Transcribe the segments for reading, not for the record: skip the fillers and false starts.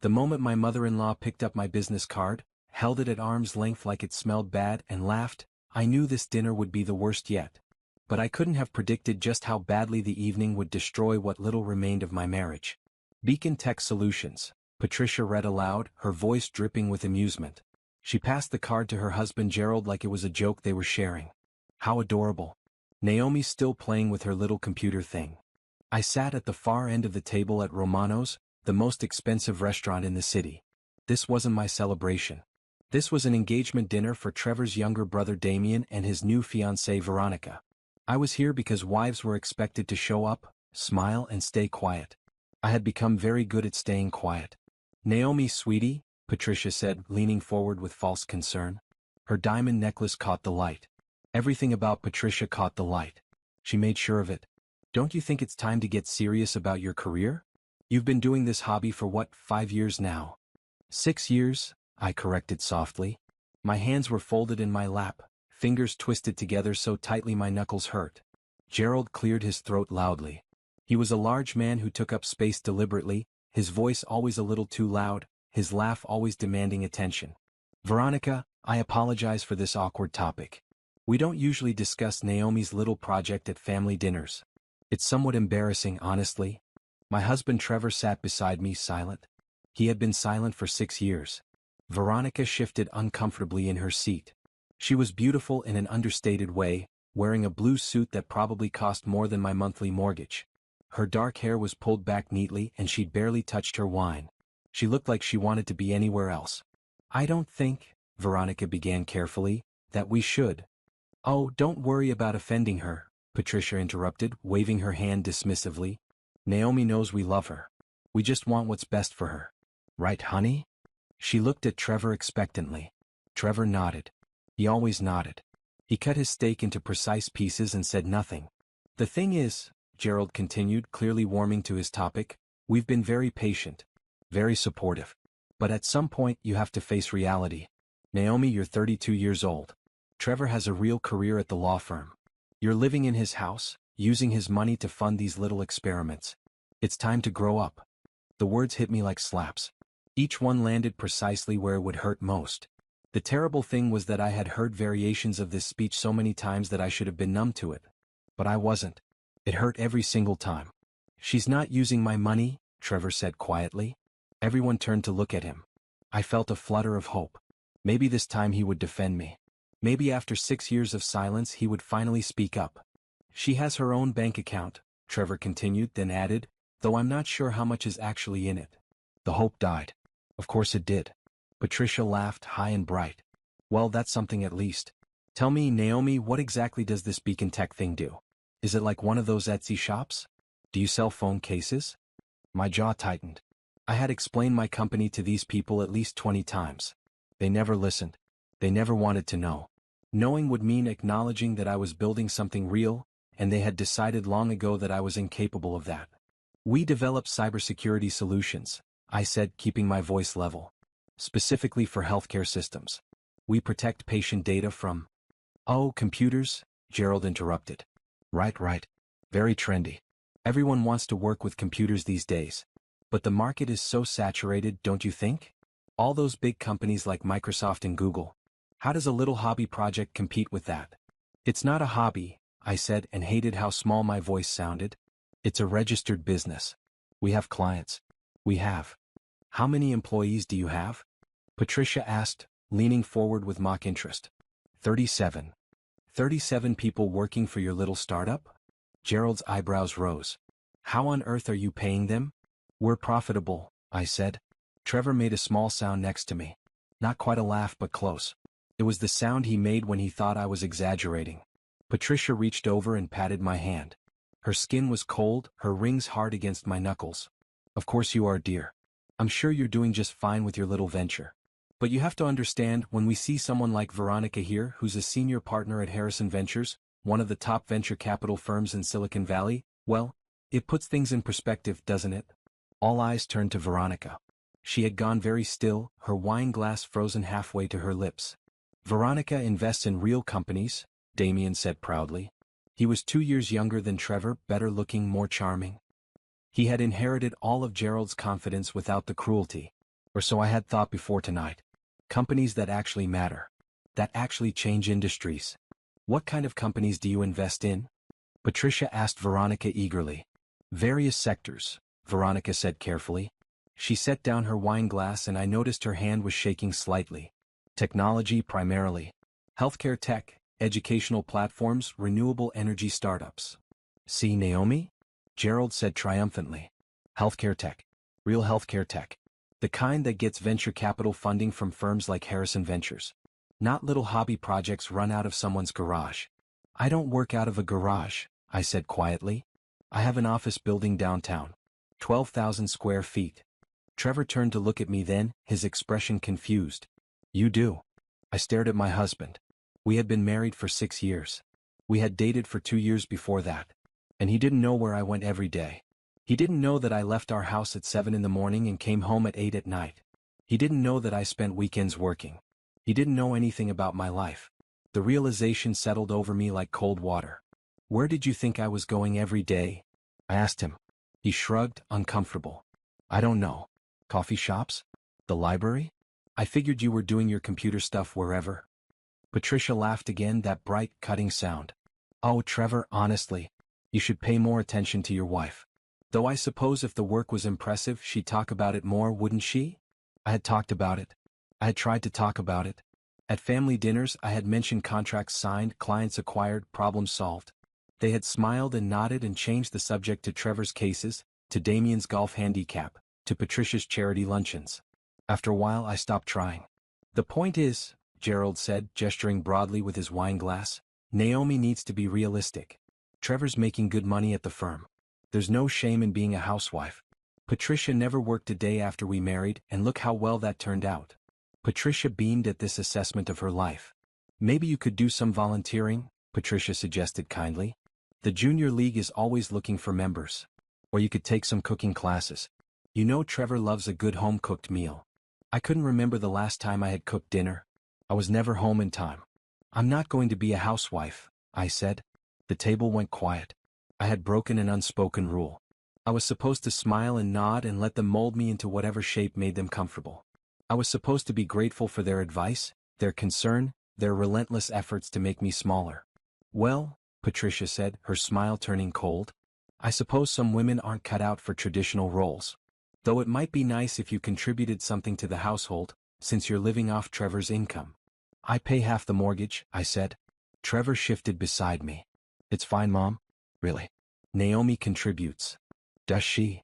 The moment my mother-in-law picked up my business card, held it at arm's length like it smelled bad, and laughed, I knew this dinner would be the worst yet. But I couldn't have predicted just how badly the evening would destroy what little remained of my marriage. Beacon Tech Solutions, Patricia read aloud, her voice dripping with amusement. She passed the card to her husband Gerald like it was a joke they were sharing. How adorable. Naomi's still playing with her little computer thing. I sat at the far end of the table at Romano's, the most expensive restaurant in the city. This wasn't my celebration. This was an engagement dinner for Trevor's younger brother Damien and his new fiancée Veronica. I was here because wives were expected to show up, smile and stay quiet. I had become very good at staying quiet. Naomi, sweetie, Patricia said, leaning forward with false concern. Her diamond necklace caught the light. Everything about Patricia caught the light. She made sure of it. Don't you think it's time to get serious about your career? You've been doing this hobby for what, 5 years now? 6 years, I corrected softly. My hands were folded in my lap, fingers twisted together so tightly my knuckles hurt. Gerald cleared his throat loudly. He was a large man who took up space deliberately, his voice always a little too loud, his laugh always demanding attention. Veronica, I apologize for this awkward topic. We don't usually discuss Naomi's little project at family dinners. It's somewhat embarrassing, honestly. My husband Trevor sat beside me, silent. He had been silent for 6 years. Veronica shifted uncomfortably in her seat. She was beautiful in an understated way, wearing a blue suit that probably cost more than my monthly mortgage. Her dark hair was pulled back neatly and she'd barely touched her wine. She looked like she wanted to be anywhere else. I don't think, Veronica began carefully, that we should. Oh, don't worry about offending her, Patricia interrupted, waving her hand dismissively. Naomi knows we love her. We just want what's best for her. Right, honey? She looked at Trevor expectantly. Trevor nodded. He always nodded. He cut his steak into precise pieces and said nothing. The thing is, Gerald continued, clearly warming to his topic, we've been very patient, very supportive. But at some point you have to face reality. Naomi, you're 32 years old. Trevor has a real career at the law firm. You're living in his house, using his money to fund these little experiments. It's time to grow up. The words hit me like slaps. Each one landed precisely where it would hurt most. The terrible thing was that I had heard variations of this speech so many times that I should have been numb to it. But I wasn't. It hurt every single time. She's not using my money, Trevor said quietly. Everyone turned to look at him. I felt a flutter of hope. Maybe this time he would defend me. Maybe after 6 years of silence he would finally speak up. She has her own bank account, Trevor continued, then added, though I'm not sure how much is actually in it. The hope died. Of course it did. Patricia laughed high and bright. Well, that's something at least. Tell me, Naomi, what exactly does this Beacon Tech thing do? Is it like one of those Etsy shops? Do you sell phone cases? My jaw tightened. I had explained my company to these people at least 20 times. They never listened. They never wanted to know. Knowing would mean acknowledging that I was building something real, and they had decided long ago that I was incapable of that. We develop cybersecurity solutions, I said, keeping my voice level. Specifically for healthcare systems. We protect patient data from... Oh, computers? Gerald interrupted. Right. Very trendy. Everyone wants to work with computers these days. But the market is so saturated, don't you think? All those big companies like Microsoft and Google. How does a little hobby project compete with that? It's not a hobby, I said, and hated how small my voice sounded. It's a registered business. We have clients. We have. How many employees do you have? Patricia asked, leaning forward with mock interest. 37. 37 people working for your little startup? Gerald's eyebrows rose. How on earth are you paying them? We're profitable, I said. Trevor made a small sound next to me. Not quite a laugh, but close. It was the sound he made when he thought I was exaggerating. Patricia reached over and patted my hand. Her skin was cold, her rings hard against my knuckles. Of course you are, dear. I'm sure you're doing just fine with your little venture. But you have to understand, when we see someone like Veronica here, who's a senior partner at Harrison Ventures, one of the top venture capital firms in Silicon Valley, well, it puts things in perspective, doesn't it? All eyes turned to Veronica. She had gone very still, her wine glass frozen halfway to her lips. Veronica invests in real companies, Damien said proudly. He was 2 years younger than Trevor, better looking, more charming. He had inherited all of Gerald's confidence without the cruelty. Or so I had thought before tonight. Companies that actually matter. That actually change industries. What kind of companies do you invest in? Patricia asked Veronica eagerly. Various sectors, Veronica said carefully. She set down her wine glass and I noticed her hand was shaking slightly. Technology primarily. Healthcare tech, educational platforms, renewable energy startups. See Naomi? Gerald said triumphantly. Healthcare tech. Real healthcare tech. The kind that gets venture capital funding from firms like Harrison Ventures. Not little hobby projects run out of someone's garage. I don't work out of a garage, I said quietly. I have an office building downtown. 12,000 square feet. Trevor turned to look at me then, his expression confused. You do. I stared at my husband. We had been married for 6 years. We had dated for 2 years before that. And he didn't know where I went every day. He didn't know that I left our house at 7 in the morning and came home at 8 at night. He didn't know that I spent weekends working. He didn't know anything about my life. The realization settled over me like cold water. Where did you think I was going every day? I asked him. He shrugged, uncomfortable. I don't know. Coffee shops? The library? I figured you were doing your computer stuff wherever. Patricia laughed again, that bright, cutting sound. Oh, Trevor, honestly, you should pay more attention to your wife. Though I suppose if the work was impressive, she'd talk about it more, wouldn't she? I had talked about it. I had tried to talk about it. At family dinners, I had mentioned contracts signed, clients acquired, problems solved. They had smiled and nodded and changed the subject to Trevor's cases, to Damien's golf handicap, to Patricia's charity luncheons. After a while, I stopped trying. The point is, Gerald said, gesturing broadly with his wine glass, Naomi needs to be realistic. Trevor's making good money at the firm. There's no shame in being a housewife. Patricia never worked a day after we married, and look how well that turned out. Patricia beamed at this assessment of her life. Maybe you could do some volunteering, Patricia suggested kindly. The junior league is always looking for members. Or you could take some cooking classes. You know Trevor loves a good home-cooked meal. I couldn't remember the last time I had cooked dinner. I was never home in time. I'm not going to be a housewife, I said. The table went quiet. I had broken an unspoken rule. I was supposed to smile and nod and let them mold me into whatever shape made them comfortable. I was supposed to be grateful for their advice, their concern, their relentless efforts to make me smaller. Well, Patricia said, her smile turning cold, I suppose some women aren't cut out for traditional roles. Though it might be nice if you contributed something to the household, since you're living off Trevor's income. I pay half the mortgage, I said. Trevor shifted beside me. It's fine, Mom. Really. Naomi contributes. Does she?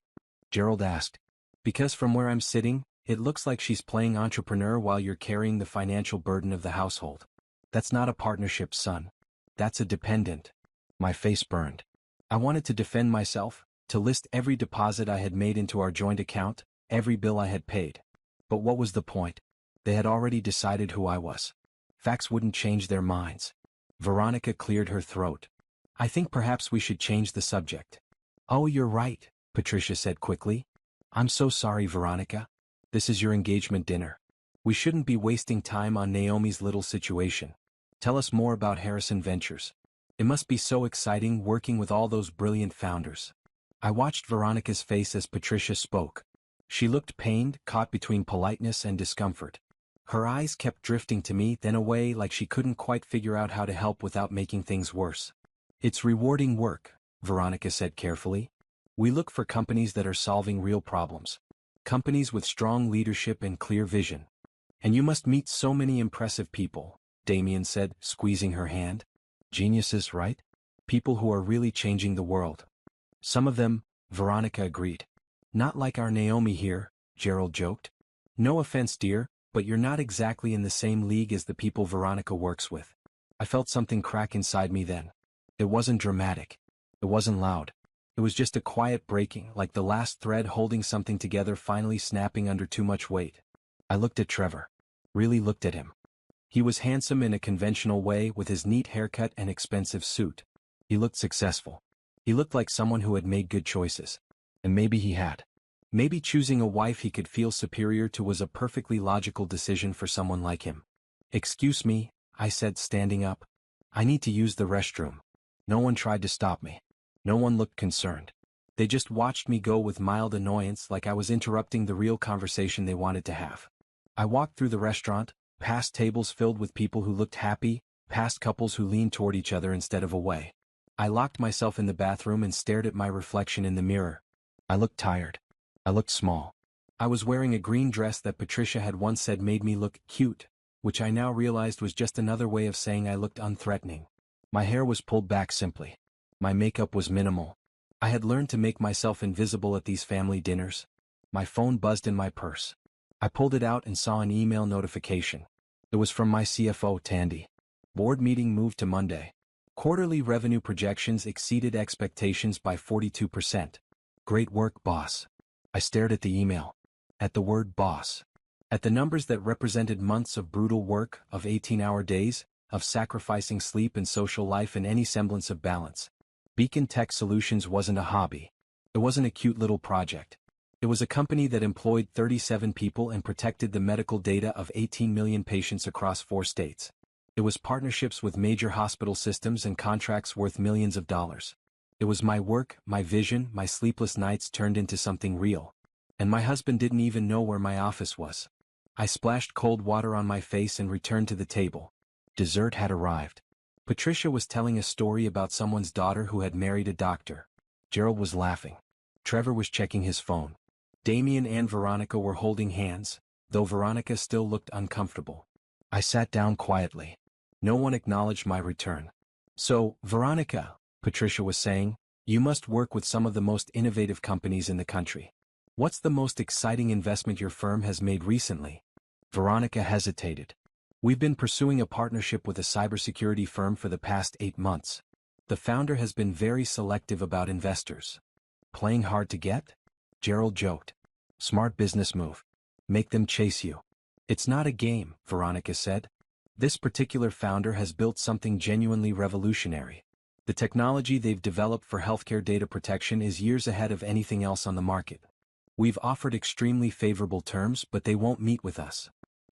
Gerald asked. Because from where I'm sitting, it looks like she's playing entrepreneur while you're carrying the financial burden of the household. That's not a partnership, son. That's a dependent. My face burned. I wanted to defend myself, to list every deposit I had made into our joint account, every bill I had paid. But what was the point? They had already decided who I was. Facts wouldn't change their minds. Veronica cleared her throat. I think perhaps we should change the subject. Oh, you're right, Patricia said quickly. I'm so sorry, Veronica. This is your engagement dinner. We shouldn't be wasting time on Naomi's little situation. Tell us more about Harrison Ventures. It must be so exciting working with all those brilliant founders. I watched Veronica's face as Patricia spoke. She looked pained, caught between politeness and discomfort. Her eyes kept drifting to me, then away, like she couldn't quite figure out how to help without making things worse. It's rewarding work, Veronica said carefully. We look for companies that are solving real problems. Companies with strong leadership and clear vision. And you must meet so many impressive people, Damien said, squeezing her hand. Geniuses, right? People who are really changing the world. Some of them, Veronica agreed. Not like our Naomi here, Gerald joked. No offense, dear, but you're not exactly in the same league as the people Veronica works with. I felt something crack inside me then. It wasn't dramatic. It wasn't loud. It was just a quiet breaking, like the last thread holding something together finally snapping under too much weight. I looked at Trevor. Really looked at him. He was handsome in a conventional way with his neat haircut and expensive suit. He looked successful. He looked like someone who had made good choices. And maybe he had. Maybe choosing a wife he could feel superior to was a perfectly logical decision for someone like him. Excuse me, I said, standing up. I need to use the restroom. No one tried to stop me. No one looked concerned. They just watched me go with mild annoyance, like I was interrupting the real conversation they wanted to have. I walked through the restaurant, past tables filled with people who looked happy, past couples who leaned toward each other instead of away. I locked myself in the bathroom and stared at my reflection in the mirror. I looked tired. I looked small. I was wearing a green dress that Patricia had once said made me look cute, which I now realized was just another way of saying I looked unthreatening. My hair was pulled back simply. My makeup was minimal. I had learned to make myself invisible at these family dinners. My phone buzzed in my purse. I pulled it out and saw an email notification. It was from my CFO, Tandy. Board meeting moved to Monday. Quarterly revenue projections exceeded expectations by 42%. Great work, boss. I stared at the email. At the word boss. At the numbers that represented months of brutal work, of 18-hour days, of sacrificing sleep and social life and any semblance of balance. Beacon Tech Solutions wasn't a hobby. It wasn't a cute little project. It was a company that employed 37 people and protected the medical data of 18 million patients across 4 states. It was partnerships with major hospital systems and contracts worth millions of dollars. It was my work, my vision, my sleepless nights turned into something real. And my husband didn't even know where my office was. I splashed cold water on my face and returned to the table. Dessert had arrived. Patricia was telling a story about someone's daughter who had married a doctor. Gerald was laughing. Trevor was checking his phone. Damien and Veronica were holding hands, though Veronica still looked uncomfortable. I sat down quietly. No one acknowledged my return. So, Veronica, Patricia was saying, you must work with some of the most innovative companies in the country. What's the most exciting investment your firm has made recently? Veronica hesitated. We've been pursuing a partnership with a cybersecurity firm for the past 8 months. The founder has been very selective about investors. Playing hard to get? Gerald joked. Smart business move. Make them chase you. It's not a game, Veronica said. This particular founder has built something genuinely revolutionary. The technology they've developed for healthcare data protection is years ahead of anything else on the market. We've offered extremely favorable terms, but they won't meet with us.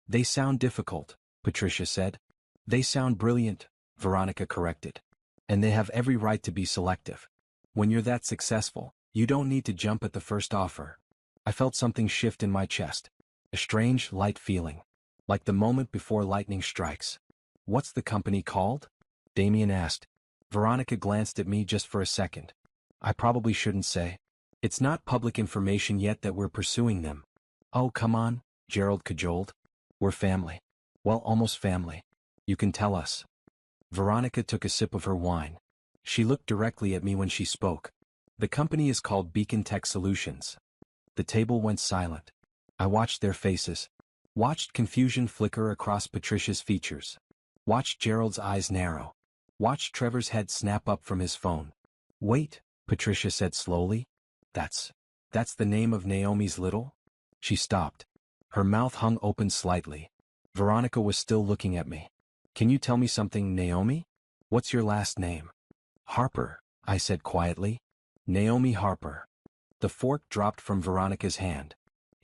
They sound difficult, Patricia said. They sound brilliant, Veronica corrected. And they have every right to be selective. When you're that successful, you don't need to jump at the first offer. I felt something shift in my chest. A strange, light feeling. Like the moment before lightning strikes. What's the company called? Damien asked. Veronica glanced at me just for a second. I probably shouldn't say. It's not public information yet that we're pursuing them. Oh, come on, Gerald cajoled. We're family. Well, almost family. You can tell us. Veronica took a sip of her wine. She looked directly at me when she spoke. The company is called Beacon Tech Solutions. The table went silent. I watched their faces. Watched confusion flicker across Patricia's features. Watched Gerald's eyes narrow. Watched Trevor's head snap up from his phone. Wait, Patricia said slowly. That's the name of Naomi's little? She stopped. Her mouth hung open slightly. Veronica was still looking at me. Can you tell me something, Naomi? What's your last name? Harper, I said quietly. Naomi Harper. The fork dropped from Veronica's hand.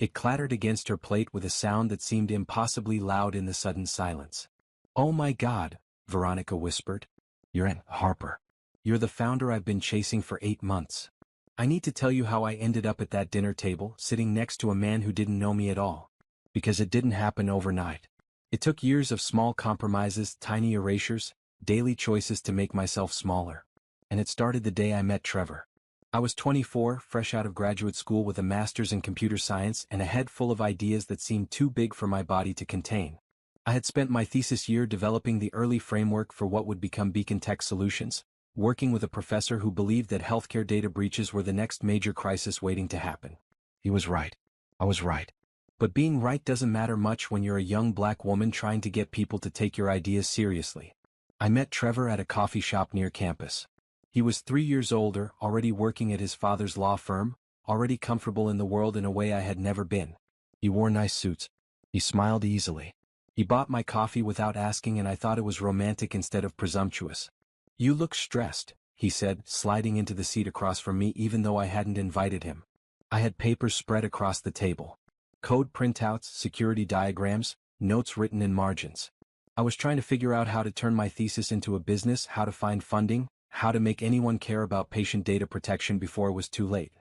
It clattered against her plate with a sound that seemed impossibly loud in the sudden silence. Oh my God, Veronica whispered. You're Ann Harper. You're the founder I've been chasing for 8 months. I need to tell you how I ended up at that dinner table, sitting next to a man who didn't know me at all. Because it didn't happen overnight. It took years of small compromises, tiny erasures, daily choices to make myself smaller. And it started the day I met Trevor. I was 24, fresh out of graduate school with a master's in computer science and a head full of ideas that seemed too big for my body to contain. I had spent my thesis year developing the early framework for what would become Beacon Tech Solutions, working with a professor who believed that healthcare data breaches were the next major crisis waiting to happen. He was right. I was right. But being right doesn't matter much when you're a young black woman trying to get people to take your ideas seriously. I met Trevor at a coffee shop near campus. He was 3 years older, already working at his father's law firm, already comfortable in the world in a way I had never been. He wore nice suits. He smiled easily. He bought my coffee without asking, and I thought it was romantic instead of presumptuous. You look stressed, he said, sliding into the seat across from me even though I hadn't invited him. I had papers spread across the table. Code printouts, security diagrams, notes written in margins. I was trying to figure out how to turn my thesis into a business, how to find funding, how to make anyone care about patient data protection before it was too late.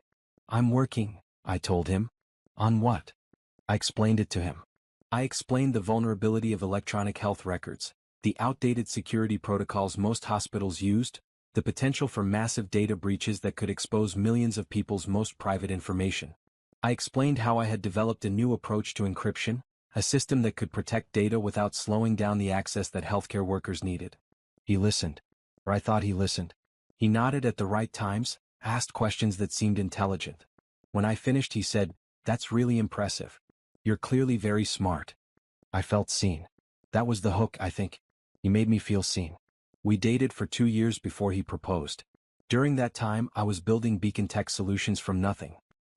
I'm working, I told him. On what? I explained it to him. I explained the vulnerability of electronic health records, the outdated security protocols most hospitals used, the potential for massive data breaches that could expose millions of people's most private information. I explained how I had developed a new approach to encryption, a system that could protect data without slowing down the access that healthcare workers needed. He listened. Or I thought he listened. He nodded at the right times, asked questions that seemed intelligent. When I finished, he said, "That's really impressive. You're clearly very smart." I felt seen. That was the hook, I think. He made me feel seen. We dated for 2 years before he proposed. During that time, I was building Beacon Tech Solutions from nothing.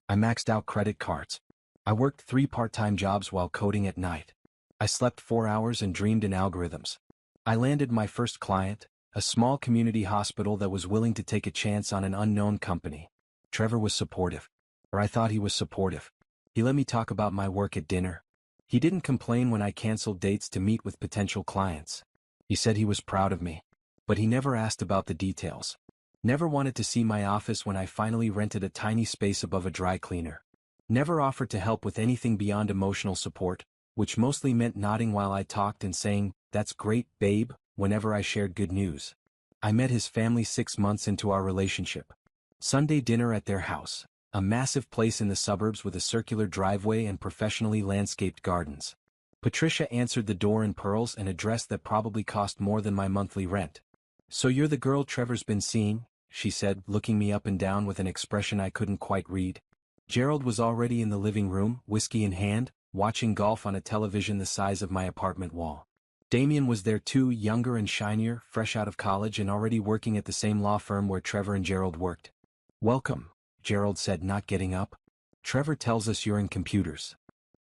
I maxed out credit cards. I worked 3 part-time jobs while coding at night. I slept 4 hours and dreamed in algorithms. I landed my first client, a small community hospital that was willing to take a chance on an unknown company. Trevor was supportive. Or I thought he was supportive. He let me talk about my work at dinner. He didn't complain when I canceled dates to meet with potential clients. He said he was proud of me. But he never asked about the details. Never wanted to see my office when I finally rented a tiny space above a dry cleaner. Never offered to help with anything beyond emotional support, which mostly meant nodding while I talked and saying, "That's great, babe," whenever I shared good news. I met his family 6 months into our relationship. Sunday dinner at their house, a massive place in the suburbs with a circular driveway and professionally landscaped gardens. Patricia answered the door in pearls and a dress that probably cost more than my monthly rent. "So you're the girl Trevor's been seeing?" she said, looking me up and down with an expression I couldn't quite read. Gerald was already in the living room, whiskey in hand, watching golf on a television the size of my apartment wall. Damien was there too, younger and shinier, fresh out of college and already working at the same law firm where Trevor and Gerald worked. "Welcome," Gerald said, not getting up. "Trevor tells us you're in computers."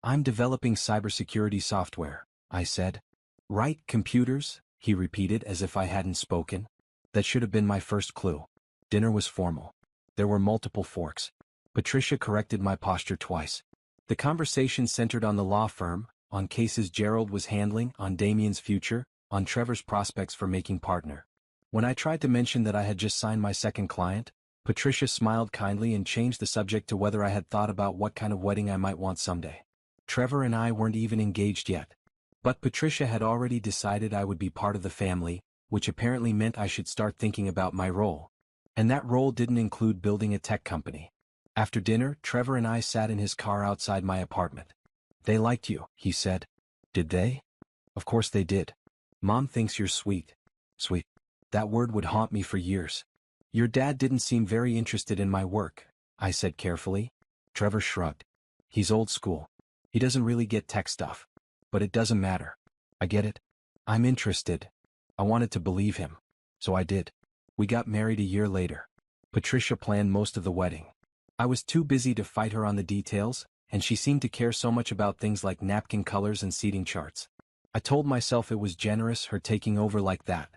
"I'm developing cybersecurity software," I said. "Right, computers?" he repeated as if I hadn't spoken. That should have been my first clue. Dinner was formal. There were multiple forks. Patricia corrected my posture twice. The conversation centered on the law firm, on cases Gerald was handling, on Damien's future, on Trevor's prospects for making partner. When I tried to mention that I had just signed my second client, Patricia smiled kindly and changed the subject to whether I had thought about what kind of wedding I might want someday. Trevor and I weren't even engaged yet. But Patricia had already decided I would be part of the family, which apparently meant I should start thinking about my role. And that role didn't include building a tech company. After dinner, Trevor and I sat in his car outside my apartment. "They liked you," he said. "Did they?" "Of course they did. Mom thinks you're sweet." Sweet. That word would haunt me for years. "Your dad didn't seem very interested in my work," I said carefully. Trevor shrugged. "He's old school. He doesn't really get tech stuff. But it doesn't matter. I get it. I'm interested." I wanted to believe him. So I did. We got married a year later. Patricia planned most of the wedding. I was too busy to fight her on the details, and she seemed to care so much about things like napkin colors and seating charts. I told myself it was generous, her taking over like that.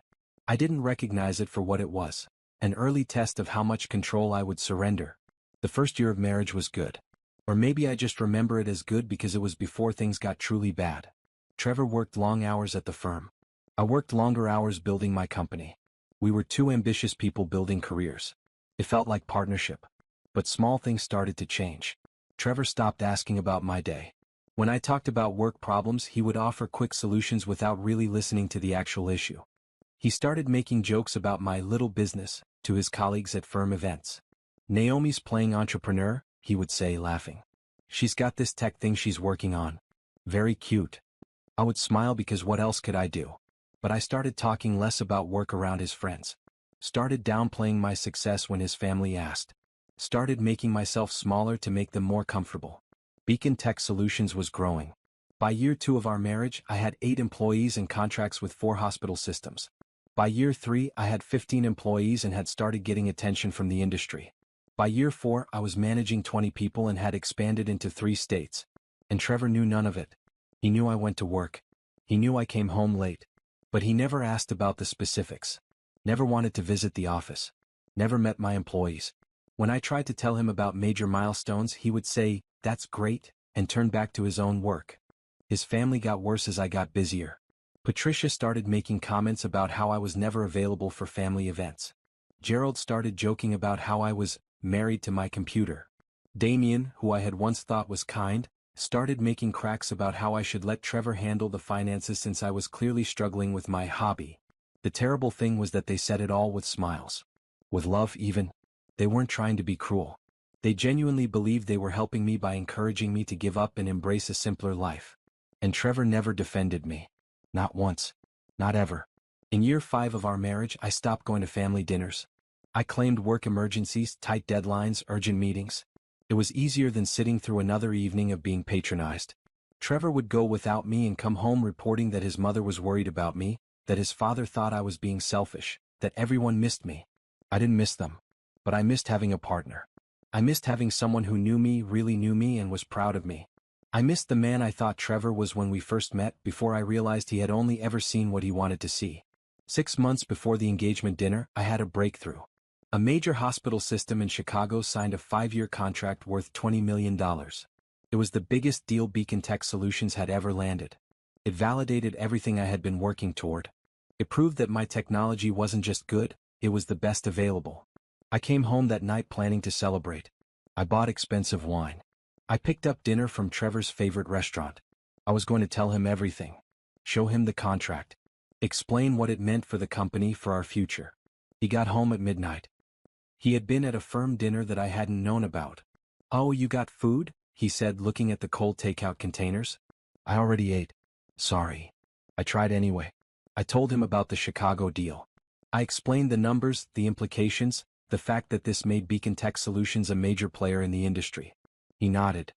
I didn't recognize it for what it was. An early test of how much control I would surrender. The first year of marriage was good. Or maybe I just remember it as good because it was before things got truly bad. Trevor worked long hours at the firm. I worked longer hours building my company. We were two ambitious people building careers. It felt like partnership. But small things started to change. Trevor stopped asking about my day. When I talked about work problems, he would offer quick solutions without really listening to the actual issue. He started making jokes about my little business to his colleagues at firm events. "Naomi's playing entrepreneur," he would say, laughing. "She's got this tech thing she's working on. Very cute." I would smile because what else could I do? But I started talking less about work around his friends. Started downplaying my success when his family asked. Started making myself smaller to make them more comfortable. Beacon Tech Solutions was growing. By year 2 of our marriage, I had 8 employees and contracts with 4 hospital systems. By year 3, I had 15 employees and had started getting attention from the industry. By year 4, I was managing 20 people and had expanded into 3 states. And Trevor knew none of it. He knew I went to work. He knew I came home late. But he never asked about the specifics. Never wanted to visit the office. Never met my employees. When I tried to tell him about major milestones, he would say, "That's great," and turn back to his own work. His family got worse as I got busier. Patricia started making comments about how I was never available for family events. Gerald started joking about how I was married to my computer. Damien, who I had once thought was kind, started making cracks about how I should let Trevor handle the finances since I was clearly struggling with my hobby. The terrible thing was that they said it all with smiles. With love even. They weren't trying to be cruel. They genuinely believed they were helping me by encouraging me to give up and embrace a simpler life. And Trevor never defended me. Not once. Not ever. In year 5 of our marriage, I stopped going to family dinners. I claimed work emergencies, tight deadlines, urgent meetings. It was easier than sitting through another evening of being patronized. Trevor would go without me and come home reporting that his mother was worried about me, that his father thought I was being selfish, that everyone missed me. I didn't miss them. But I missed having a partner. I missed having someone who knew me, really knew me, and was proud of me. I missed the man I thought Trevor was when we first met, before I realized he had only ever seen what he wanted to see. 6 months before the engagement dinner, I had a breakthrough. A major hospital system in Chicago signed a 5-year contract worth $20 million. It was the biggest deal Beacon Tech Solutions had ever landed. It validated everything I had been working toward. It proved that my technology wasn't just good, it was the best available. I came home that night planning to celebrate. I bought expensive wine. I picked up dinner from Trevor's favorite restaurant. I was going to tell him everything. Show him the contract. Explain what it meant for the company, for our future. He got home at midnight. He had been at a firm dinner that I hadn't known about. "Oh, you got food?" he said, looking at the cold takeout containers. "I already ate." "Sorry." I tried anyway. I told him about the Chicago deal. I explained the numbers, the implications, the fact that this made Beacon Tech Solutions a major player in the industry. He nodded.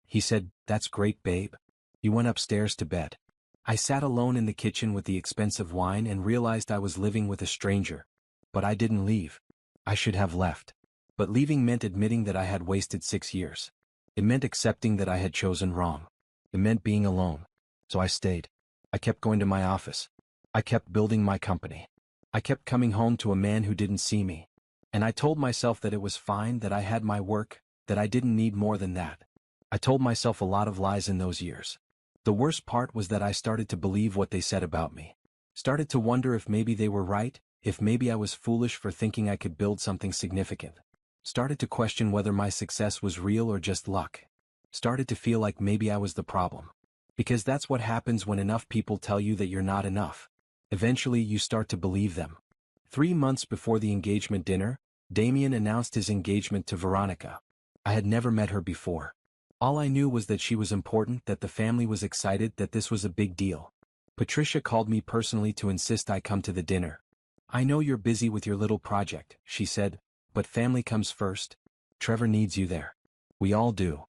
He said, "That's great, babe." He went upstairs to bed. I sat alone in the kitchen with the expensive wine and realized I was living with a stranger. But I didn't leave. I should have left. But leaving meant admitting that I had wasted 6 years. It meant accepting that I had chosen wrong. It meant being alone. So I stayed. I kept going to my office. I kept building my company. I kept coming home to a man who didn't see me. And I told myself that it was fine, that I had my work, that I didn't need more than that. I told myself a lot of lies in those years. The worst part was that I started to believe what they said about me. Started to wonder if maybe they were right, if maybe I was foolish for thinking I could build something significant. Started to question whether my success was real or just luck. Started to feel like maybe I was the problem. Because that's what happens when enough people tell you that you're not enough. Eventually you start to believe them. 3 months before the engagement dinner, Damien announced his engagement to Veronica. I had never met her before. All I knew was that she was important, that the family was excited, that this was a big deal. Patricia called me personally to insist I come to the dinner. "I know you're busy with your little project," she said, "but family comes first. Trevor needs you there." We all do.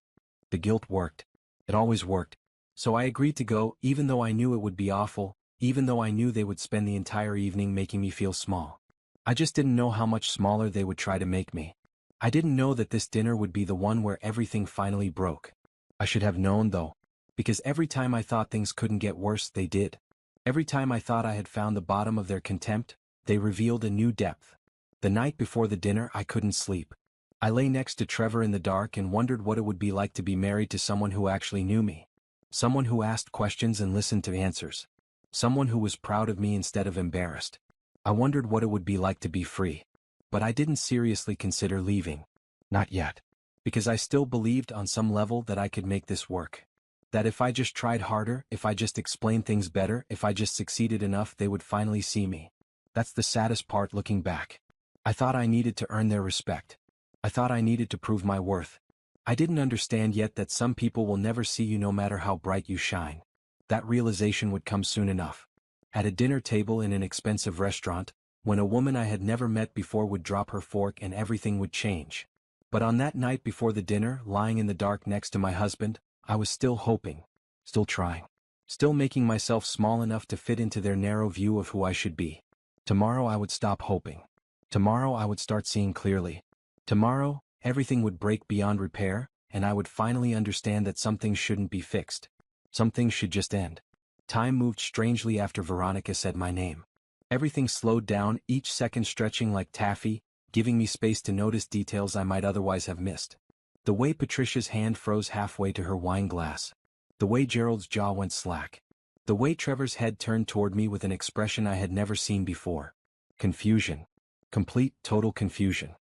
The guilt worked. It always worked. So I agreed to go, even though I knew it would be awful, even though I knew they would spend the entire evening making me feel small. I just didn't know how much smaller they would try to make me. I didn't know that this dinner would be the one where everything finally broke. I should have known though. Because every time I thought things couldn't get worse, they did. Every time I thought I had found the bottom of their contempt, they revealed a new depth. The night before the dinner, I couldn't sleep. I lay next to Trevor in the dark and wondered what it would be like to be married to someone who actually knew me. Someone who asked questions and listened to answers. Someone who was proud of me instead of embarrassed. I wondered what it would be like to be free. But I didn't seriously consider leaving. Not yet. Because I still believed on some level that I could make this work. That if I just tried harder, if I just explained things better, if I just succeeded enough, they would finally see me. That's the saddest part looking back. I thought I needed to earn their respect. I thought I needed to prove my worth. I didn't understand yet that some people will never see you no matter how bright you shine. That realization would come soon enough. At a dinner table in an expensive restaurant, when a woman I had never met before would drop her fork and everything would change. But on that night before the dinner, lying in the dark next to my husband, I was still hoping, still trying, still making myself small enough to fit into their narrow view of who I should be. Tomorrow I would stop hoping. Tomorrow I would start seeing clearly. Tomorrow, everything would break beyond repair, and I would finally understand that some things shouldn't be fixed. Some things should just end. Time moved strangely after Veronica said my name. Everything slowed down, each second stretching like taffy, giving me space to notice details I might otherwise have missed. The way Patricia's hand froze halfway to her wine glass. The way Gerald's jaw went slack. The way Trevor's head turned toward me with an expression I had never seen before. Confusion. Complete, total confusion.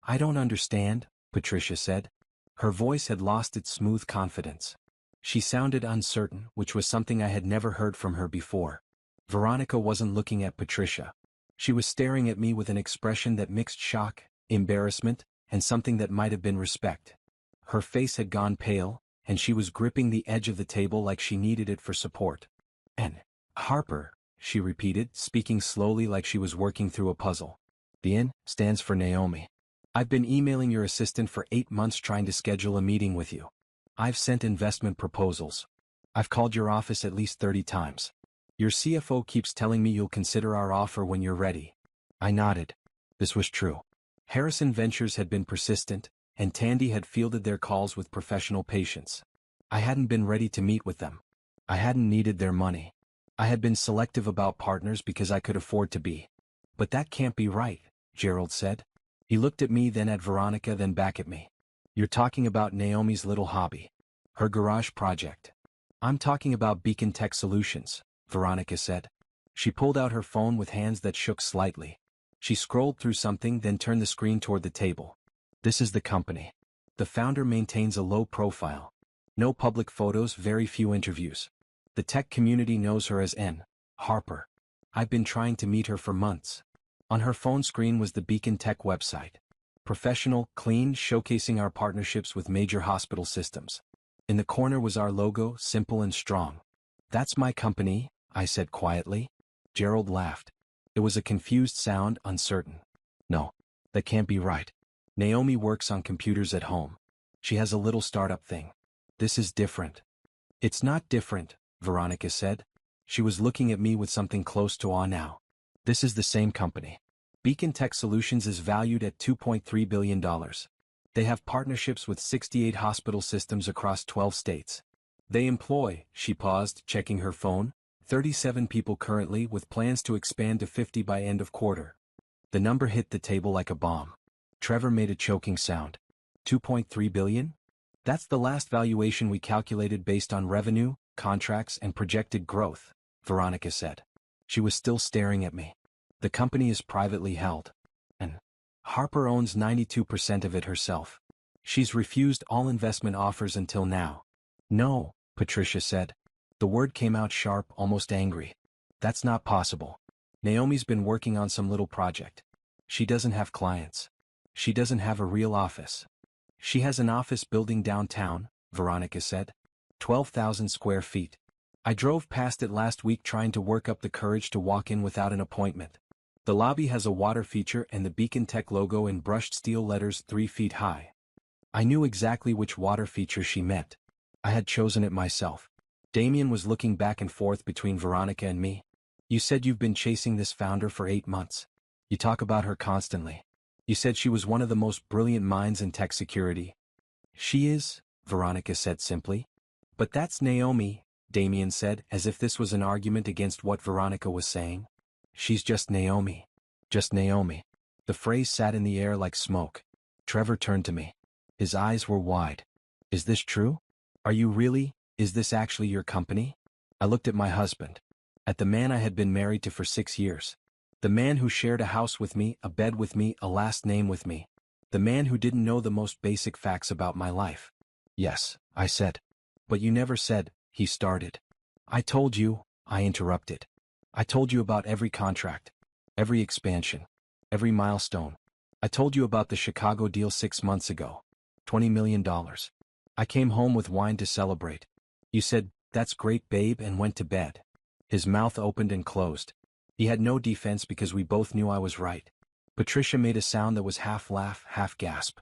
I don't understand, Patricia said. Her voice had lost its smooth confidence. She sounded uncertain, which was something I had never heard from her before. Veronica wasn't looking at Patricia. She was staring at me with an expression that mixed shock, embarrassment, and something that might have been respect. Her face had gone pale, and she was gripping the edge of the table like she needed it for support. "N. Harper," she repeated, speaking slowly like she was working through a puzzle. The N stands for Naomi. I've been emailing your assistant for 8 months trying to schedule a meeting with you. I've sent investment proposals. I've called your office at least 30 times. Your CFO keeps telling me you'll consider our offer when you're ready. I nodded. This was true. Harrison Ventures had been persistent, and Tandy had fielded their calls with professional patience. I hadn't been ready to meet with them. I hadn't needed their money. I had been selective about partners because I could afford to be. But that can't be right, Gerald said. He looked at me, then at Veronica, then back at me. You're talking about Naomi's little hobby. Her garage project. I'm talking about Beacon Tech Solutions, Veronica said. She pulled out her phone with hands that shook slightly. She scrolled through something, then turned the screen toward the table. This is the company. The founder maintains a low profile. No public photos, very few interviews. The tech community knows her as N. Harper. I've been trying to meet her for months. On her phone screen was the Beacon Tech website. Professional, clean, showcasing our partnerships with major hospital systems. In the corner was our logo, simple and strong. That's my company, I said quietly. Gerald laughed. It was a confused sound, uncertain. No, that can't be right. Naomi works on computers at home. She has a little startup thing. This is different. It's not different, Veronica said. She was looking at me with something close to awe now. This is the same company. Beacon Tech Solutions is valued at $2.3 billion. They have partnerships with 68 hospital systems across 12 states. They employ, she paused, checking her phone, 37 people currently, with plans to expand to 50 by end of quarter. The number hit the table like a bomb. Trevor made a choking sound. 2.3 billion? That's the last valuation we calculated based on revenue, contracts, and projected growth, Veronica said. She was still staring at me. The company is privately held. And Harper owns 92% of it herself. She's refused all investment offers until now. No, Patricia said. The word came out sharp, almost angry. That's not possible. Naomi's been working on some little project. She doesn't have clients. She doesn't have a real office. She has an office building downtown, Veronica said. 12,000 square feet. I drove past it last week trying to work up the courage to walk in without an appointment. The lobby has a water feature and the Beacon Tech logo in brushed steel letters 3 feet high. I knew exactly which water feature she meant. I had chosen it myself. Damien was looking back and forth between Veronica and me. You said you've been chasing this founder for 8 months. You talk about her constantly. You said she was one of the most brilliant minds in tech security. She is, Veronica said simply. But that's Naomi, Damien said, as if this was an argument against what Veronica was saying. She's just Naomi. Just Naomi. The phrase sat in the air like smoke. Trevor turned to me. His eyes were wide. Is this true? Are you really? Is this actually your company? I looked at my husband. At the man I had been married to for 6 years. The man who shared a house with me, a bed with me, a last name with me. The man who didn't know the most basic facts about my life. Yes, I said. But you never said, he started. I told you, I interrupted. I told you about every contract, every expansion, every milestone. I told you about the Chicago deal 6 months ago. $20 million. I came home with wine to celebrate. You said, that's great, babe, and went to bed. His mouth opened and closed. He had no defense because we both knew I was right. Patricia made a sound that was half laugh, half gasp.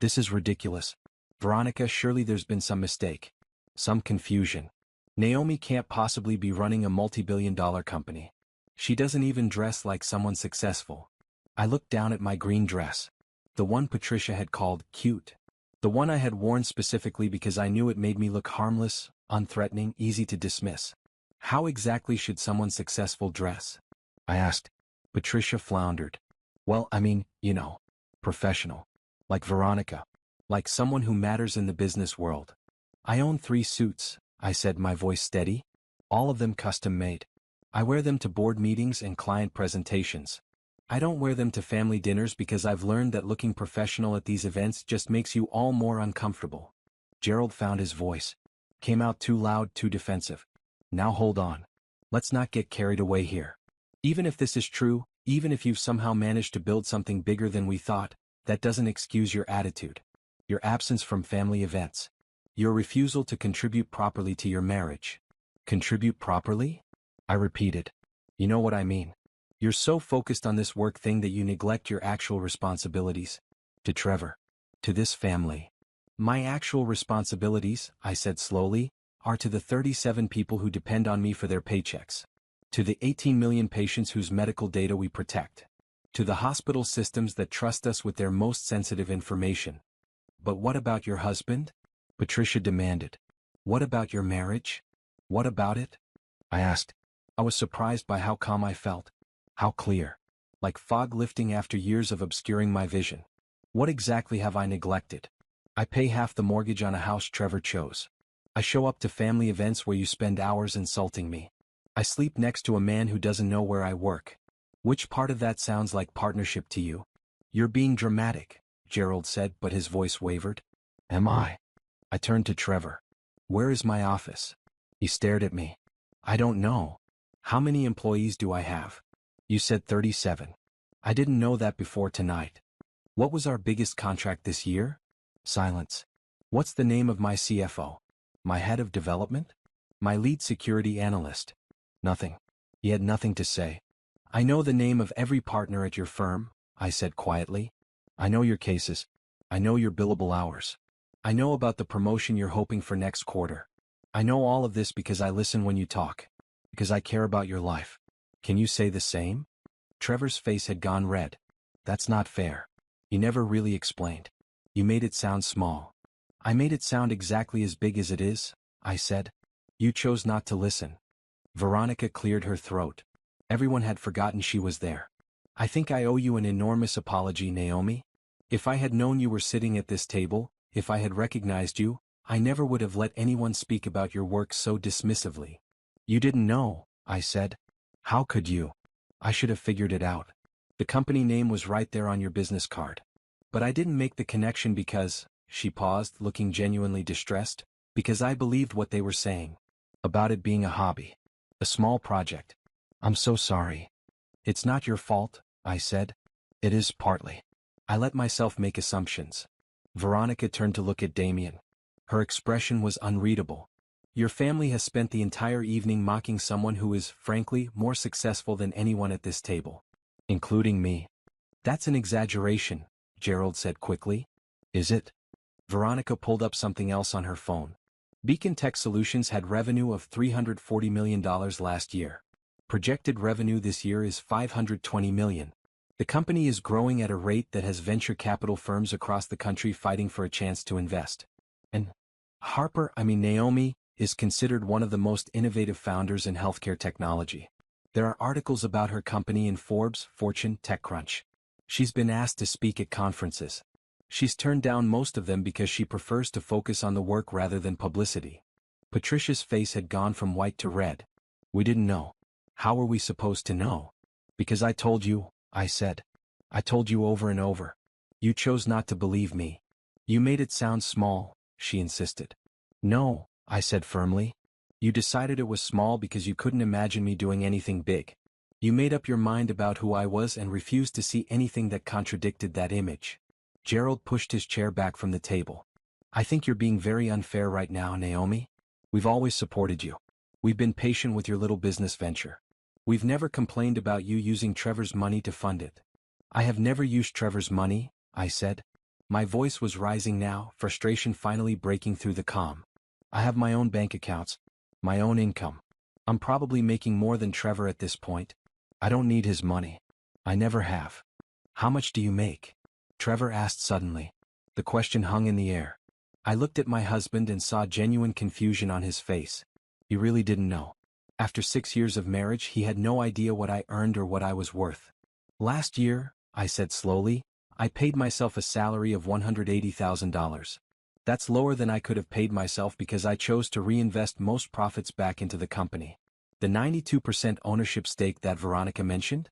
This is ridiculous. Veronica, surely there's been some mistake. Some confusion. Naomi can't possibly be running a multi-billion-dollar company. She doesn't even dress like someone successful. I looked down at my green dress. The one Patricia had called cute. The one I had worn specifically because I knew it made me look harmless, unthreatening, easy to dismiss. How exactly should someone successful dress? I asked. Patricia floundered. Well, I mean, you know, professional. Like Veronica. Like someone who matters in the business world. I own 3 suits, I said, my voice steady. All of them custom-made. I wear them to board meetings and client presentations. I don't wear them to family dinners because I've learned that looking professional at these events just makes you all more uncomfortable. Gerald found his voice. Came out too loud, too defensive. Now hold on. Let's not get carried away here. Even if this is true, even if you've somehow managed to build something bigger than we thought, that doesn't excuse your attitude. Your absence from family events. Your refusal to contribute properly to your marriage. Contribute properly? I repeated. You know what I mean. You're so focused on this work thing that you neglect your actual responsibilities. To Trevor. To this family. My actual responsibilities, I said slowly, are to the 37 people who depend on me for their paychecks. To the 18 million patients whose medical data we protect. To the hospital systems that trust us with their most sensitive information. But what about your husband? Patricia demanded. What about your marriage? What about it? I asked. I was surprised by how calm I felt. How clear. Like fog lifting after years of obscuring my vision. What exactly have I neglected? I pay half the mortgage on a house Trevor chose. I show up to family events where you spend hours insulting me. I sleep next to a man who doesn't know where I work. Which part of that sounds like partnership to you? You're being dramatic, Gerald said, but his voice wavered. Am I? I turned to Trevor. Where is my office? He stared at me. I don't know. How many employees do I have? You said 37. I didn't know that before tonight. What was our biggest contract this year? Silence. What's the name of my CFO? My head of development? My lead security analyst? Nothing. He had nothing to say. I know the name of every partner at your firm, I said quietly. I know your cases. I know your billable hours. I know about the promotion you're hoping for next quarter. I know all of this because I listen when you talk. Because I care about your life. Can you say the same? Trevor's face had gone red. That's not fair. You never really explained. You made it sound small. I made it sound exactly as big as it is, I said. You chose not to listen. Veronica cleared her throat. Everyone had forgotten she was there. I think I owe you an enormous apology, Naomi. If I had known you were sitting at this table, if I had recognized you, I never would have let anyone speak about your work so dismissively. You didn't know, I said. How could you? I should have figured it out. The company name was right there on your business card. But I didn't make the connection because, she paused, looking genuinely distressed, because I believed what they were saying. About it being a hobby. A small project. I'm so sorry. It's not your fault, I said. It is partly. I let myself make assumptions. Veronica turned to look at Damien. Her expression was unreadable. Your family has spent the entire evening mocking someone who is, frankly, more successful than anyone at this table. Including me. That's an exaggeration, Gerald said quickly. Is it? Veronica pulled up something else on her phone. Beacon Tech Solutions had revenue of $340 million last year. Projected revenue this year is $520 million. The company is growing at a rate that has venture capital firms across the country fighting for a chance to invest. And Naomi, is considered one of the most innovative founders in healthcare technology. There are articles about her company in Forbes, Fortune, TechCrunch. She's been asked to speak at conferences. She's turned down most of them because she prefers to focus on the work rather than publicity. Patricia's face had gone from white to red. We didn't know. How were we supposed to know? Because I told you, I said. I told you over and over. You chose not to believe me. You made it sound small, she insisted. No, I said firmly. You decided it was small because you couldn't imagine me doing anything big. You made up your mind about who I was and refused to see anything that contradicted that image. Gerald pushed his chair back from the table. I think you're being very unfair right now, Naomi. We've always supported you. We've been patient with your little business venture. We've never complained about you using Trevor's money to fund it. I have never used Trevor's money, I said. My voice was rising now, frustration finally breaking through the calm. I have my own bank accounts, my own income. I'm probably making more than Trevor at this point. I don't need his money. I never have. How much do you make? Trevor asked suddenly. The question hung in the air. I looked at my husband and saw genuine confusion on his face. He really didn't know. After 6 years of marriage, he had no idea what I earned or what I was worth. Last year, I said slowly, I paid myself a salary of $180,000. That's lower than I could have paid myself because I chose to reinvest most profits back into the company. The 92% ownership stake that Veronica mentioned?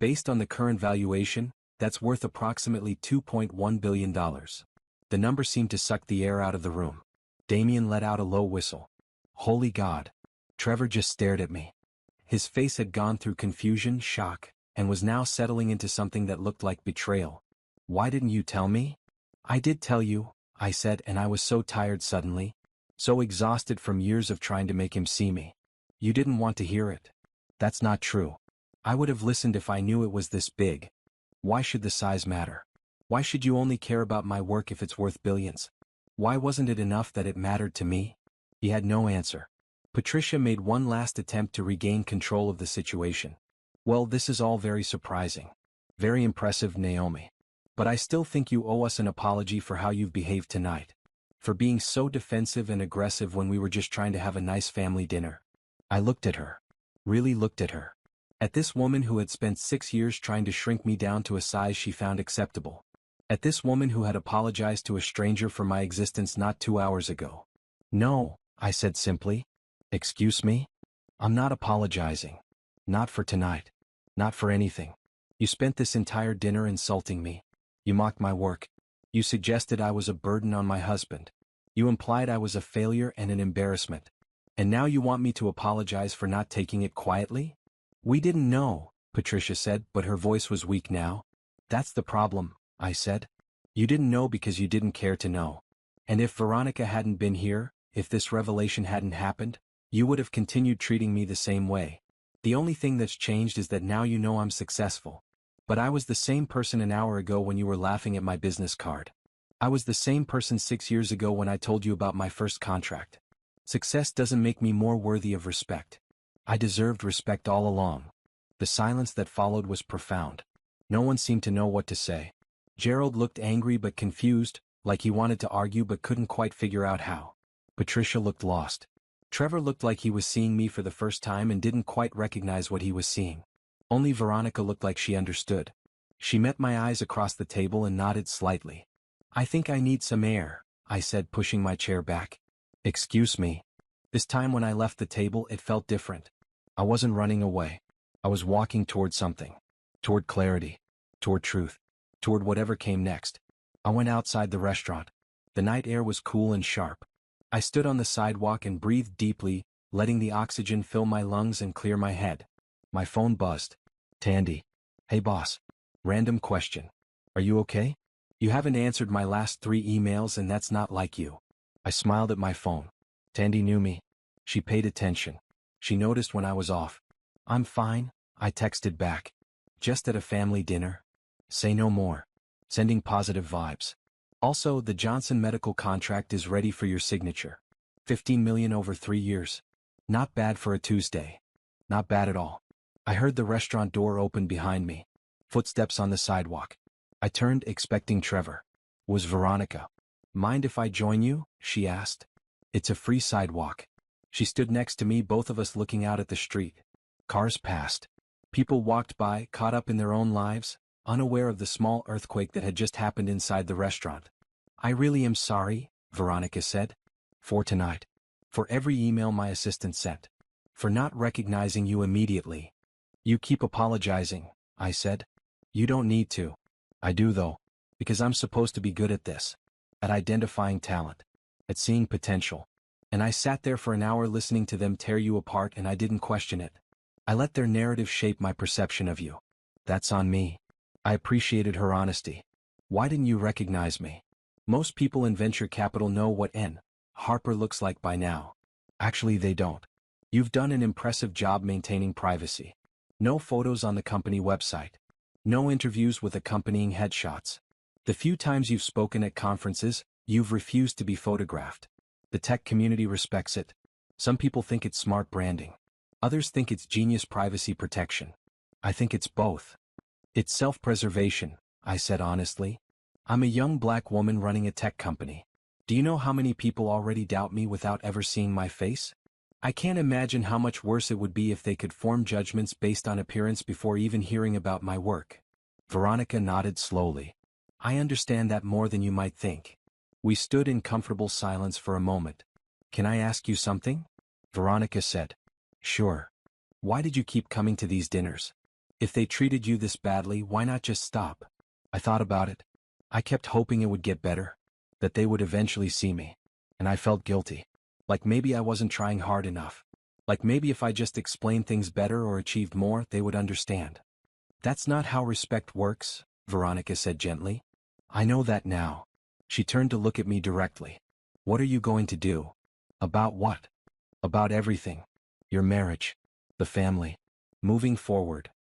Based on the current valuation, that's worth approximately $2.1 billion. The number seemed to suck the air out of the room. Damien let out a low whistle. Holy God. Trevor just stared at me. His face had gone through confusion, shock, and was now settling into something that looked like betrayal. Why didn't you tell me? I did tell you, I said, and I was so tired suddenly. So exhausted from years of trying to make him see me. You didn't want to hear it. That's not true. I would have listened if I knew it was this big. Why should the size matter? Why should you only care about my work if it's worth billions? Why wasn't it enough that it mattered to me? He had no answer. Patricia made one last attempt to regain control of the situation. Well, this is all very surprising. Very impressive, Naomi. But I still think you owe us an apology for how you've behaved tonight. For being so defensive and aggressive when we were just trying to have a nice family dinner. I looked at her. Really looked at her. At this woman who had spent 6 years trying to shrink me down to a size she found acceptable. At this woman who had apologized to a stranger for my existence not 2 hours ago. No, I said simply. Excuse me? I'm not apologizing. Not for tonight. Not for anything. You spent this entire dinner insulting me. You mocked my work. You suggested I was a burden on my husband. You implied I was a failure and an embarrassment. And now you want me to apologize for not taking it quietly? We didn't know, Patricia said, but her voice was weak now. That's the problem, I said. You didn't know because you didn't care to know. And if Veronica hadn't been here, if this revelation hadn't happened, you would have continued treating me the same way. The only thing that's changed is that now you know I'm successful. But I was the same person an hour ago when you were laughing at my business card. I was the same person 6 years ago when I told you about my first contract. Success doesn't make me more worthy of respect. I deserved respect all along. The silence that followed was profound. No one seemed to know what to say. Gerald looked angry but confused, like he wanted to argue but couldn't quite figure out how. Patricia looked lost. Trevor looked like he was seeing me for the first time and didn't quite recognize what he was seeing. Only Veronica looked like she understood. She met my eyes across the table and nodded slightly. I think I need some air, I said, pushing my chair back. Excuse me. This time when I left the table it felt different. I wasn't running away. I was walking toward something. Toward clarity. Toward truth. Toward whatever came next. I went outside the restaurant. The night air was cool and sharp. I stood on the sidewalk and breathed deeply, letting the oxygen fill my lungs and clear my head. My phone buzzed. Tandy. Hey boss. Random question. Are you okay? You haven't answered my last 3 emails and that's not like you. I smiled at my phone. Tandy knew me. She paid attention. She noticed when I was off. I'm fine, I texted back. Just at a family dinner. Say no more. Sending positive vibes. Also, the Johnson Medical contract is ready for your signature. $15 million over 3 years. Not bad for a Tuesday. Not bad at all. I heard the restaurant door open behind me. Footsteps on the sidewalk. I turned, expecting Trevor. Was Veronica. Mind if I join you? She asked. It's a free sidewalk. She stood next to me, both of us looking out at the street. Cars passed. People walked by, caught up in their own lives, unaware of the small earthquake that had just happened inside the restaurant. I really am sorry, Veronica said. For tonight. For every email my assistant sent. For not recognizing you immediately. You keep apologizing, I said. You don't need to. I do though. Because I'm supposed to be good at this. At identifying talent. At seeing potential. And I sat there for an hour listening to them tear you apart and I didn't question it. I let their narrative shape my perception of you. That's on me. I appreciated her honesty. Why didn't you recognize me? Most people in venture capital know what N. Harper looks like by now. Actually, they don't. You've done an impressive job maintaining privacy. No photos on the company website. No interviews with accompanying headshots. The few times you've spoken at conferences, you've refused to be photographed. The tech community respects it. Some people think it's smart branding. Others think it's genius privacy protection. I think it's both. It's self-preservation, I said honestly. I'm a young black woman running a tech company. Do you know how many people already doubt me without ever seeing my face? I can't imagine how much worse it would be if they could form judgments based on appearance before even hearing about my work. Veronica nodded slowly. I understand that more than you might think. We stood in comfortable silence for a moment. Can I ask you something? Veronica said. Sure. Why did you keep coming to these dinners? If they treated you this badly, why not just stop? I thought about it. I kept hoping it would get better, that they would eventually see me. And I felt guilty. Like maybe I wasn't trying hard enough. Like maybe if I just explained things better or achieved more, they would understand. That's not how respect works, Veronica said gently. I know that now. She turned to look at me directly. What are you going to do? About what? About everything. Your marriage. The family. Moving forward.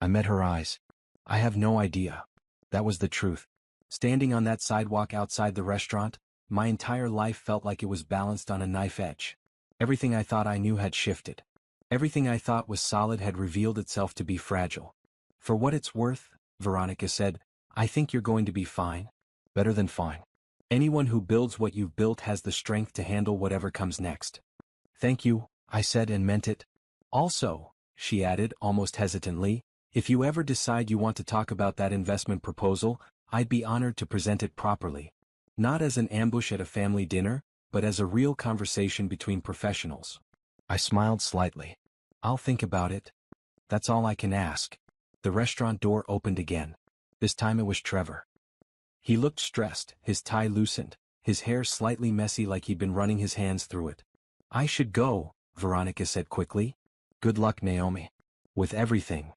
I met her eyes. I have no idea. That was the truth. Standing on that sidewalk outside the restaurant, my entire life felt like it was balanced on a knife edge. Everything I thought I knew had shifted. Everything I thought was solid had revealed itself to be fragile. For what it's worth, Veronica said, I think you're going to be fine. Better than fine. Anyone who builds what you've built has the strength to handle whatever comes next. Thank you, I said and meant it. Also, she added almost hesitantly, if you ever decide you want to talk about that investment proposal, I'd be honored to present it properly. Not as an ambush at a family dinner, but as a real conversation between professionals. I smiled slightly. I'll think about it. That's all I can ask. The restaurant door opened again. This time it was Trevor. He looked stressed, his tie loosened, his hair slightly messy like he'd been running his hands through it. I should go, Veronica said quickly. Good luck, Naomi. With everything.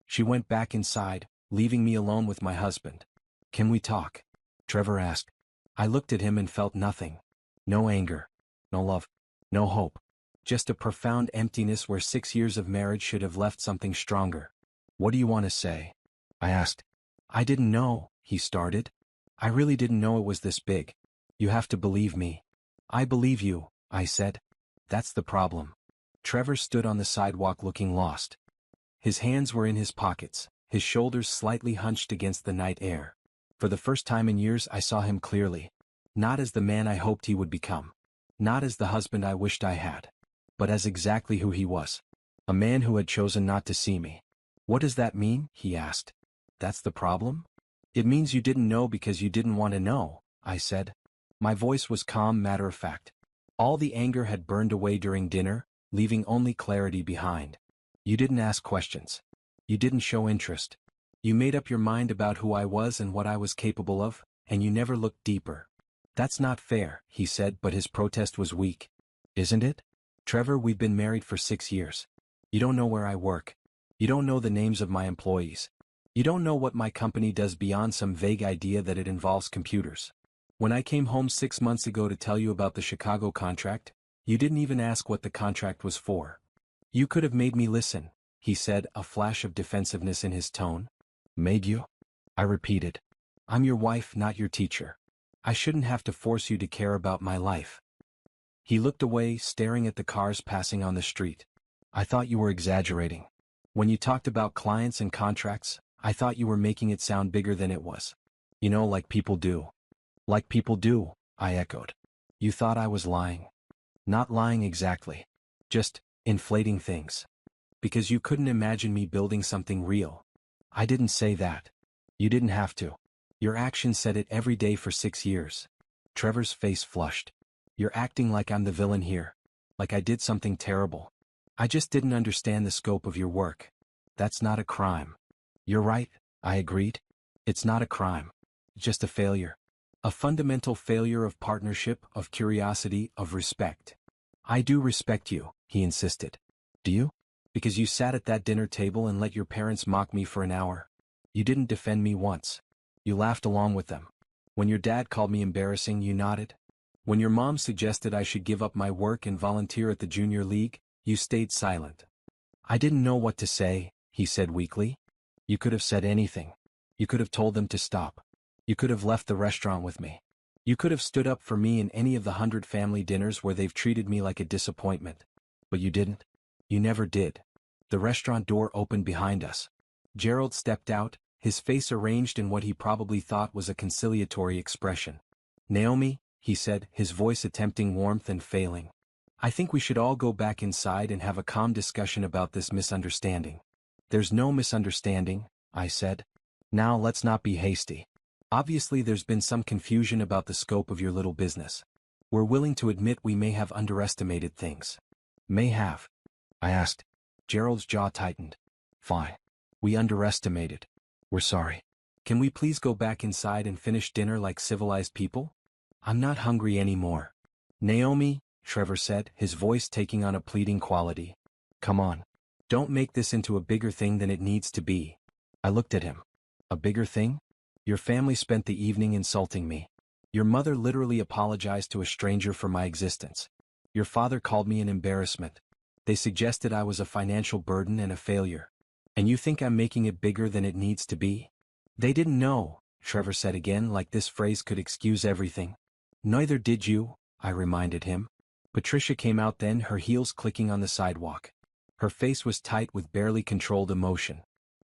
She went back inside, leaving me alone with my husband. Can we talk? Trevor asked. I looked at him and felt nothing. No anger. No love. No hope. Just a profound emptiness where 6 years of marriage should have left something stronger. What do you want to say? I asked. I didn't know, he started. I really didn't know it was this big. You have to believe me. I believe you, I said. That's the problem. Trevor stood on the sidewalk looking lost. His hands were in his pockets, his shoulders slightly hunched against the night air. For the first time in years I saw him clearly. Not as the man I hoped he would become. Not as the husband I wished I had. But as exactly who he was. A man who had chosen not to see me. What does that mean? He asked. That's the problem? It means you didn't know because you didn't want to know, I said. My voice was calm, matter-of-fact. All the anger had burned away during dinner, leaving only clarity behind. You didn't ask questions. You didn't show interest. You made up your mind about who I was and what I was capable of, and you never looked deeper. That's not fair, he said, but his protest was weak. Isn't it? Trevor, we've been married for 6 years. You don't know where I work. You don't know the names of my employees. You don't know what my company does beyond some vague idea that it involves computers. When I came home 6 months ago to tell you about the Chicago contract, you didn't even ask what the contract was for. You could have made me listen, he said, a flash of defensiveness in his tone. Made you? I repeated. I'm your wife, not your teacher. I shouldn't have to force you to care about my life. He looked away, staring at the cars passing on the street. I thought you were exaggerating. When you talked about clients and contracts, I thought you were making it sound bigger than it was. You know, like people do. Like people do, I echoed. You thought I was lying. Not lying exactly. Just inflating things. Because you couldn't imagine me building something real. I didn't say that. You didn't have to. Your actions said it every day for 6 years. Trevor's face flushed. You're acting like I'm the villain here. Like I did something terrible. I just didn't understand the scope of your work. That's not a crime. You're right, I agreed. It's not a crime. Just a failure. A fundamental failure of partnership, of curiosity, of respect. I do respect you, he insisted. Do you? Because you sat at that dinner table and let your parents mock me for an hour. You didn't defend me once. You laughed along with them. When your dad called me embarrassing, you nodded. When your mom suggested I should give up my work and volunteer at the junior league, you stayed silent. I didn't know what to say, he said weakly. You could have said anything. You could have told them to stop. You could have left the restaurant with me. You could have stood up for me in any of the 100 family dinners where they've treated me like a disappointment. But you didn't. You never did. The restaurant door opened behind us. Gerald stepped out, his face arranged in what he probably thought was a conciliatory expression. Naomi, he said, his voice attempting warmth and failing. I think we should all go back inside and have a calm discussion about this misunderstanding. There's no misunderstanding, I said. Now let's not be hasty. Obviously there's been some confusion about the scope of your little business. We're willing to admit we may have underestimated things. May have? I asked. Gerald's jaw tightened. Fine. We underestimated. We're sorry. Can we please go back inside and finish dinner like civilized people? I'm not hungry anymore. Naomi, Trevor said, his voice taking on a pleading quality. Come on. Don't make this into a bigger thing than it needs to be. I looked at him. A bigger thing? Your family spent the evening insulting me. Your mother literally apologized to a stranger for my existence. Your father called me an embarrassment. They suggested I was a financial burden and a failure. And you think I'm making it bigger than it needs to be? They didn't know, Trevor said again, like this phrase could excuse everything. Neither did you, I reminded him. Patricia came out then, her heels clicking on the sidewalk. Her face was tight with barely controlled emotion.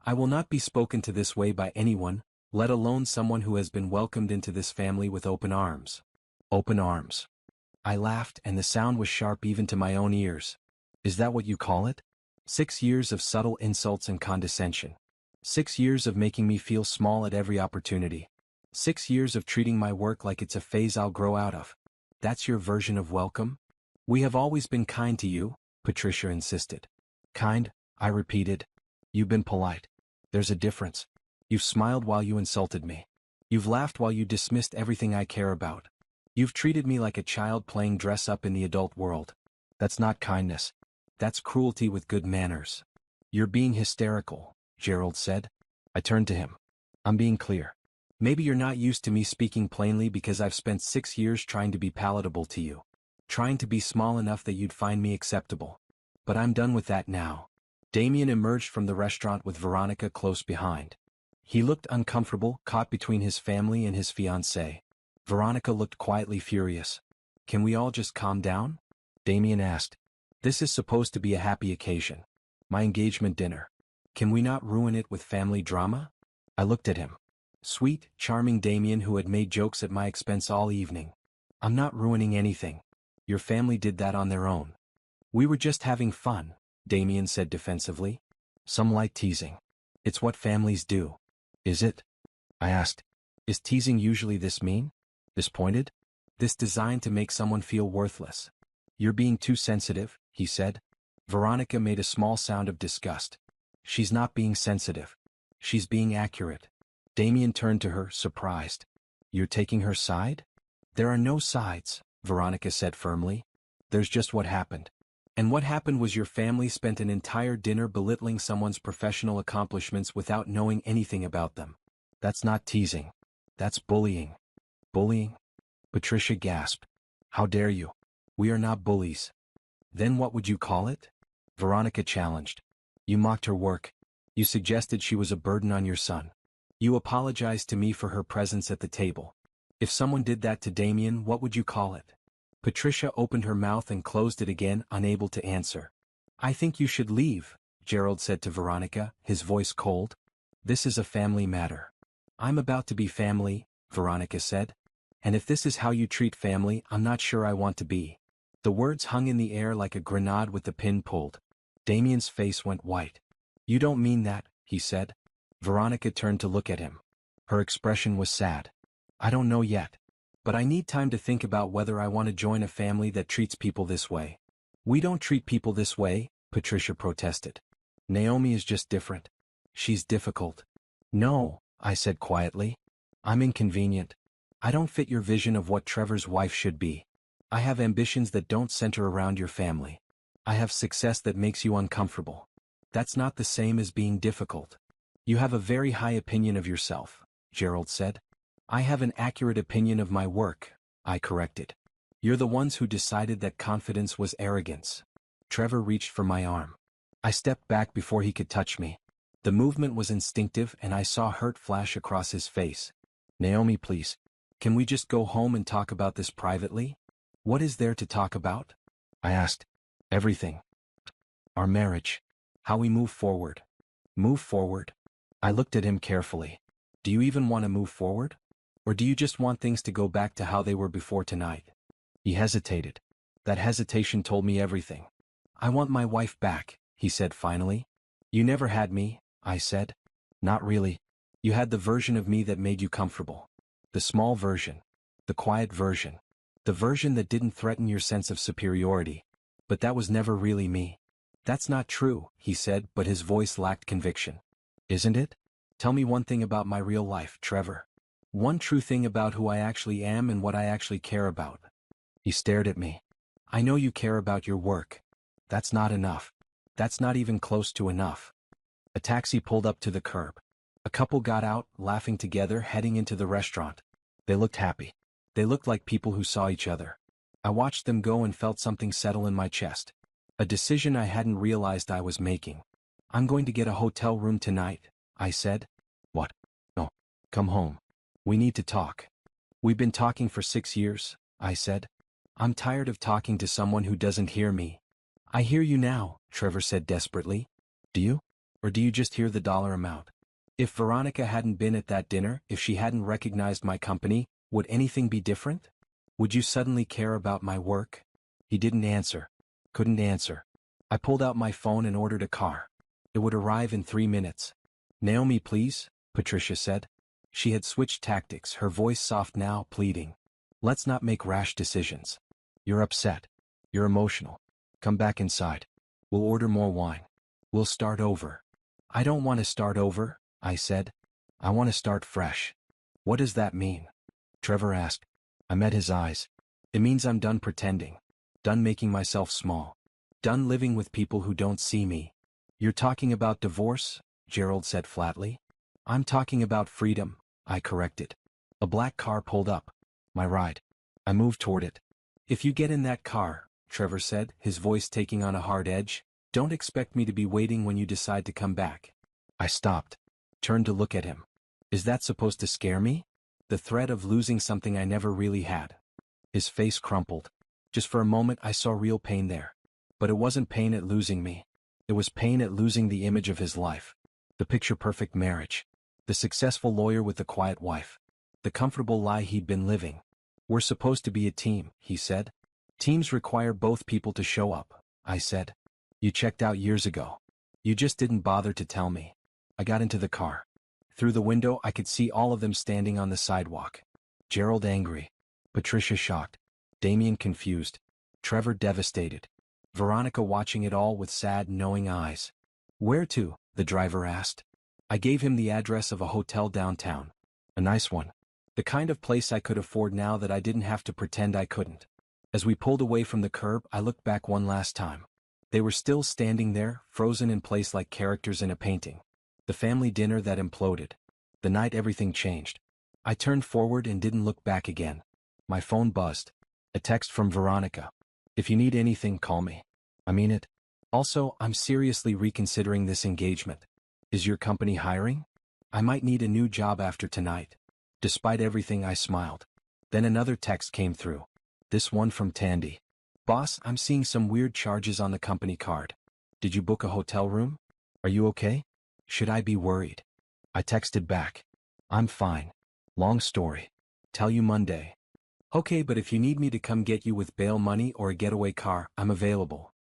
I will not be spoken to this way by anyone, let alone someone who has been welcomed into this family with open arms. Open arms. I laughed, and the sound was sharp even to my own ears. Is that what you call it? 6 years of subtle insults and condescension. 6 years of making me feel small at every opportunity. 6 years of treating my work like it's a phase I'll grow out of. That's your version of welcome? We have always been kind to you, Patricia insisted. Kind, I repeated. You've been polite. There's a difference. You've smiled while you insulted me. You've laughed while you dismissed everything I care about. You've treated me like a child playing dress-up in the adult world. That's not kindness. That's cruelty with good manners. You're being hysterical, Gerald said. I turned to him. I'm being clear. Maybe you're not used to me speaking plainly because I've spent 6 years trying to be palatable to you. Trying to be small enough that you'd find me acceptable. But I'm done with that now. Damien emerged from the restaurant with Veronica close behind. He looked uncomfortable, caught between his family and his fiancée. Veronica looked quietly furious. Can we all just calm down? Damien asked. This is supposed to be a happy occasion. My engagement dinner. Can we not ruin it with family drama? I looked at him. Sweet, charming Damien who had made jokes at my expense all evening. I'm not ruining anything. Your family did that on their own. We were just having fun, Damien said defensively. Some light teasing. It's what families do. Is it? I asked. Is teasing usually this mean? This pointed? This designed to make someone feel worthless? You're being too sensitive, he said. Veronica made a small sound of disgust. She's not being sensitive. She's being accurate. Damien turned to her, surprised. You're taking her side? There are no sides, Veronica said firmly. There's just what happened. And what happened was your family spent an entire dinner belittling someone's professional accomplishments without knowing anything about them. That's not teasing. That's bullying. Bullying? Patricia gasped. How dare you? We are not bullies. Then what would you call it? Veronica challenged. You mocked her work. You suggested she was a burden on your son. You apologized to me for her presence at the table. If someone did that to Damien, what would you call it? Patricia opened her mouth and closed it again, unable to answer. I think you should leave, Gerald said to Veronica, his voice cold. This is a family matter. I'm about to be family, Veronica said. And if this is how you treat family, I'm not sure I want to be. The words hung in the air like a grenade with the pin pulled. Damien's face went white. You don't mean that, he said. Veronica turned to look at him. Her expression was sad. I don't know yet. But I need time to think about whether I want to join a family that treats people this way. We don't treat people this way, Patricia protested. Naomi is just different. She's difficult. No, I said quietly. I'm inconvenient. I don't fit your vision of what Trevor's wife should be. I have ambitions that don't center around your family. I have success that makes you uncomfortable. That's not the same as being difficult. You have a very high opinion of yourself, Gerald said. I have an accurate opinion of my work, I corrected. You're the ones who decided that confidence was arrogance. Trevor reached for my arm. I stepped back before he could touch me. The movement was instinctive and I saw hurt flash across his face. Naomi, please. Can we just go home and talk about this privately? What is there to talk about? I asked. Everything. Our marriage. How we move forward. Move forward? I looked at him carefully. Do you even want to move forward? Or do you just want things to go back to how they were before tonight? He hesitated. That hesitation told me everything. I want my wife back, he said finally. You never had me, I said. Not really. You had the version of me that made you comfortable. The small version. The quiet version. The version that didn't threaten your sense of superiority. But that was never really me. That's not true, he said, but his voice lacked conviction. Isn't it? Tell me one thing about my real life, Trevor. One true thing about who I actually am and what I actually care about. He stared at me. I know you care about your work. That's not enough. That's not even close to enough. A taxi pulled up to the curb. A couple got out, laughing together, heading into the restaurant. They looked happy. They looked like people who saw each other. I watched them go and felt something settle in my chest. A decision I hadn't realized I was making. I'm going to get a hotel room tonight, I said. What? No. Come home. We need to talk. We've been talking for 6 years, I said. I'm tired of talking to someone who doesn't hear me. I hear you now, Trevor said desperately. Do you? Or do you just hear the dollar amount? If Veronica hadn't been at that dinner, if she hadn't recognized my company, would anything be different? Would you suddenly care about my work? He didn't answer. Couldn't answer. I pulled out my phone and ordered a car. It would arrive in 3 minutes. Naomi, please, Patricia said. She had switched tactics, her voice soft now, pleading. Let's not make rash decisions. You're upset. You're emotional. Come back inside. We'll order more wine. We'll start over. I don't want to start over, I said. I want to start fresh. What does that mean? Trevor asked. I met his eyes. It means I'm done pretending. Done making myself small. Done living with people who don't see me. You're talking about divorce? Gerald said flatly. I'm talking about freedom, I corrected. A black car pulled up. My ride. I moved toward it. If you get in that car, Trevor said, his voice taking on a hard edge, don't expect me to be waiting when you decide to come back. I stopped. Turned to look at him. Is that supposed to scare me? The threat of losing something I never really had. His face crumpled. Just for a moment I saw real pain there. But it wasn't pain at losing me. It was pain at losing the image of his life. The picture-perfect marriage. The successful lawyer with the quiet wife. The comfortable lie he'd been living. We're supposed to be a team, he said. Teams require both people to show up, I said. You checked out years ago. You just didn't bother to tell me. I got into the car. Through the window I could see all of them standing on the sidewalk. Gerald angry. Patricia shocked. Damien confused. Trevor devastated. Veronica watching it all with sad, knowing eyes. Where to? The driver asked. I gave him the address of a hotel downtown. A nice one. The kind of place I could afford now that I didn't have to pretend I couldn't. As we pulled away from the curb, I looked back one last time. They were still standing there, frozen in place like characters in a painting. The family dinner that imploded. The night everything changed. I turned forward and didn't look back again. My phone buzzed. A text from Veronica. If you need anything, call me. I mean it. Also, I'm seriously reconsidering this engagement. Is your company hiring? I might need a new job after tonight. Despite everything, I smiled. Then another text came through. This one from Tandy. Boss, I'm seeing some weird charges on the company card. Did you book a hotel room? Are you okay? Should I be worried? I texted back. I'm fine. Long story. Tell you Monday. Okay, but if you need me to come get you with bail money or a getaway car, I'm available.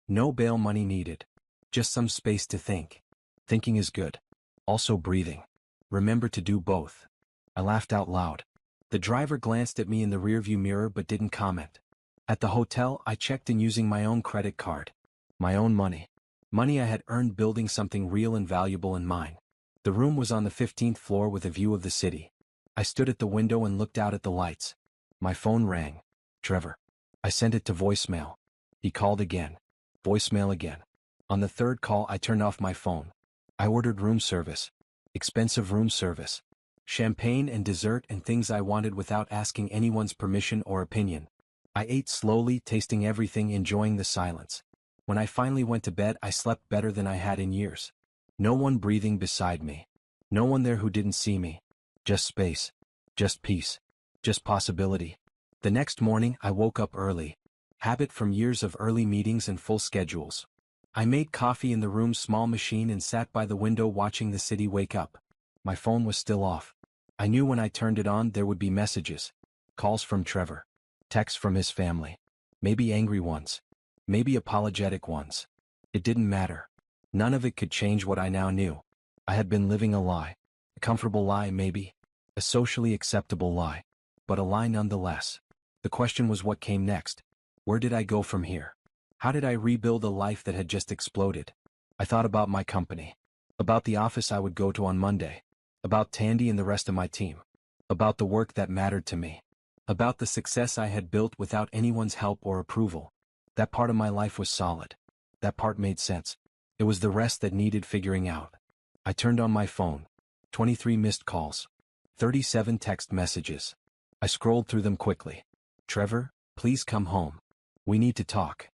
No bail money needed. Just some space to think. Thinking is good. Also breathing. Remember to do both. I laughed out loud. The driver glanced at me in the rearview mirror but didn't comment. At the hotel, I checked in using my own credit card. My own money. Money I had earned building something real and valuable in mine. The room was on the 15th floor with a view of the city. I stood at the window and looked out at the lights. My phone rang. Trevor. I sent it to voicemail. He called again. Voicemail again. On the third call, I turned off my phone. I ordered room service. Expensive room service. Champagne and dessert and things I wanted without asking anyone's permission or opinion. I ate slowly, tasting everything, enjoying the silence. When I finally went to bed, I slept better than I had in years. No one breathing beside me. No one there who didn't see me. Just space. Just peace. Just possibility. The next morning, I woke up early. Habit from years of early meetings and full schedules. I made coffee in the room's small machine and sat by the window watching the city wake up. My phone was still off. I knew when I turned it on there would be messages. Calls from Trevor. Texts from his family. Maybe angry ones. Maybe apologetic ones. It didn't matter. None of it could change what I now knew. I had been living a lie. A comfortable lie, maybe. A socially acceptable lie. But a lie nonetheless. The question was what came next. Where did I go from here? How did I rebuild a life that had just exploded? I thought about my company. About the office I would go to on Monday. About Tandy and the rest of my team. About the work that mattered to me. About the success I had built without anyone's help or approval. That part of my life was solid. That part made sense. It was the rest that needed figuring out. I turned on my phone. 23 missed calls. 37 text messages. I scrolled through them quickly. Trevor, please come home. We need to talk.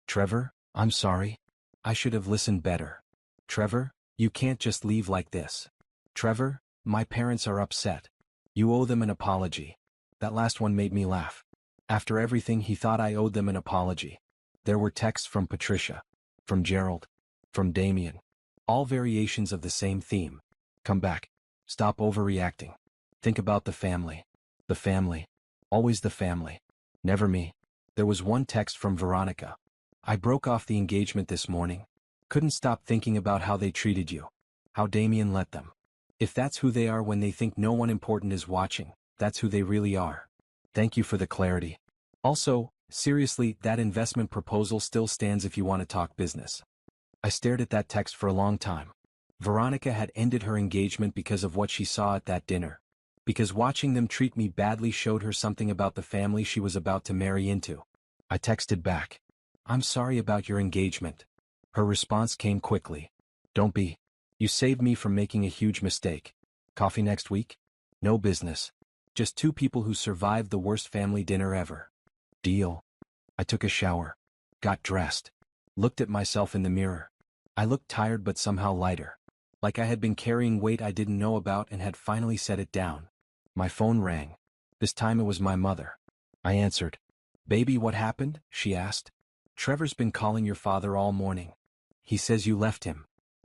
Trevor, I'm sorry. I should have listened better. Trevor, you can't just leave like this. Trevor, my parents are upset. You owe them an apology. That last one made me laugh. After everything, he thought I owed them an apology. There were texts from Patricia, from Gerald, from Damien. All variations of the same theme. Come back. Stop overreacting. Think about the family. The family. Always the family. Never me. There was one text from Veronica. I broke off the engagement this morning. Couldn't stop thinking about how they treated you. How Damien let them. If that's who they are when they think no one important is watching, that's who they really are. Thank you for the clarity. Also, seriously, that investment proposal still stands if you want to talk business. I stared at that text for a long time. Veronica had ended her engagement because of what she saw at that dinner. Because watching them treat me badly showed her something about the family she was about to marry into. I texted back. I'm sorry about your engagement. Her response came quickly. Don't be. You saved me from making a huge mistake. Coffee next week? No business. Just two people who survived the worst family dinner ever. Deal. I took a shower. Got dressed. Looked at myself in the mirror. I looked tired but somehow lighter. Like I had been carrying weight I didn't know about and had finally set it down. My phone rang. This time it was my mother. I answered. Baby, what happened? She asked. Trevor's been calling your father all morning. He says you left him.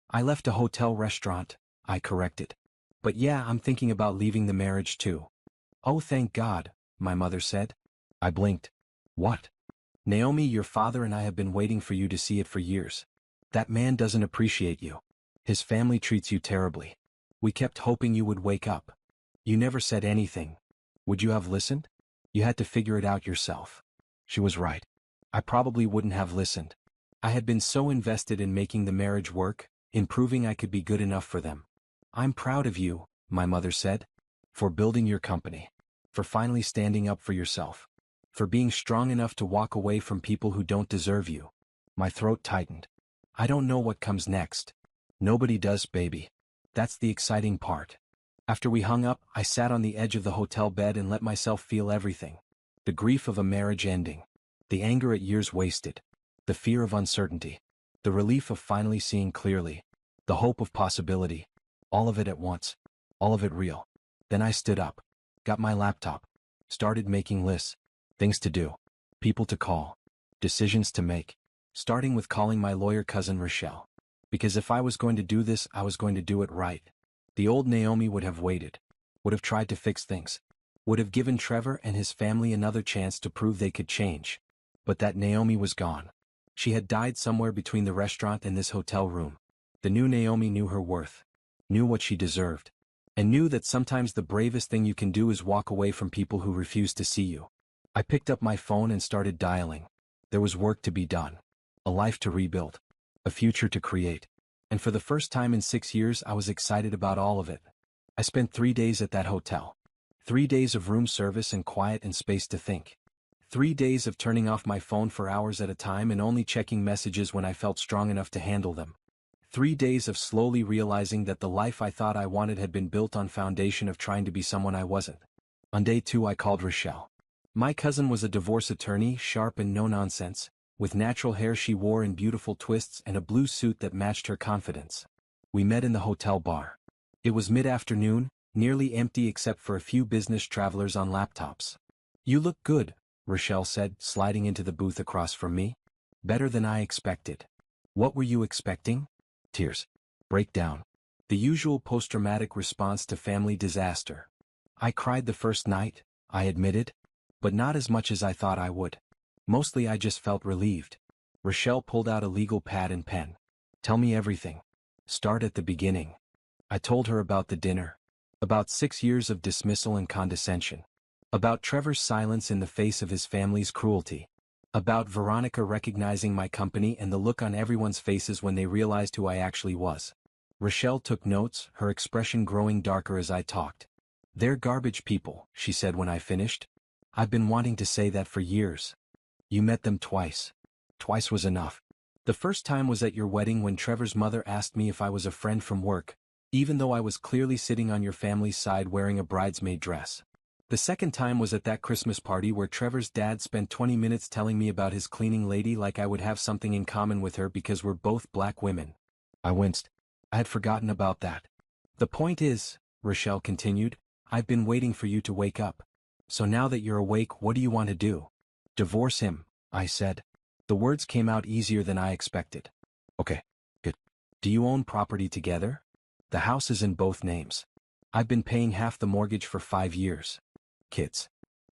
I left a hotel restaurant, I corrected. But yeah, I'm thinking about leaving the marriage too. Oh, thank God, my mother said. I blinked. What? Naomi, your father and I have been waiting for you to see it for years. That man doesn't appreciate you. His family treats you terribly. We kept hoping you would wake up. You never said anything. Would you have listened? You had to figure it out yourself. She was right. I probably wouldn't have listened. I had been so invested in making the marriage work, in proving I could be good enough for them. I'm proud of you, my mother said, for building your company, for finally standing up for yourself, for being strong enough to walk away from people who don't deserve you. My throat tightened. I don't know what comes next. Nobody does, baby. That's the exciting part. After we hung up, I sat on the edge of the hotel bed and let myself feel everything. The grief of a marriage ending. The anger at years wasted. The fear of uncertainty. The relief of finally seeing clearly. The hope of possibility. All of it at once. All of it real. Then I stood up. Got my laptop. Started making lists. Things to do. People to call. Decisions to make. Starting with calling my lawyer cousin Rochelle. Because if I was going to do this, I was going to do it right. The old Naomi would have waited. Would have tried to fix things. Would have given Trevor and his family another chance to prove they could change. But that Naomi was gone. She had died somewhere between the restaurant and this hotel room. The new Naomi knew her worth. Knew what she deserved. And knew that sometimes the bravest thing you can do is walk away from people who refuse to see you. I picked up my phone and started dialing. There was work to be done. A life to rebuild. A future to create. And for the first time in 6 years I was excited about all of it. I spent 3 days at that hotel. 3 days of room service and quiet and space to think. 3 days of turning off my phone for hours at a time and only checking messages when I felt strong enough to handle them. 3 days of slowly realizing that the life I thought I wanted had been built on foundation of trying to be someone I wasn't. On day 2 I called Rochelle. My cousin was a divorce attorney, sharp and no-nonsense, with natural hair she wore in beautiful twists and a blue suit that matched her confidence. We met in the hotel bar. It was mid-afternoon, nearly empty except for a few business travelers on laptops. You look good, Rochelle said, sliding into the booth across from me. Better than I expected. What were you expecting? Tears. Breakdown. The usual post-traumatic response to family disaster. I cried the first night, I admitted, but not as much as I thought I would. Mostly I just felt relieved. Rochelle pulled out a legal pad and pen. Tell me everything. Start at the beginning. I told her about the dinner. About 6 years of dismissal and condescension. About Trevor's silence in the face of his family's cruelty. About Veronica recognizing my company and the look on everyone's faces when they realized who I actually was. Rochelle took notes, her expression growing darker as I talked. "They're garbage people," she said when I finished. "I've been wanting to say that for years." "You met them twice." "Twice was enough. The first time was at your wedding when Trevor's mother asked me if I was a friend from work, even though I was clearly sitting on your family's side wearing a bridesmaid dress. The second time was at that Christmas party where Trevor's dad spent 20 minutes telling me about his cleaning lady like I would have something in common with her because we're both black women." I winced. I had forgotten about that. "The point is," Rochelle continued, "I've been waiting for you to wake up. So now that you're awake, what do you want to do?" "Divorce him," I said. The words came out easier than I expected. "Okay, good. Do you own property together?" "The house is in both names. I've been paying half the mortgage for 5 years." "Kids?"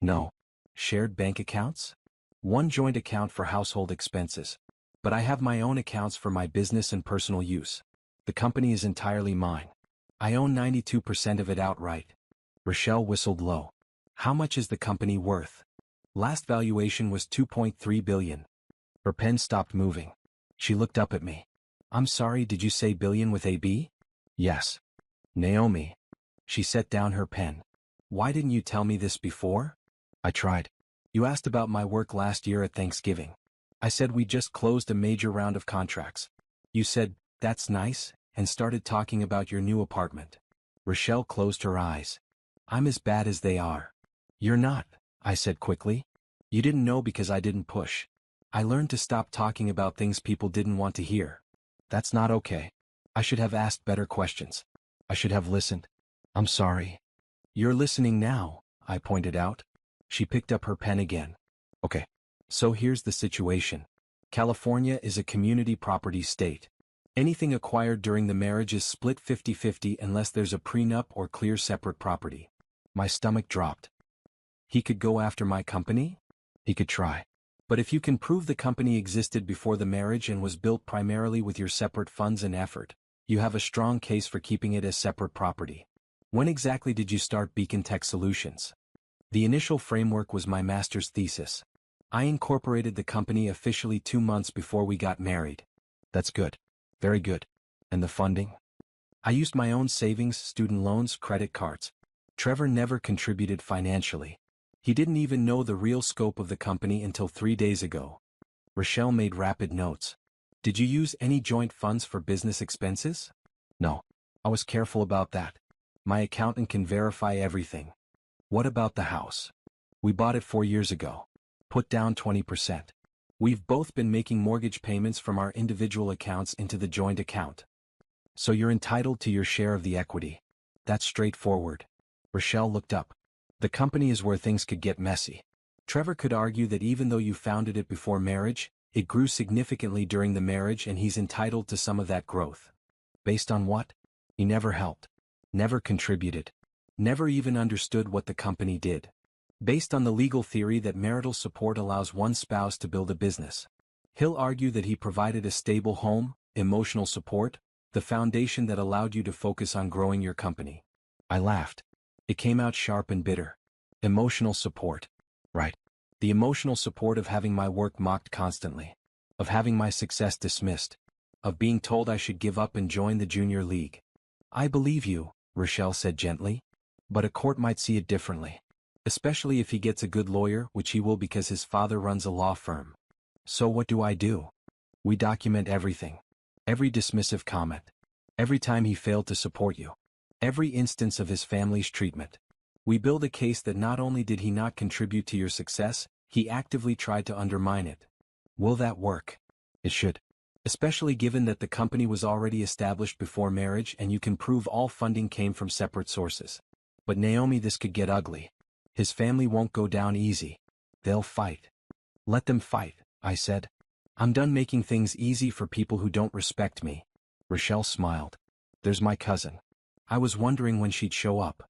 "No." "Shared bank accounts?" "One joint account for household expenses. But I have my own accounts for my business and personal use. The company is entirely mine. I own 92% of it outright." Rochelle whistled low. "How much is the company worth?" "Last valuation was $2.3 billion. Her pen stopped moving. She looked up at me. "I'm sorry, did you say billion with a B?" "Yes." "Naomi." She set down her pen. "Why didn't you tell me this before?" I tried. "You asked about my work last year at Thanksgiving. I said we just closed a major round of contracts. You said, 'That's nice,' and started talking about your new apartment." Rochelle closed her eyes. "I'm as bad as they are." "You're not," I said quickly. "You didn't know because I didn't push. I learned to stop talking about things people didn't want to hear. That's not okay. I should have asked better questions. I should have listened. I'm sorry." "You're listening now," I pointed out. She picked up her pen again. "Okay. So here's the situation. California is a community property state. Anything acquired during the marriage is split 50-50 unless there's a prenup or clear separate property." My stomach dropped. "He could go after my company?" "He could try. But if you can prove the company existed before the marriage and was built primarily with your separate funds and effort, you have a strong case for keeping it as separate property." "When exactly did you start Beacon Tech Solutions?" "The initial framework was my master's thesis. I incorporated the company officially 2 months before we got married." "That's good. Very good. And the funding?" "I used my own savings, student loans, credit cards. Trevor never contributed financially. He didn't even know the real scope of the company until 3 days ago." Rochelle made rapid notes. "Did you use any joint funds for business expenses?" "No. I was careful about that. My accountant can verify everything." "What about the house?" "We bought it 4 years ago. Put down 20%. We've both been making mortgage payments from our individual accounts into the joint account. So you're entitled to your share of the equity." "That's straightforward." Rochelle looked up. "The company is where things could get messy. Trevor could argue that even though you founded it before marriage, it grew significantly during the marriage and he's entitled to some of that growth." "Based on what?" "He never helped. Never contributed. Never even understood what the company did. Based on the legal theory that marital support allows one spouse to build a business. He'll argue that he provided a stable home, emotional support, the foundation that allowed you to focus on growing your company." I laughed. It came out sharp and bitter. "Emotional support." "Right. The emotional support of having my work mocked constantly. Of having my success dismissed. Of being told I should give up and join the junior league." "I believe you," Rochelle said gently. "But a court might see it differently. Especially if he gets a good lawyer, which he will because his father runs a law firm." "So what do I do?" "We document everything. Every dismissive comment. Every time he failed to support you. Every instance of his family's treatment. We build a case that not only did he not contribute to your success, he actively tried to undermine it." "Will that work?" "It should. Especially given that the company was already established before marriage and you can prove all funding came from separate sources." "But Naomi, this could get ugly. His family won't go down easy. They'll fight." "Let them fight," I said. "I'm done making things easy for people who don't respect me." Rochelle smiled. "There's my cousin. I was wondering when she'd show up."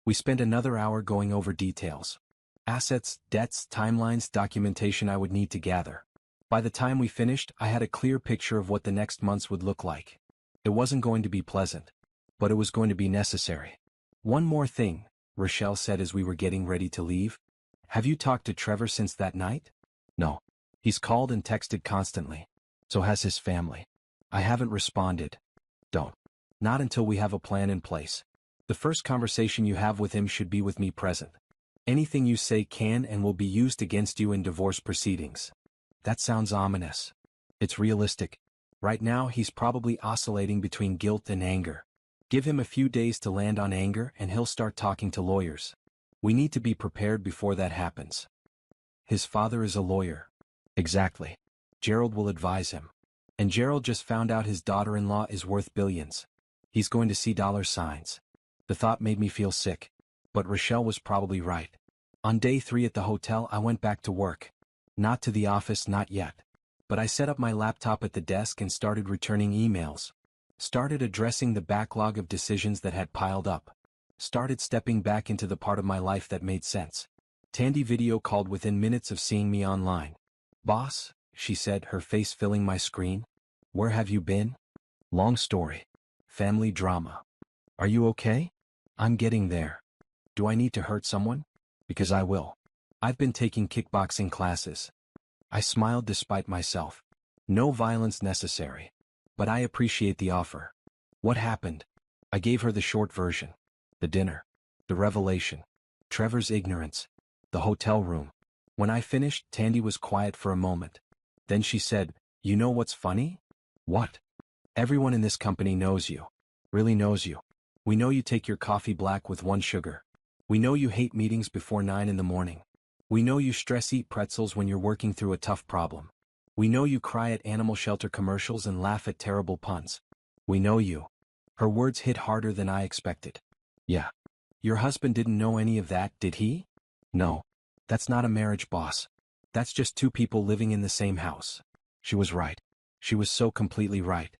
We spent another hour going over details. Assets, debts, timelines, documentation I would need to gather. By the time we finished, I had a clear picture of what the next months would look like. It wasn't going to be pleasant. But it was going to be necessary. "One more thing," Rochelle said as we were getting ready to leave. "Have you talked to Trevor since that night?" "No. He's called and texted constantly. So has his family. I haven't responded." "Don't. Not until we have a plan in place. The first conversation you have with him should be with me present. Anything you say can and will be used against you in divorce proceedings. That sounds ominous. It's realistic. Right now he's probably oscillating between guilt and anger. Give him a few days to land on anger and he'll start talking to lawyers. We need to be prepared before that happens. His father is a lawyer. Exactly. Gerald will advise him. And Gerald just found out his daughter-in-law is worth billions. He's going to see dollar signs. The thought made me feel sick. But Rochelle was probably right. On day 3 at the hotel I went back to work. Not to the office, not yet. But I set up my laptop at the desk and started returning emails. Started addressing the backlog of decisions that had piled up. Started stepping back into the part of my life that made sense. Tandy video called within minutes of seeing me online. "Boss," she said, her face filling my screen. "Where have you been?" "Long story. Family drama. Are you okay?" "I'm getting there." "Do I need to hurt someone?" "Because I will. I've been taking kickboxing classes." I smiled despite myself. No violence necessary. But I appreciate the offer. "What happened?" I gave her the short version. The dinner. The revelation. Trevor's ignorance. The hotel room. When I finished, Tandy was quiet for a moment. Then she said, "You know what's funny?" "What?" "Everyone in this company knows you. Really knows you. We know you take your coffee black with 1 sugar. We know you hate meetings before 9 in the morning. We know you stress-eat pretzels when you're working through a tough problem. We know you cry at animal shelter commercials and laugh at terrible puns. We know you." Her words hit harder than I expected. "Yeah. Your husband didn't know any of that, did he?" "No. That's not a marriage, boss. That's just 2 people living in the same house." She was right. She was so completely right.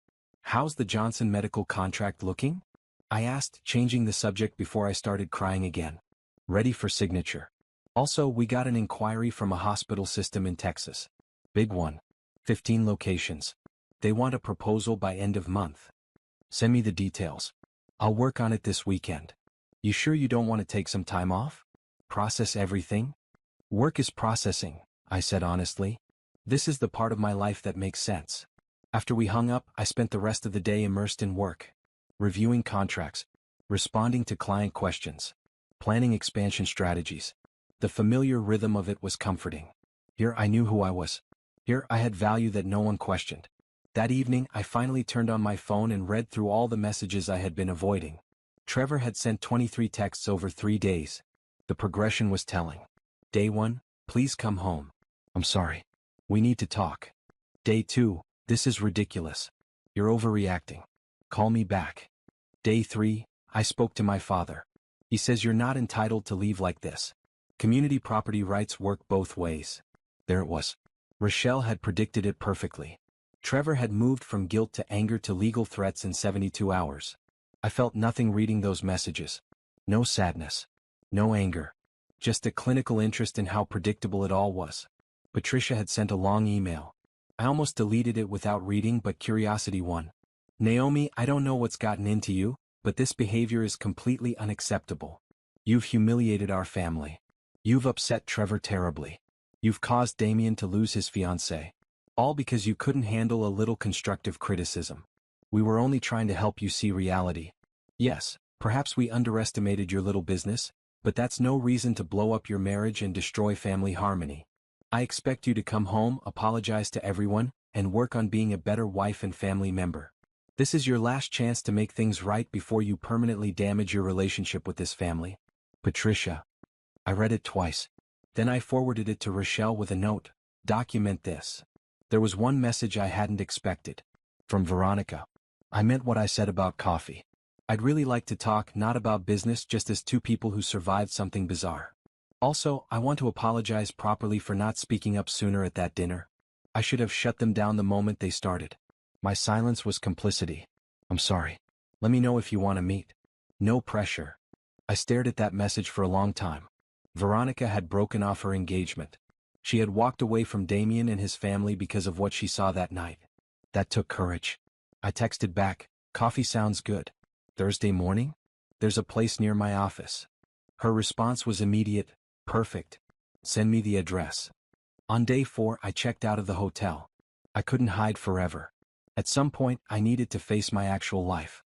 "How's the Johnson medical contract looking?" I asked, changing the subject before I started crying again. "Ready for signature. Also, we got an inquiry from a hospital system in Texas. Big one. 15 locations. They want a proposal by end of month. Send me the details. I'll work on it this weekend." "You sure you don't want to take some time off? Process everything?" "Work is processing," I said honestly. "This is the part of my life that makes sense." After we hung up, I spent the rest of the day immersed in work. Reviewing contracts. Responding to client questions. Planning expansion strategies. The familiar rhythm of it was comforting. Here I knew who I was. Here I had value that no one questioned. That evening I finally turned on my phone and read through all the messages I had been avoiding. Trevor had sent 23 texts over 3 days. The progression was telling. Day 1, "Please come home. I'm sorry. We need to talk." Day 2, "This is ridiculous. You're overreacting. Call me back." Day 3, "I spoke to my father. He says you're not entitled to leave like this. Community property rights work both ways." There it was. Rochelle had predicted it perfectly. Trevor had moved from guilt to anger to legal threats in 72 hours. I felt nothing reading those messages. No sadness. No anger. Just a clinical interest in how predictable it all was. Patricia had sent a long email. I almost deleted it without reading, but curiosity won. "Naomi, I don't know what's gotten into you, but this behavior is completely unacceptable. You've humiliated our family. You've upset Trevor terribly. You've caused Damien to lose his fiancée. All because you couldn't handle a little constructive criticism. We were only trying to help you see reality. Yes, perhaps we underestimated your little business, but that's no reason to blow up your marriage and destroy family harmony. I expect you to come home, apologize to everyone, and work on being a better wife and family member. This is your last chance to make things right before you permanently damage your relationship with this family. Patricia." I read it twice. Then I forwarded it to Rochelle with a note. "Document this." There was one message I hadn't expected. From Veronica. "I meant what I said about coffee. I'd really like to talk, not about business, just as 2 people who survived something bizarre. Also, I want to apologize properly for not speaking up sooner at that dinner. I should have shut them down the moment they started. My silence was complicity. I'm sorry. Let me know if you want to meet. No pressure." I stared at that message for a long time. Veronica had broken off her engagement. She had walked away from Damien and his family because of what she saw that night. That took courage. I texted back, "Coffee sounds good. Thursday morning? There's a place near my office." Her response was immediate. "Perfect. Send me the address." On day 4, I checked out of the hotel. I couldn't hide forever. At some point, I needed to face my actual life.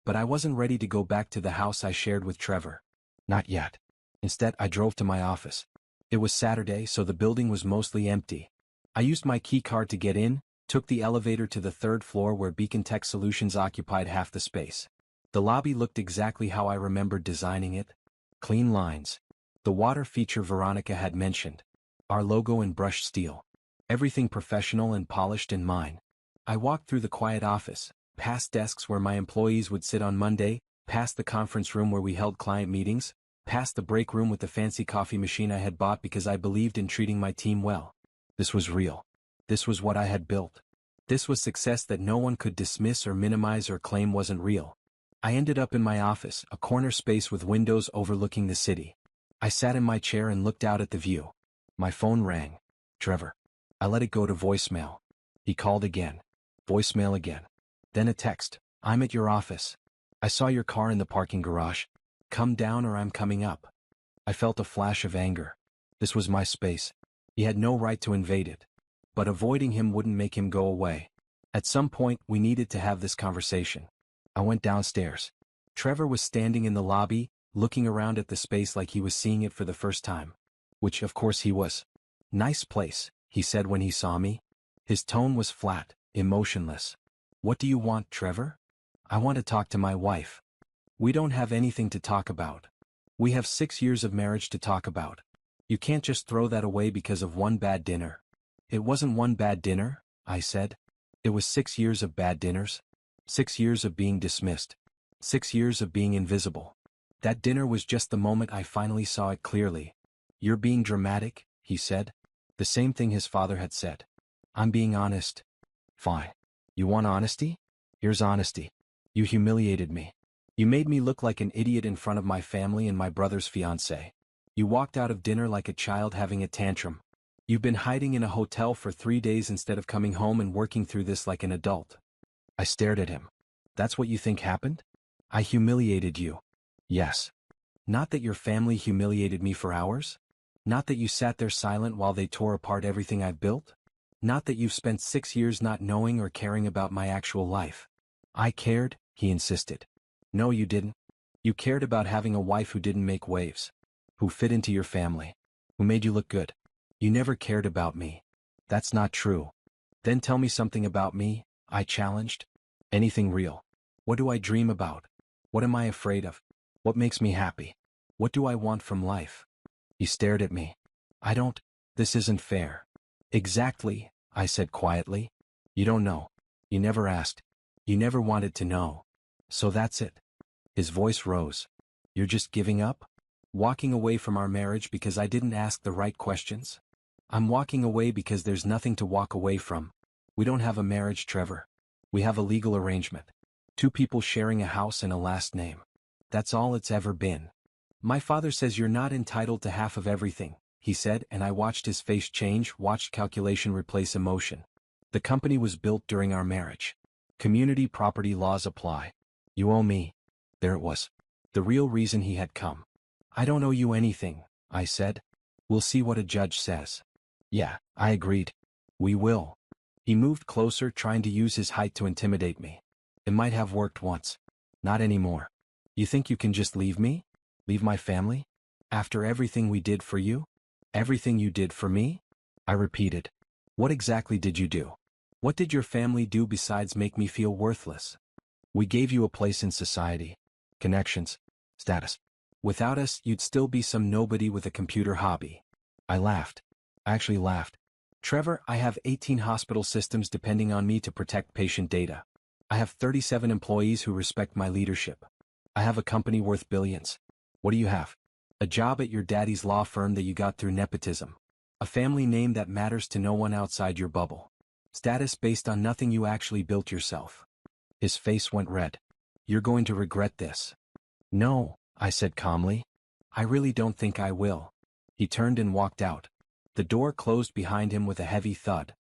But I wasn't ready to go back to the house I shared with Trevor. Not yet. Instead, I drove to my office. It was Saturday, so the building was mostly empty. I used my key card to get in, took the elevator to the third floor where Beacon Tech Solutions occupied half the space. The lobby looked exactly how I remembered designing it. Clean lines. The water feature Veronica had mentioned. Our logo in brushed steel. Everything professional and polished in mine. I walked through the quiet office, past desks where my employees would sit on Monday, past the conference room where we held client meetings, past the break room with the fancy coffee machine I had bought because I believed in treating my team well. This was real. This was what I had built. This was success that no one could dismiss or minimize or claim wasn't real. I ended up in my office, a corner space with windows overlooking the city. I sat in my chair and looked out at the view. My phone rang. Trevor. I let it go to voicemail. He called again. Voicemail again. Then a text. I'm at your office. I saw your car in the parking garage. Come down or I'm coming up. I felt a flash of anger. This was my space. He had no right to invade it. But avoiding him wouldn't make him go away. At some point, we needed to have this conversation. I went downstairs. Trevor was standing in the lobby, looking around at the space like he was seeing it for the first time. Which, of course, he was. Nice place, he said when he saw me. His tone was flat, emotionless. What do you want, Trevor? I want to talk to my wife. We don't have anything to talk about. We have 6 years of marriage to talk about. You can't just throw that away because of one bad dinner. It wasn't one bad dinner, I said. It was 6 years of bad dinners. 6 years of being dismissed. 6 years of being invisible. That dinner was just the moment I finally saw it clearly. You're being dramatic, he said. The same thing his father had said. I'm being honest. Fine. You want honesty? Here's honesty. You humiliated me. You made me look like an idiot in front of my family and my brother's fiancé. You walked out of dinner like a child having a tantrum. You've been hiding in a hotel for 3 days instead of coming home and working through this like an adult. I stared at him. That's what you think happened? I humiliated you. Yes. Not that your family humiliated me for hours? Not that you sat there silent while they tore apart everything I've built? Not that you've spent 6 years not knowing or caring about my actual life? I cared, he insisted. No, you didn't. You cared about having a wife who didn't make waves. Who fit into your family. Who made you look good. You never cared about me. That's not true. Then tell me something about me, I challenged. Anything real. What do I dream about? What am I afraid of? What makes me happy? What do I want from life? He stared at me. This isn't fair. Exactly, I said quietly. You don't know. You never asked. You never wanted to know. So that's it. His voice rose. You're just giving up? Walking away from our marriage because I didn't ask the right questions? I'm walking away because there's nothing to walk away from. We don't have a marriage, Trevor. We have a legal arrangement. 2 people sharing a house and a last name. That's all it's ever been. My father says you're not entitled to half of everything, he said, and I watched his face change, watched calculation replace emotion. The company was built during our marriage. Community property laws apply. You owe me. There it was. The real reason he had come. I don't owe you anything, I said. We'll see what a judge says. Yeah, I agreed. We will. He moved closer, trying to use his height to intimidate me. It might have worked once. Not anymore. You think you can just leave me? Leave my family? After everything we did for you? Everything you did for me? I repeated. What exactly did you do? What did your family do besides make me feel worthless? We gave you a place in society. Connections. Status. Without us, you'd still be some nobody with a computer hobby. I laughed. I actually laughed. Trevor, I have 18 hospital systems depending on me to protect patient data. I have 37 employees who respect my leadership. I have a company worth billions. What do you have? A job at your daddy's law firm that you got through nepotism. A family name that matters to no one outside your bubble. Status based on nothing you actually built yourself. His face went red. You're going to regret this. No, I said calmly. I really don't think I will. He turned and walked out. The door closed behind him with a heavy thud.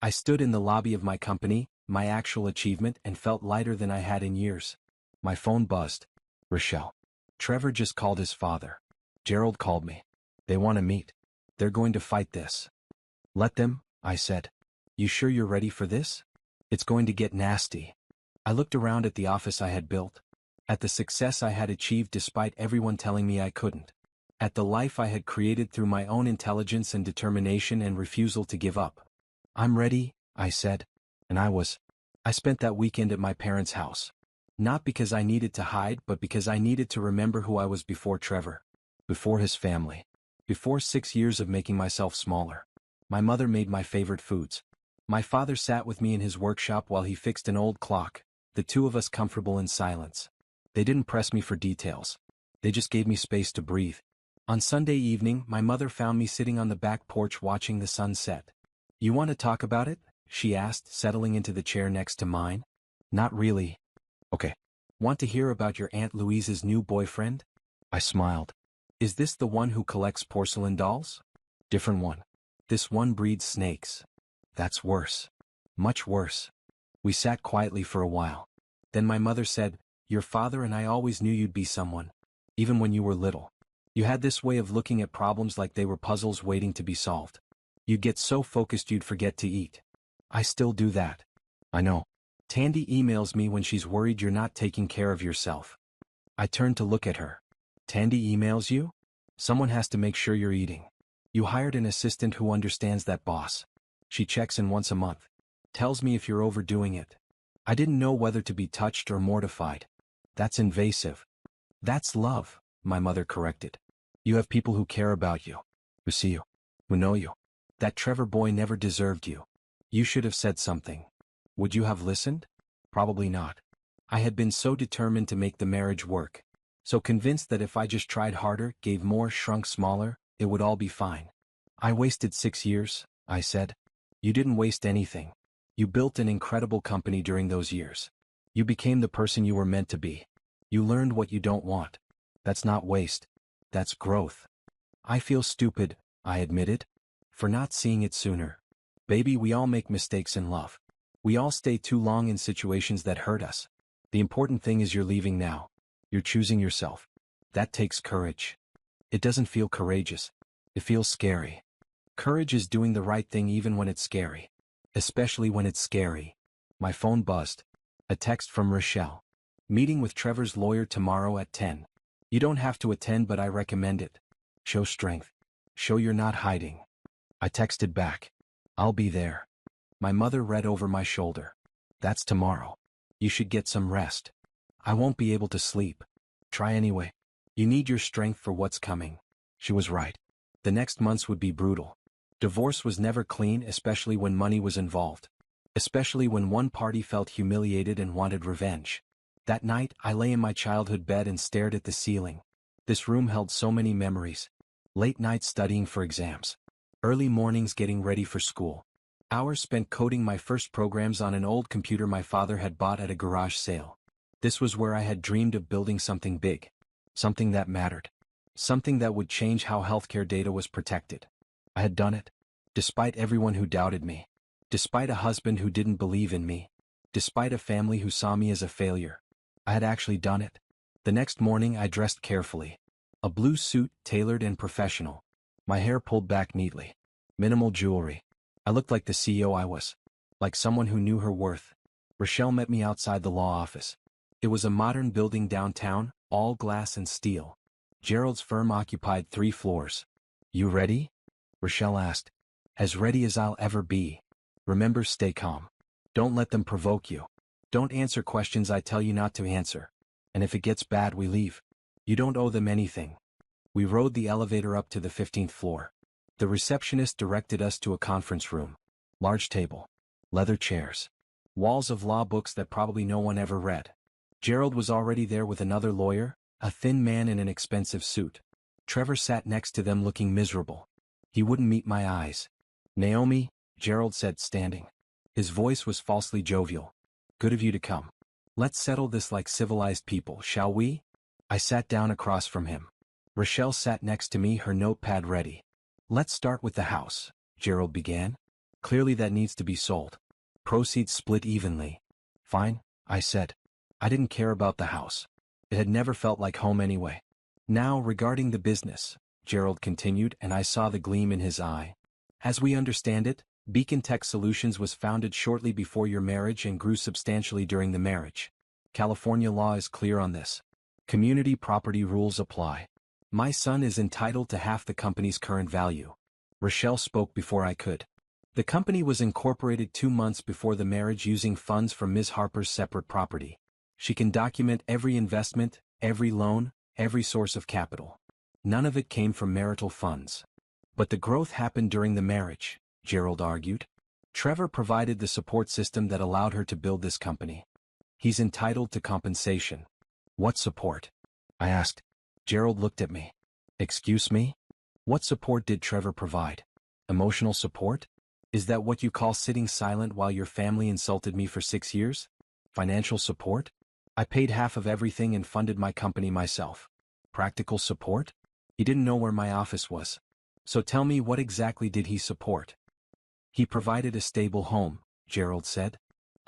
I stood in the lobby of my company, my actual achievement, and felt lighter than I had in years. My phone buzzed. Rochelle. Trevor just called his father. Gerald called me. They want to meet. They're going to fight this. Let them, I said. You sure you're ready for this? It's going to get nasty. I looked around at the office I had built. At the success I had achieved despite everyone telling me I couldn't. At the life I had created through my own intelligence and determination and refusal to give up. "I'm ready," I said. And I was. I spent that weekend at my parents' house. Not because I needed to hide, but because I needed to remember who I was before Trevor. Before his family. Before 6 years of making myself smaller. My mother made my favorite foods. My father sat with me in his workshop while he fixed an old clock, the two of us comfortable in silence. They didn't press me for details. They just gave me space to breathe. On Sunday evening, my mother found me sitting on the back porch watching the sun set. "You want to talk about it?" she asked, settling into the chair next to mine. "Not really." "Okay. Want to hear about your Aunt Louise's new boyfriend?" I smiled. "Is this the one who collects porcelain dolls?" "Different one. This one breeds snakes." "That's worse. Much worse." We sat quietly for a while. Then my mother said, "Your father and I always knew you'd be someone. Even when you were little. You had this way of looking at problems like they were puzzles waiting to be solved. You'd get so focused you'd forget to eat." "I still do that." "I know. Tandy emails me when she's worried you're not taking care of yourself." I turned to look at her. "Tandy emails you? Someone has to make sure you're eating. You hired an assistant who understands that, boss. She checks in once a month. Tells me if you're overdoing it." I didn't know whether to be touched or mortified. "That's invasive." "That's love," my mother corrected. "You have people who care about you. Who see you. Who know you. That Trevor boy never deserved you. You should have said something." Would you have listened? Probably not. I had been so determined to make the marriage work. So convinced that if I just tried harder, gave more, shrunk smaller, it would all be fine. "I wasted 6 years," I said. "You didn't waste anything. You built an incredible company during those years. You became the person you were meant to be. You learned what you don't want. That's not waste. That's growth." "I feel stupid," I admitted, "for not seeing it sooner. Baby, we all make mistakes in love. We all stay too long in situations that hurt us. The important thing is you're leaving now. You're choosing yourself. That takes courage." "It doesn't feel courageous. It feels scary." Courage is doing the right thing even when it's scary. Especially when it's scary. My phone buzzed. A text from Rochelle. "Meeting with Trevor's lawyer tomorrow at 10. You don't have to attend, but I recommend it. Show strength. Show you're not hiding." I texted back. "I'll be there." My mother read over my shoulder. "That's tomorrow. You should get some rest." "I won't be able to sleep." "Try anyway. You need your strength for what's coming." She was right. The next months would be brutal. Divorce was never clean, especially when money was involved. Especially when one party felt humiliated and wanted revenge. That night, I lay in my childhood bed and stared at the ceiling. This room held so many memories. Late nights studying for exams. Early mornings getting ready for school. Hours spent coding my first programs on an old computer my father had bought at a garage sale. This was where I had dreamed of building something big. Something that mattered. Something that would change how healthcare data was protected. I had done it. Despite everyone who doubted me. Despite a husband who didn't believe in me. Despite a family who saw me as a failure. I had actually done it. The next morning I dressed carefully. A blue suit, tailored and professional. My hair pulled back neatly. Minimal jewelry. I looked like the CEO I was. Like someone who knew her worth. Rochelle met me outside the law office. It was a modern building downtown, all glass and steel. Gerald's firm occupied 3 floors. "You ready?" Rochelle asked. "As ready as I'll ever be. Remember, stay calm. Don't let them provoke you. Don't answer questions I tell you not to answer. And if it gets bad, we leave. You don't owe them anything." We rode the elevator up to the 15th floor. The receptionist directed us to a conference room. Large table. Leather chairs. Walls of law books that probably no one ever read. Gerald was already there with another lawyer, a thin man in an expensive suit. Trevor sat next to them looking miserable. He wouldn't meet my eyes. "Naomi," Gerald said, standing. His voice was falsely jovial. "Good of you to come. Let's settle this like civilized people, shall we?" I sat down across from him. Rochelle sat next to me, her notepad ready. "Let's start with the house," Gerald began. "Clearly that needs to be sold. Proceeds split evenly." "Fine," I said. I didn't care about the house. It had never felt like home anyway. "Now regarding the business," Gerald continued, and I saw the gleam in his eye. "As we understand it, Beacon Tech Solutions was founded shortly before your marriage and grew substantially during the marriage. California law is clear on this. Community property rules apply. My son is entitled to half the company's current value. Rochelle spoke before I could. The company was incorporated 2 months before the marriage using funds from Ms. Harper's separate property. She can document every investment, every loan, every source of capital. None of it came from marital funds. But the growth happened during the marriage, Gerald argued. Trevor provided the support system that allowed her to build this company. He's entitled to compensation. What support? I asked. Gerald looked at me. Excuse me? What support did Trevor provide? Emotional support? Is that what you call sitting silent while your family insulted me for 6 years? Financial support? I paid half of everything and funded my company myself. Practical support? He didn't know where my office was. So tell me, what exactly did he support? He provided a stable home, Gerald said.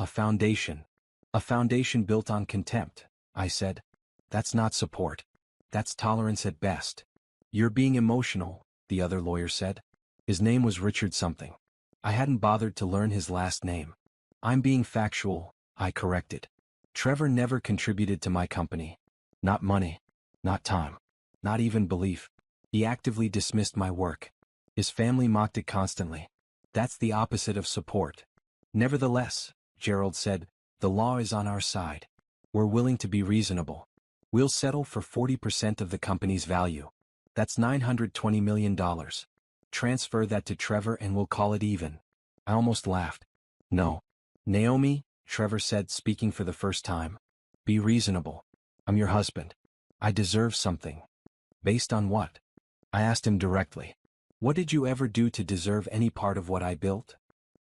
A foundation. A foundation built on contempt, I said. That's not support. That's tolerance at best. You're being emotional, the other lawyer said. His name was Richard something. I hadn't bothered to learn his last name. I'm being factual, I corrected. Trevor never contributed to my company. Not money. Not time. Not even belief. He actively dismissed my work. His family mocked it constantly. That's the opposite of support. Nevertheless, Gerald said, the law is on our side. We're willing to be reasonable. We'll settle for 40% of the company's value. That's $920 million. Transfer that to Trevor and we'll call it even. I almost laughed. No. Naomi, Trevor said, speaking for the first time. Be reasonable. I'm your husband. I deserve something. Based on what? I asked him directly. What did you ever do to deserve any part of what I built?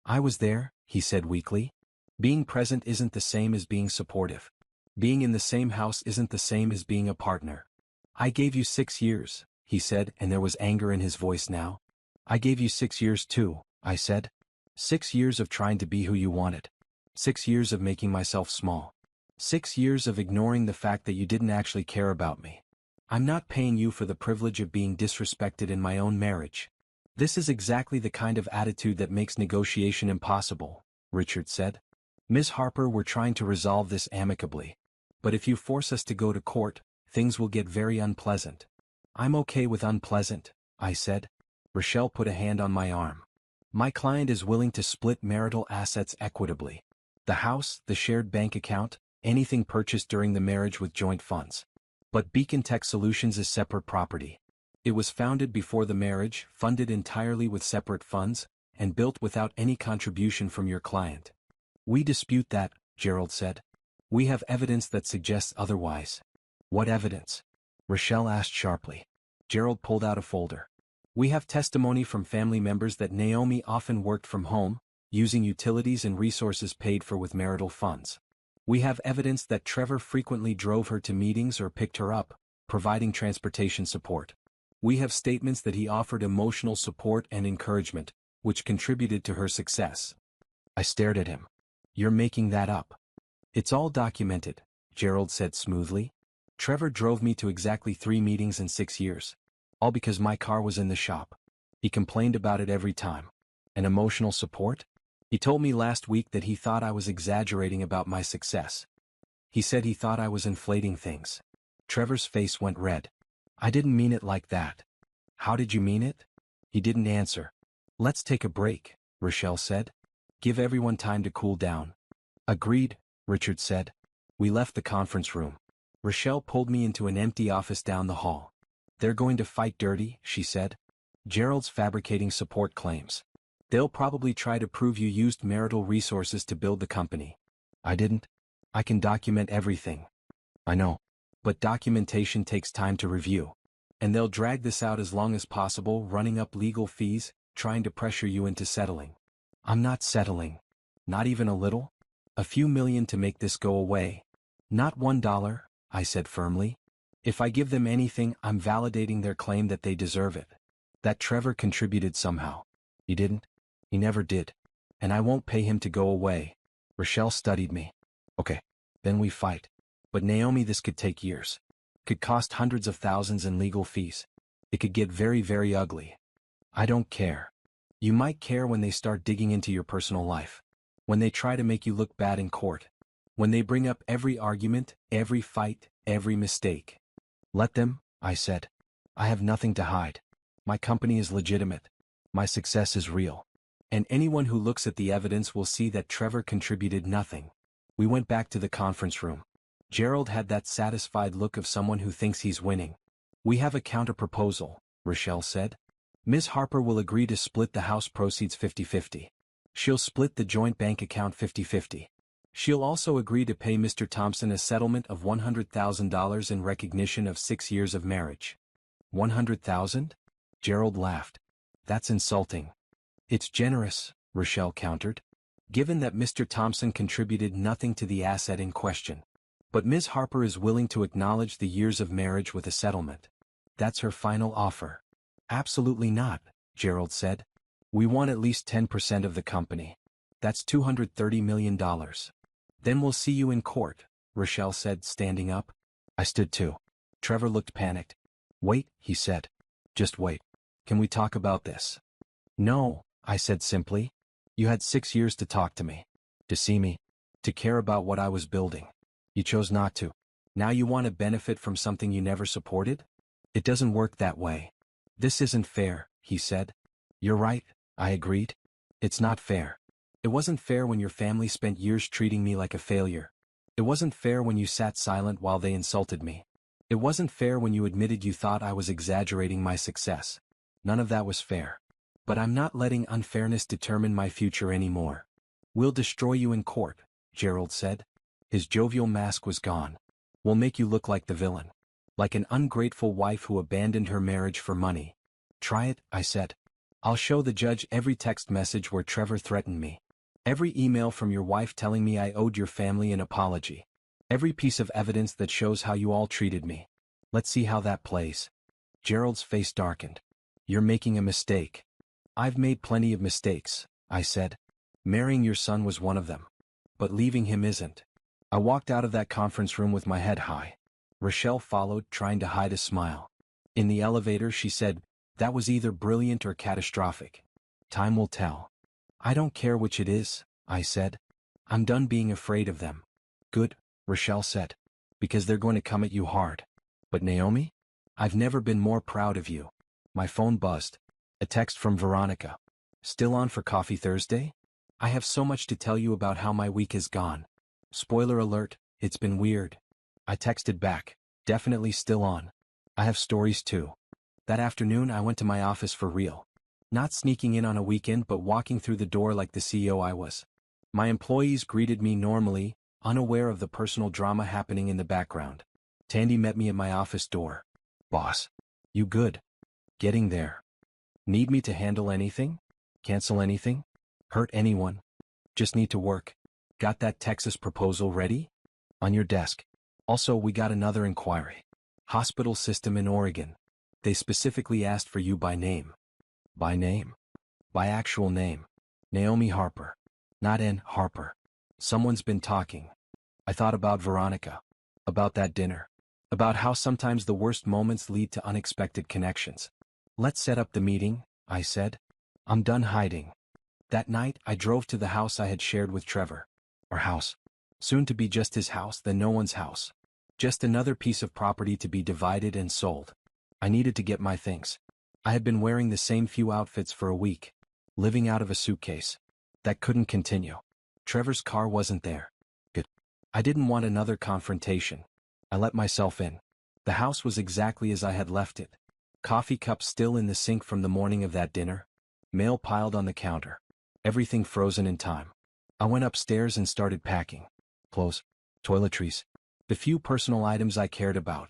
I was there, he said weakly. Being present isn't the same as being supportive. Being in the same house isn't the same as being a partner. I gave you 6 years, he said, and there was anger in his voice now. I gave you 6 years too, I said. 6 years of trying to be who you wanted. 6 years of making myself small. 6 years of ignoring the fact that you didn't actually care about me. I'm not paying you for the privilege of being disrespected in my own marriage. This is exactly the kind of attitude that makes negotiation impossible, Richard said. Ms. Harper, we're trying to resolve this amicably. But if you force us to go to court, things will get very unpleasant. I'm okay with unpleasant, I said. Rochelle put a hand on my arm. My client is willing to split marital assets equitably. The house, the shared bank account, anything purchased during the marriage with joint funds. But Beacon Tech Solutions is separate property. It was founded before the marriage, funded entirely with separate funds, and built without any contribution from your client. We dispute that, Gerald said. We have evidence that suggests otherwise. What evidence? Rochelle asked sharply. Gerald pulled out a folder. We have testimony from family members that Naomi often worked from home, using utilities and resources paid for with marital funds. We have evidence that Trevor frequently drove her to meetings or picked her up, providing transportation support. We have statements that he offered emotional support and encouragement, which contributed to her success. I stared at him. You're making that up. It's all documented, Gerald said smoothly. Trevor drove me to exactly 3 meetings in 6 years. All because my car was in the shop. He complained about it every time. And emotional support? He told me last week that he thought I was exaggerating about my success. He said he thought I was inflating things. Trevor's face went red. I didn't mean it like that. How did you mean it? He didn't answer. Let's take a break, Rochelle said. Give everyone time to cool down. Agreed, Richard said. We left the conference room. Rochelle pulled me into an empty office down the hall. They're going to fight dirty, she said. Gerald's fabricating support claims. They'll probably try to prove you used marital resources to build the company. I didn't. I can document everything. I know. But documentation takes time to review. And they'll drag this out as long as possible, running up legal fees, trying to pressure you into settling. I'm not settling. Not even a little. A few million to make this go away. Not $1, I said firmly. If I give them anything, I'm validating their claim that they deserve it. That Trevor contributed somehow. He didn't. He never did. And I won't pay him to go away. Rochelle studied me. Okay. Then we fight. But Naomi, this could take years. Could cost hundreds of thousands in legal fees. It could get very, very ugly. I don't care. You might care when they start digging into your personal life. When they try to make you look bad in court. When they bring up every argument, every fight, every mistake. Let them, I said. I have nothing to hide. My company is legitimate. My success is real. And anyone who looks at the evidence will see that Trevor contributed nothing. We went back to the conference room. Gerald had that satisfied look of someone who thinks he's winning. We have a counter-proposal, Rochelle said. Ms. Harper will agree to split the house proceeds 50-50. She'll split the joint bank account 50-50. She'll also agree to pay Mr. Thompson a settlement of $100,000 in recognition of 6 years of marriage. 100,000? Gerald laughed. That's insulting. It's generous, Rochelle countered, given that Mr. Thompson contributed nothing to the asset in question. But Ms. Harper is willing to acknowledge the years of marriage with a settlement. That's her final offer. Absolutely not, Gerald said. We want at least 10% of the company. That's $230 million. Then we'll see you in court, Rochelle said, standing up. I stood too. Trevor looked panicked. Wait, he said. Just wait. Can we talk about this? No, I said simply. You had 6 years to talk to me. To see me. To care about what I was building. You chose not to. Now you want to benefit from something you never supported? It doesn't work that way. This isn't fair, he said. You're right, I agreed. It's not fair. It wasn't fair when your family spent years treating me like a failure. It wasn't fair when you sat silent while they insulted me. It wasn't fair when you admitted you thought I was exaggerating my success. None of that was fair. But I'm not letting unfairness determine my future anymore. We'll destroy you in court, Gerald said. His jovial mask was gone. We'll make you look like the villain. Like an ungrateful wife who abandoned her marriage for money. Try it, I said. I'll show the judge every text message where Trevor threatened me. Every email from your wife telling me I owed your family an apology. Every piece of evidence that shows how you all treated me. Let's see how that plays. Gerald's face darkened. You're making a mistake. I've made plenty of mistakes, I said. Marrying your son was one of them. But leaving him isn't. I walked out of that conference room with my head high. Rochelle followed, trying to hide a smile. In the elevator she said, that was either brilliant or catastrophic. Time will tell. I don't care which it is, I said. I'm done being afraid of them. Good, Rochelle said. Because they're going to come at you hard. But Naomi? I've never been more proud of you. My phone buzzed. A text from Veronica. Still on for coffee Thursday? I have so much to tell you about how my week has gone. Spoiler alert, it's been weird. I texted back. Definitely still on. I have stories too. That afternoon I went to my office for real. Not sneaking in on a weekend but walking through the door like the CEO I was. My employees greeted me normally, unaware of the personal drama happening in the background. Tandy met me at my office door. Boss. You good? Getting there. Need me to handle anything? Cancel anything? Hurt anyone? Just need to work. Got that Texas proposal ready? On your desk. Also, we got another inquiry. Hospital system in Oregon. They specifically asked for you by name. By name? By actual name. Naomi Harper. Not Ann Harper. Someone's been talking. I thought about Veronica. About that dinner. About how sometimes the worst moments lead to unexpected connections. Let's set up the meeting, I said. I'm done hiding. That night, I drove to the house I had shared with Trevor. Our house. Soon to be just his house, then no one's house. Just another piece of property to be divided and sold. I needed to get my things. I had been wearing the same few outfits for a week. Living out of a suitcase. That couldn't continue. Trevor's car wasn't there. Good. I didn't want another confrontation. I let myself in. The house was exactly as I had left it. Coffee cups still in the sink from the morning of that dinner. Mail piled on the counter. Everything frozen in time. I went upstairs and started packing. Clothes. Toiletries. The few personal items I cared about.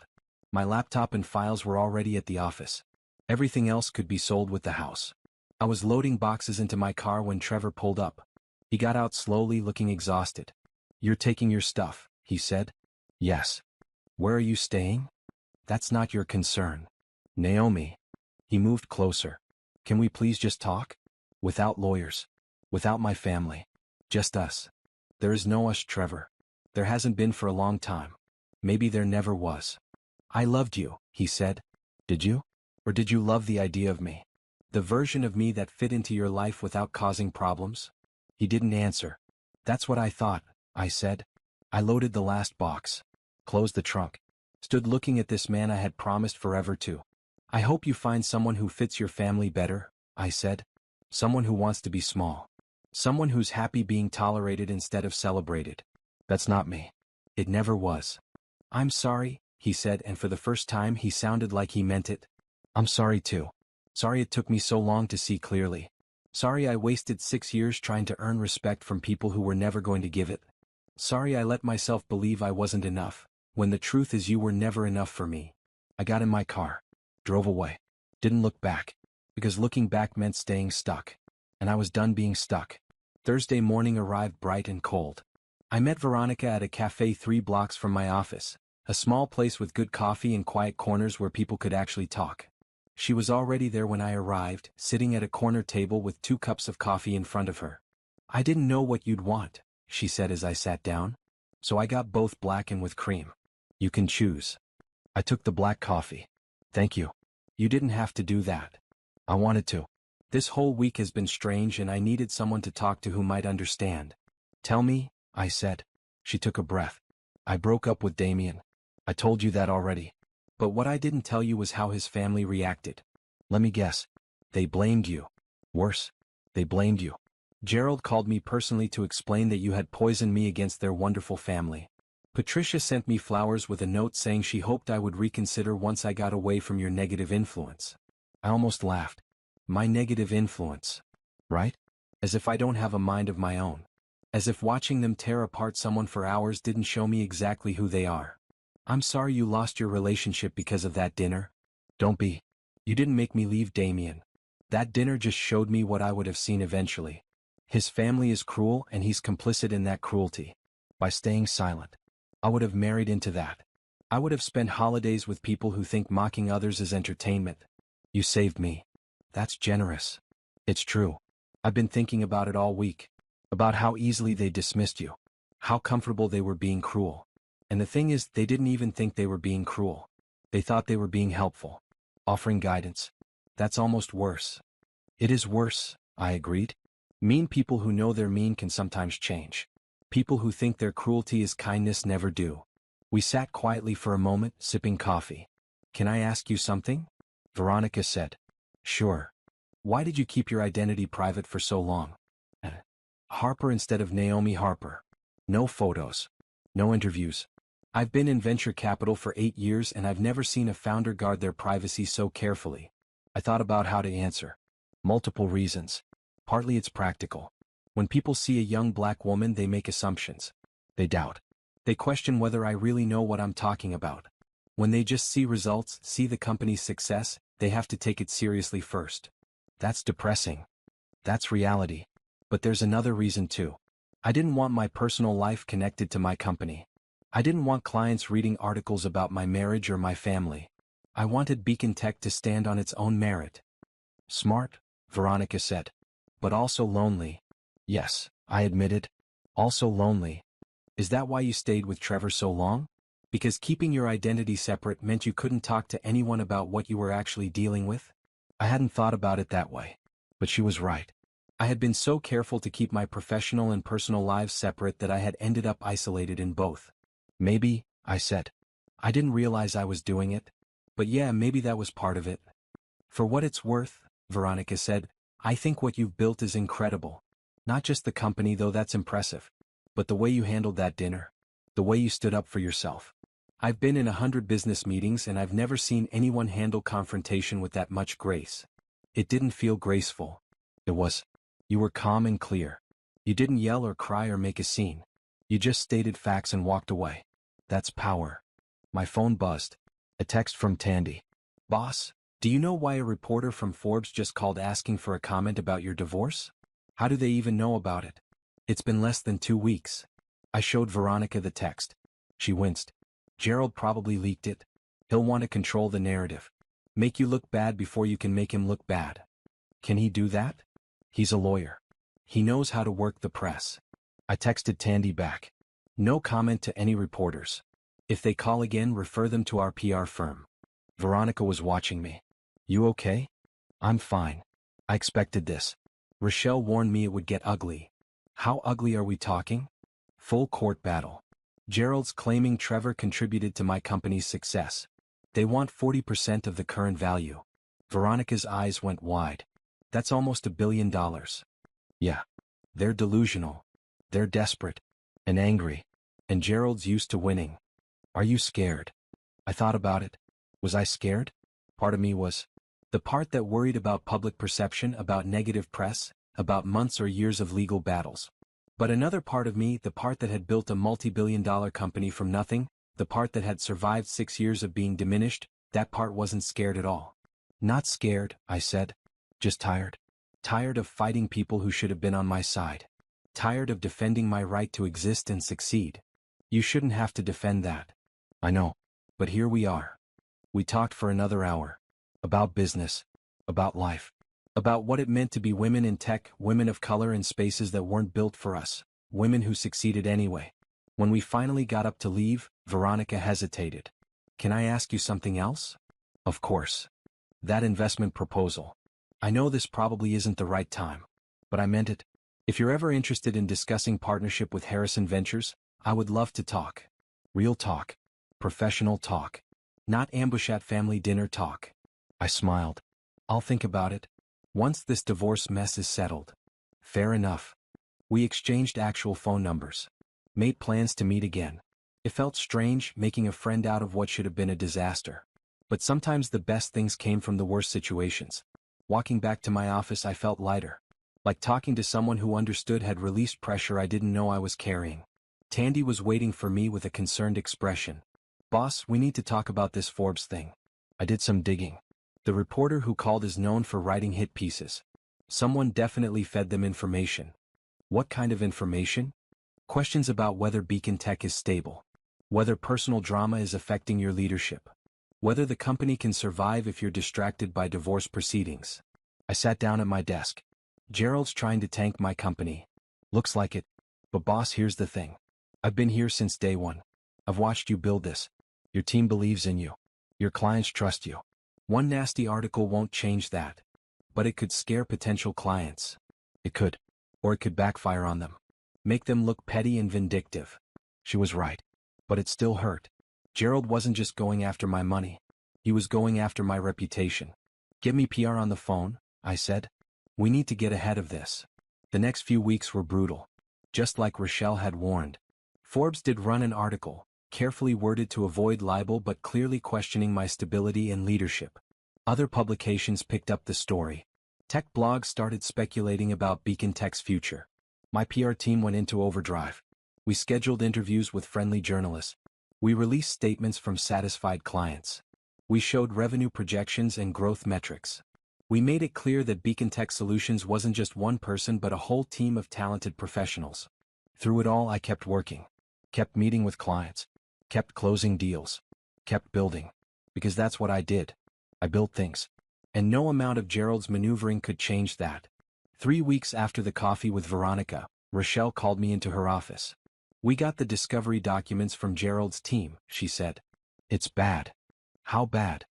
My laptop and files were already at the office. Everything else could be sold with the house. I was loading boxes into my car when Trevor pulled up. He got out slowly, looking exhausted. You're taking your stuff, he said. Yes. Where are you staying? That's not your concern. Naomi. He moved closer. Can we please just talk? Without lawyers. Without my family. Just us. There is no us, Trevor. There hasn't been for a long time. Maybe there never was. I loved you, he said. Did you? Or did you love the idea of me? The version of me that fit into your life without causing problems? He didn't answer. That's what I thought, I said. I loaded the last box, closed the trunk, stood looking at this man I had promised forever to. I hope you find someone who fits your family better, I said. Someone who wants to be small. Someone who's happy being tolerated instead of celebrated. That's not me. It never was. I'm sorry, he said, and for the first time he sounded like he meant it. I'm sorry too. Sorry it took me so long to see clearly. Sorry I wasted 6 years trying to earn respect from people who were never going to give it. Sorry I let myself believe I wasn't enough, when the truth is you were never enough for me. I got in my car, drove away, didn't look back, because looking back meant staying stuck. And I was done being stuck. Thursday morning arrived bright and cold. I met Veronica at a cafe 3 blocks from my office, a small place with good coffee and quiet corners where people could actually talk. She was already there when I arrived, sitting at a corner table with 2 cups of coffee in front of her. I didn't know what you'd want, she said as I sat down. So I got both black and with cream. You can choose. I took the black coffee. Thank you. You didn't have to do that. I wanted to. This whole week has been strange and I needed someone to talk to who might understand. Tell me, I said. She took a breath. I broke up with Damien. I told you that already. But what I didn't tell you was how his family reacted. Let me guess. They blamed you. Worse. They blamed you. Gerald called me personally to explain that you had poisoned me against their wonderful family. Patricia sent me flowers with a note saying she hoped I would reconsider once I got away from your negative influence. I almost laughed. My negative influence. Right? As if I don't have a mind of my own. As if watching them tear apart someone for hours didn't show me exactly who they are. I'm sorry you lost your relationship because of that dinner. Don't be. You didn't make me leave Damien. That dinner just showed me what I would have seen eventually. His family is cruel and he's complicit in that cruelty. By staying silent, I would have married into that. I would have spent holidays with people who think mocking others is entertainment. You saved me. That's generous. It's true. I've been thinking about it all week. About how easily they dismissed you. How comfortable they were being cruel. And the thing is, they didn't even think they were being cruel. They thought they were being helpful. Offering guidance. That's almost worse. It is worse, I agreed. Mean people who know they're mean can sometimes change. People who think their cruelty is kindness never do. We sat quietly for a moment, sipping coffee. Can I ask you something? Veronica said. Sure. Why did you keep your identity private for so long? Harper instead of Naomi Harper. No photos. No interviews. I've been in venture capital for 8 years and I've never seen a founder guard their privacy so carefully. I thought about how to answer. Multiple reasons. Partly it's practical. When people see a young black woman they make assumptions. They doubt. They question whether I really know what I'm talking about. When they just see results, see the company's success, they have to take it seriously first. That's depressing. That's reality. But there's another reason too. I didn't want my personal life connected to my company. I didn't want clients reading articles about my marriage or my family. I wanted Beacon Tech to stand on its own merit. Smart, Veronica said. But also lonely. Yes, I admitted. Also lonely. Is that why you stayed with Trevor so long? Because keeping your identity separate meant you couldn't talk to anyone about what you were actually dealing with? I hadn't thought about it that way. But she was right. I had been so careful to keep my professional and personal lives separate that I had ended up isolated in both. Maybe, I said. I didn't realize I was doing it. But yeah, maybe that was part of it. For what it's worth, Veronica said, I think what you've built is incredible. Not just the company, though that's impressive. But the way you handled that dinner. The way you stood up for yourself. I've been in 100 business meetings and I've never seen anyone handle confrontation with that much grace. It didn't feel graceful. It was. You were calm and clear. You didn't yell or cry or make a scene. You just stated facts and walked away. That's power. My phone buzzed. A text from Tandy. Boss, do you know why a reporter from Forbes just called asking for a comment about your divorce? How do they even know about it? It's been less than 2 weeks. I showed Veronica the text. She winced. Gerald probably leaked it. He'll want to control the narrative. Make you look bad before you can make him look bad. Can he do that? He's a lawyer. He knows how to work the press. I texted Tandy back. No comment to any reporters. If they call again, refer them to our PR firm. Veronica was watching me. You okay? I'm fine. I expected this. Rochelle warned me it would get ugly. How ugly are we talking? Full court battle. Gerald's claiming Trevor contributed to my company's success. They want 40% of the current value. Veronica's eyes went wide. That's almost $1 billion. Yeah. They're delusional. They're desperate. And angry. And Gerald's used to winning. Are you scared? I thought about it. Was I scared? Part of me was. The part that worried about public perception, about negative press, about months or years of legal battles. But another part of me, the part that had built a multi-billion-dollar company from nothing, the part that had survived 6 years of being diminished, that part wasn't scared at all. Not scared, I said. Just tired. Tired of fighting people who should have been on my side. Tired of defending my right to exist and succeed. You shouldn't have to defend that. I know. But here we are. We talked for another hour. About business. About life. About what it meant to be women in tech, women of color in spaces that weren't built for us, women who succeeded anyway. When we finally got up to leave, Veronica hesitated. Can I ask you something else? Of course. That investment proposal. I know this probably isn't the right time. But I meant it. If you're ever interested in discussing partnership with Harrison Ventures, I would love to talk. Real talk. Professional talk. Not ambush at family dinner talk. I smiled. I'll think about it. Once this divorce mess is settled. Fair enough. We exchanged actual phone numbers. Made plans to meet again. It felt strange making a friend out of what should have been a disaster. But sometimes the best things came from the worst situations. Walking back to my office, I felt lighter. Like talking to someone who understood, had released pressure I didn't know I was carrying. Tandy was waiting for me with a concerned expression. Boss, we need to talk about this Forbes thing. I did some digging. The reporter who called is known for writing hit pieces. Someone definitely fed them information. What kind of information? Questions about whether Beacon Tech is stable. Whether personal drama is affecting your leadership. Whether the company can survive if you're distracted by divorce proceedings. I sat down at my desk. Gerald's trying to tank my company. Looks like it. But boss, here's the thing. I've been here since day one. I've watched you build this. Your team believes in you. Your clients trust you. One nasty article won't change that. But it could scare potential clients. It could. Or it could backfire on them. Make them look petty and vindictive. She was right. But it still hurt. Gerald wasn't just going after my money. He was going after my reputation. Get me PR on the phone, I said. We need to get ahead of this. The next few weeks were brutal. Just like Rochelle had warned. Forbes did run an article, carefully worded to avoid libel but clearly questioning my stability and leadership. Other publications picked up the story. Tech blogs started speculating about Beacon Tech's future. My PR team went into overdrive. We scheduled interviews with friendly journalists. We released statements from satisfied clients. We showed revenue projections and growth metrics. We made it clear that Beacon Tech Solutions wasn't just one person but a whole team of talented professionals. Through it all, I kept working. Kept meeting with clients. Kept closing deals. Kept building. Because that's what I did. I built things. And no amount of Gerald's maneuvering could change that. 3 weeks after the coffee with Veronica, Rochelle called me into her office. We got the discovery documents from Gerald's team, she said. It's bad. How bad?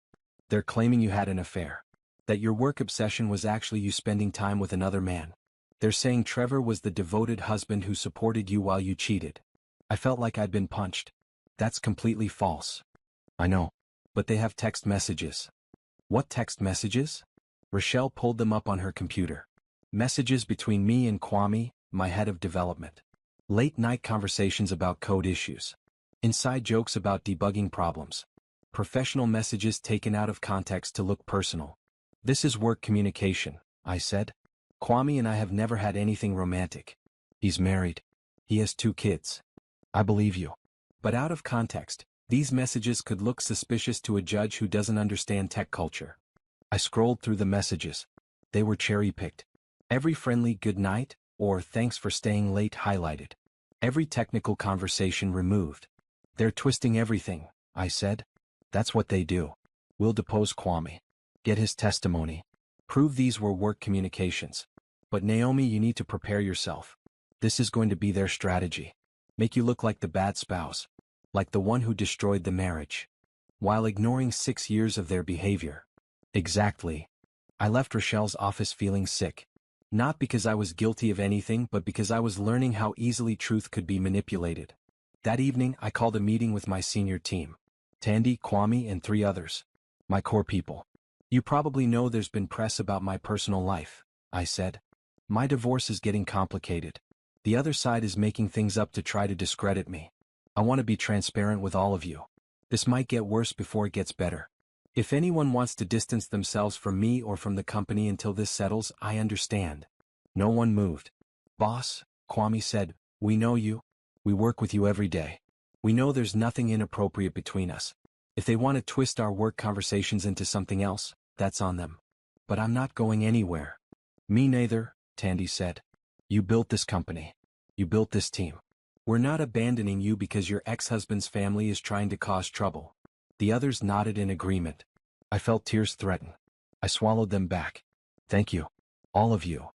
They're claiming you had an affair. That your work obsession was actually you spending time with another man. They're saying Trevor was the devoted husband who supported you while you cheated. I felt like I'd been punched. That's completely false. I know. But they have text messages. What text messages? Rochelle pulled them up on her computer. Messages between me and Kwame, my head of development. Late-night conversations about code issues. Inside jokes about debugging problems. Professional messages taken out of context to look personal. This is work communication, I said. Kwame and I have never had anything romantic. He's married. He has 2 kids. I believe you. But out of context, these messages could look suspicious to a judge who doesn't understand tech culture. I scrolled through the messages. They were cherry-picked. Every friendly good night, or thanks for staying late highlighted. Every technical conversation removed. They're twisting everything, I said. That's what they do. We'll depose Kwame. Get his testimony. Prove these were work communications. But Naomi, you need to prepare yourself. This is going to be their strategy. Make you look like the bad spouse. Like the one who destroyed the marriage. While ignoring 6 years of their behavior. Exactly. I left Rochelle's office feeling sick. Not because I was guilty of anything but because I was learning how easily truth could be manipulated. That evening, I called a meeting with my senior team. Tandy, Kwame, and 3 others. My core people. You probably know there's been press about my personal life, I said. My divorce is getting complicated. The other side is making things up to try to discredit me. I want to be transparent with all of you. This might get worse before it gets better. If anyone wants to distance themselves from me or from the company until this settles, I understand. No one moved. Boss, Kwame said, we know you. We work with you every day. We know there's nothing inappropriate between us. If they want to twist our work conversations into something else, that's on them. But I'm not going anywhere. Me neither, Tandy said. You built this company. You built this team. We're not abandoning you because your ex-husband's family is trying to cause trouble. The others nodded in agreement. I felt tears threaten. I swallowed them back. Thank you. All of you.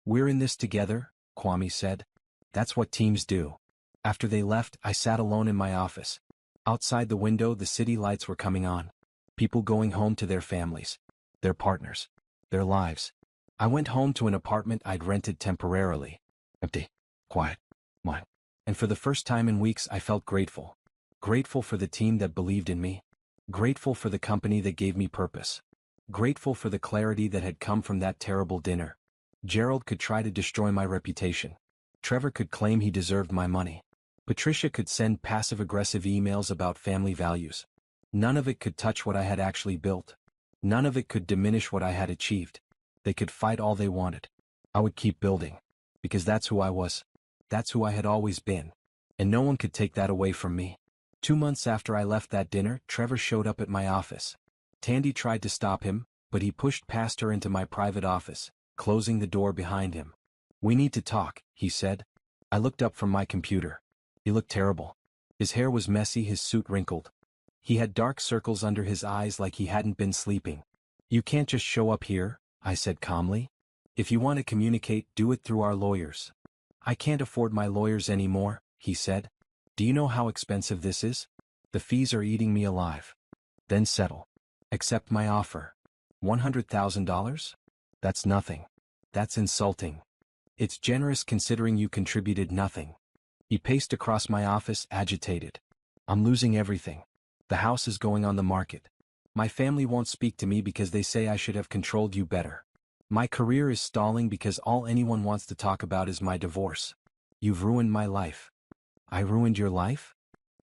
We're in this together, Kwame said. That's what teams do. After they left, I sat alone in my office. Outside the window, the city lights were coming on. People going home to their families, their partners, their lives. I went home to an apartment I'd rented temporarily. Empty, quiet, mine. And for the first time in weeks, I felt grateful. Grateful for the team that believed in me. Grateful for the company that gave me purpose. Grateful for the clarity that had come from that terrible dinner. Gerald could try to destroy my reputation. Trevor could claim he deserved my money. Patricia could send passive-aggressive emails about family values. None of it could touch what I had actually built. None of it could diminish what I had achieved. They could fight all they wanted. I would keep building. Because that's who I was. That's who I had always been. And no one could take that away from me. 2 months after I left that dinner, Trevor showed up at my office. Tandy tried to stop him, but he pushed past her into my private office, closing the door behind him. We need to talk, he said. I looked up from my computer. He looked terrible. His hair was messy, his suit wrinkled. He had dark circles under his eyes like he hadn't been sleeping. You can't just show up here, I said calmly. If you want to communicate, do it through our lawyers. I can't afford my lawyers anymore, he said. Do you know how expensive this is? The fees are eating me alive. Then settle. Accept my offer. $100,000? That's nothing. That's insulting. It's generous considering you contributed nothing. He paced across my office, agitated. I'm losing everything. The house is going on the market. My family won't speak to me because they say I should have controlled you better. My career is stalling because all anyone wants to talk about is my divorce. You've ruined my life. I ruined your life?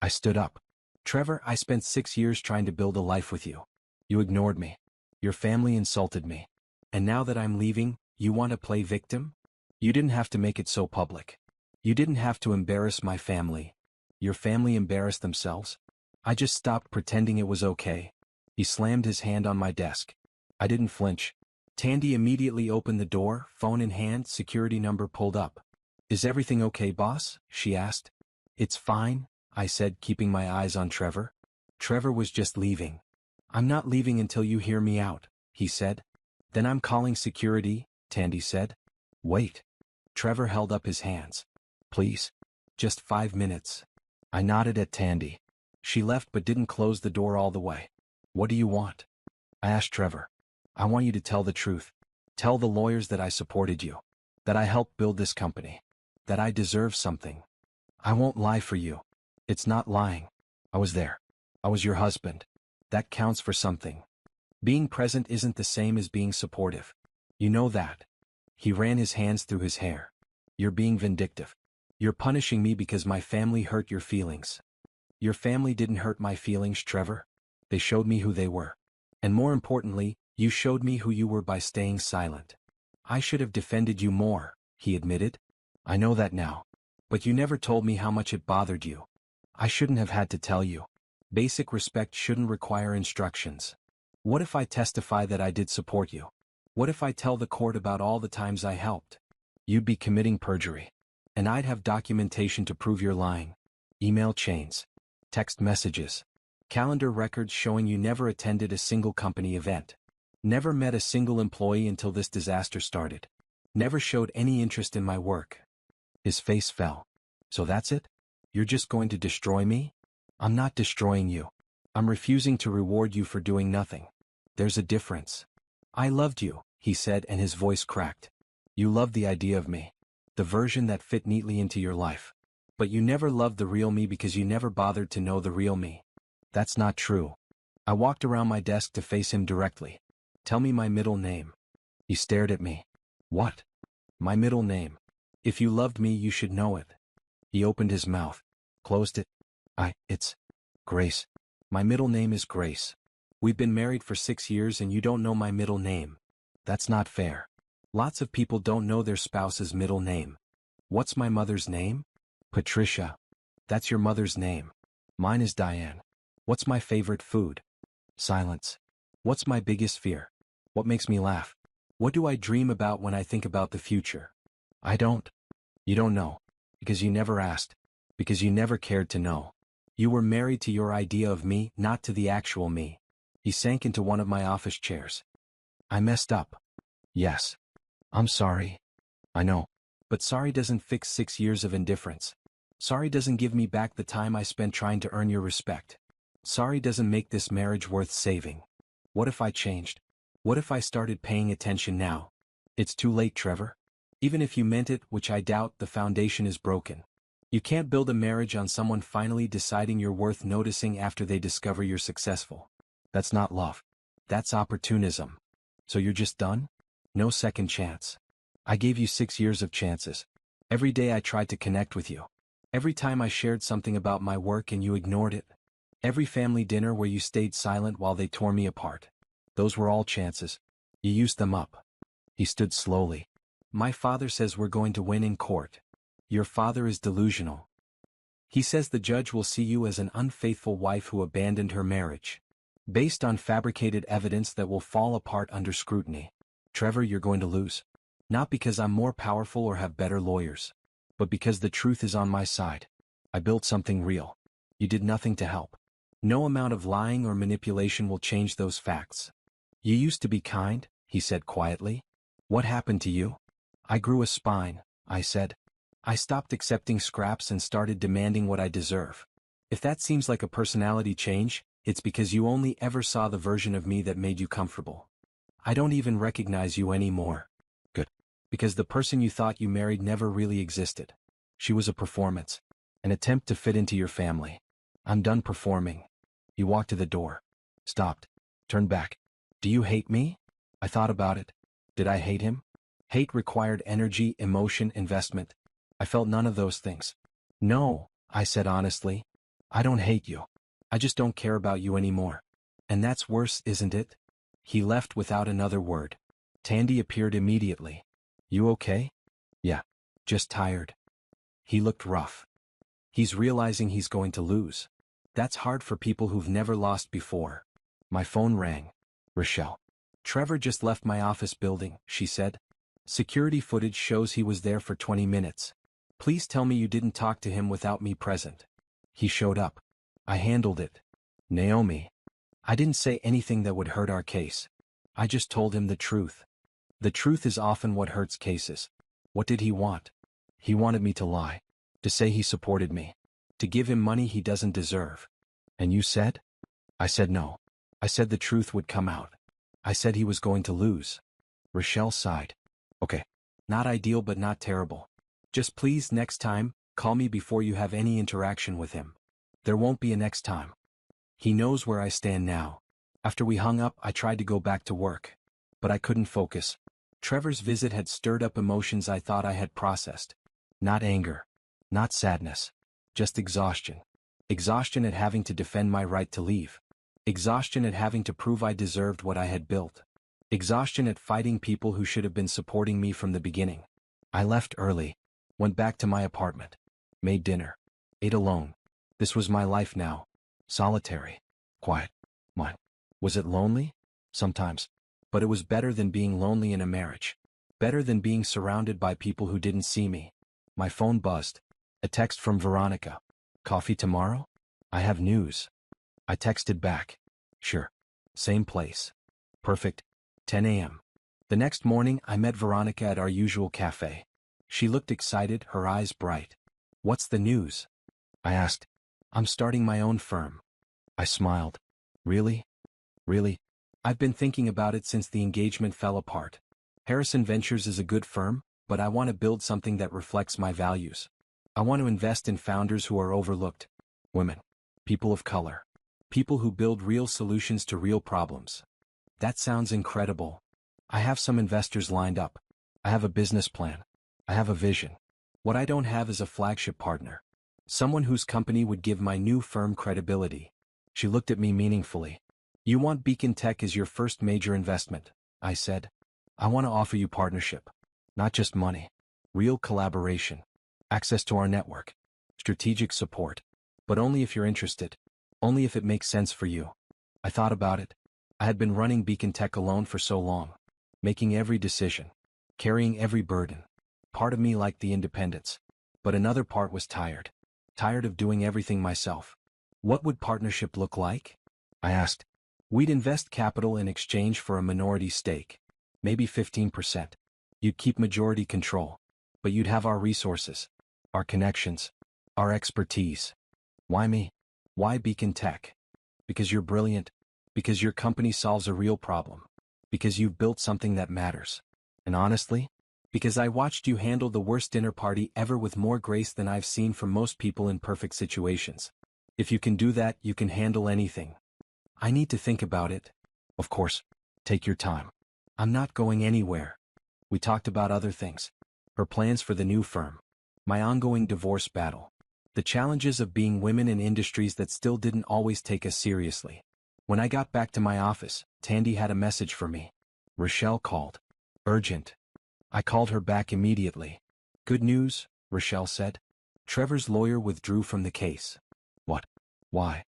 I stood up. Trevor, I spent 6 years trying to build a life with you. You ignored me. Your family insulted me. And now that I'm leaving, you want to play victim? You didn't have to make it so public. You didn't have to embarrass my family. Your family embarrassed themselves. I just stopped pretending it was okay. He slammed his hand on my desk. I didn't flinch. Tandy immediately opened the door, phone in hand, security number pulled up. Is everything okay, boss? She asked. It's fine, I said, keeping my eyes on Trevor. Trevor was just leaving. I'm not leaving until you hear me out, he said. Then I'm calling security, Tandy said. Wait. Trevor held up his hands. Please. Just 5 minutes. I nodded at Tandy. She left but didn't close the door all the way. What do you want? I asked Trevor. I want you to tell the truth. Tell the lawyers that I supported you. That I helped build this company. That I deserve something. I won't lie for you. It's not lying. I was there. I was your husband. That counts for something. Being present isn't the same as being supportive. You know that. He ran his hands through his hair. You're being vindictive. You're punishing me because my family hurt your feelings. Your family didn't hurt my feelings, Trevor. They showed me who they were. And more importantly, you showed me who you were by staying silent. I should have defended you more, he admitted. I know that now. But you never told me how much it bothered you. I shouldn't have had to tell you. Basic respect shouldn't require instructions. What if I testify that I did support you? What if I tell the court about all the times I helped? You'd be committing perjury. And I'd have documentation to prove you're lying. Email chains. Text messages. Calendar records showing you never attended a single company event. Never met a single employee until this disaster started. Never showed any interest in my work. His face fell. So that's it? You're just going to destroy me? I'm not destroying you. I'm refusing to reward you for doing nothing. There's a difference. I loved you, he said, and his voice cracked. You loved the idea of me. The version that fit neatly into your life. But you never loved the real me because you never bothered to know the real me. That's not true. I walked around my desk to face him directly. Tell me my middle name. He stared at me. What? My middle name. If you loved me, you should know it. He opened his mouth, closed it. It's Grace. My middle name is Grace. We've been married for 6 years and you don't know my middle name. That's not fair. Lots of people don't know their spouse's middle name. What's my mother's name? Patricia. That's your mother's name. Mine is Diane. What's my favorite food? Silence. What's my biggest fear? What makes me laugh? What do I dream about when I think about the future? I don't. You don't know. Because you never asked. Because you never cared to know. You were married to your idea of me, not to the actual me. He sank into one of my office chairs. I messed up. Yes. I'm sorry. I know. But sorry doesn't fix 6 years of indifference. Sorry doesn't give me back the time I spent trying to earn your respect. Sorry doesn't make this marriage worth saving. What if I changed? What if I started paying attention now? It's too late, Trevor. Even if you meant it, which I doubt, the foundation is broken. You can't build a marriage on someone finally deciding you're worth noticing after they discover you're successful. That's not love. That's opportunism. So you're just done? No second chance. I gave you 6 years of chances. Every day I tried to connect with you. Every time I shared something about my work and you ignored it. Every family dinner where you stayed silent while they tore me apart. Those were all chances. You used them up. He stood slowly. My father says we're going to win in court. Your father is delusional. He says the judge will see you as an unfaithful wife who abandoned her marriage. Based on fabricated evidence that will fall apart under scrutiny. Trevor, you're going to lose. Not because I'm more powerful or have better lawyers. But because the truth is on my side. I built something real. You did nothing to help. No amount of lying or manipulation will change those facts. You used to be kind, he said quietly. What happened to you? I grew a spine, I said. I stopped accepting scraps and started demanding what I deserve. If that seems like a personality change, it's because you only ever saw the version of me that made you comfortable. I don't even recognize you anymore. Good. Because the person you thought you married never really existed. She was a performance. An attempt to fit into your family. I'm done performing. He walked to the door. Stopped. Turned back. Do you hate me? I thought about it. Did I hate him? Hate required energy, emotion, investment. I felt none of those things. No, I said honestly. I don't hate you. I just don't care about you anymore. And that's worse, isn't it? He left without another word. Tandy appeared immediately. You okay? Yeah. Just tired. He looked rough. He's realizing he's going to lose. That's hard for people who've never lost before. My phone rang. Rochelle. Trevor just left my office building, she said. Security footage shows he was there for 20 minutes. Please tell me you didn't talk to him without me present. He showed up. I handled it. Naomi. I didn't say anything that would hurt our case. I just told him the truth. The truth is often what hurts cases. What did he want? He wanted me to lie. To say he supported me. To give him money he doesn't deserve. And you said? I said no. I said the truth would come out. I said he was going to lose. Rochelle sighed. Okay. Not ideal but not terrible. Just please next time, call me before you have any interaction with him. There won't be a next time. He knows where I stand now. After we hung up, I tried to go back to work. But I couldn't focus. Trevor's visit had stirred up emotions I thought I had processed. Not anger. Not sadness. Just exhaustion. Exhaustion at having to defend my right to leave. Exhaustion at having to prove I deserved what I had built. Exhaustion at fighting people who should have been supporting me from the beginning. I left early. Went back to my apartment. Made dinner. Ate alone. This was my life now. Solitary. Quiet. Mine. Was it lonely? Sometimes. But it was better than being lonely in a marriage. Better than being surrounded by people who didn't see me. My phone buzzed. A text from Veronica. Coffee tomorrow? I have news. I texted back. Sure. Same place. Perfect. 10 a.m. The next morning I met Veronica at our usual cafe. She looked excited, her eyes bright. What's the news? I asked. I'm starting my own firm. I smiled. Really? Really? I've been thinking about it since the engagement fell apart. Harrison Ventures is a good firm, but I want to build something that reflects my values. I want to invest in founders who are overlooked. Women. People of color. People who build real solutions to real problems. That sounds incredible. I have some investors lined up. I have a business plan. I have a vision. What I don't have is a flagship partner. Someone whose company would give my new firm credibility. She looked at me meaningfully. You want Beacon Tech as your first major investment, I said. I want to offer you partnership. Not just money. Real collaboration. Access to our network. Strategic support. But only if you're interested. Only if it makes sense for you. I thought about it. I had been running Beacon Tech alone for so long. Making every decision. Carrying every burden. Part of me liked the independence. But another part was tired. Tired of doing everything myself. What would partnership look like? I asked. We'd invest capital in exchange for a minority stake. Maybe 15%. You'd keep majority control. But you'd have our resources. Our connections. Our expertise. Why me? Why Beacon Tech? Because you're brilliant. Because your company solves a real problem. Because you've built something that matters. And honestly, because I watched you handle the worst dinner party ever with more grace than I've seen from most people in perfect situations. If you can do that, you can handle anything. I need to think about it. Of course. Take your time. I'm not going anywhere. We talked about other things. Her plans for the new firm. My ongoing divorce battle. The challenges of being women in industries that still didn't always take us seriously. When I got back to my office, Tandy had a message for me. Rochelle called. Urgent. I called her back immediately. Good news, Rochelle said. Trevor's lawyer withdrew from the case. What? Why?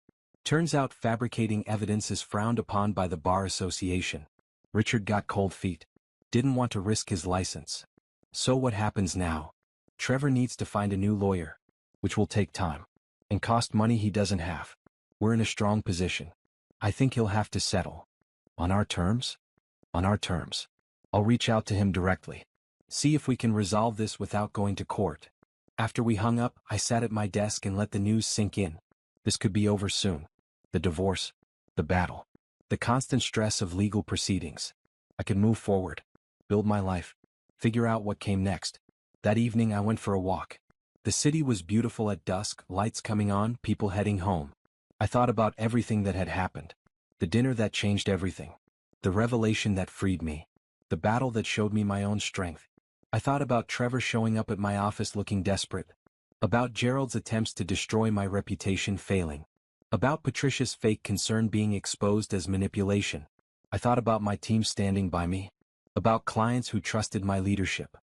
Turns out fabricating evidence is frowned upon by the Bar Association. Richard got cold feet. Didn't want to risk his license. So what happens now? Trevor needs to find a new lawyer. Which will take time. And cost money he doesn't have. We're in a strong position. I think he'll have to settle. On our terms? On our terms. I'll reach out to him directly. See if we can resolve this without going to court. After we hung up, I sat at my desk and let the news sink in. This could be over soon. The divorce. The battle. The constant stress of legal proceedings. I could move forward. Build my life. Figure out what came next. That evening I went for a walk. The city was beautiful at dusk, lights coming on, people heading home. I thought about everything that had happened. The dinner that changed everything. The revelation that freed me. The battle that showed me my own strength. I thought about Trevor showing up at my office looking desperate. About Gerald's attempts to destroy my reputation failing. About Patricia's fake concern being exposed as manipulation. I thought about my team standing by me. About clients who trusted my leadership.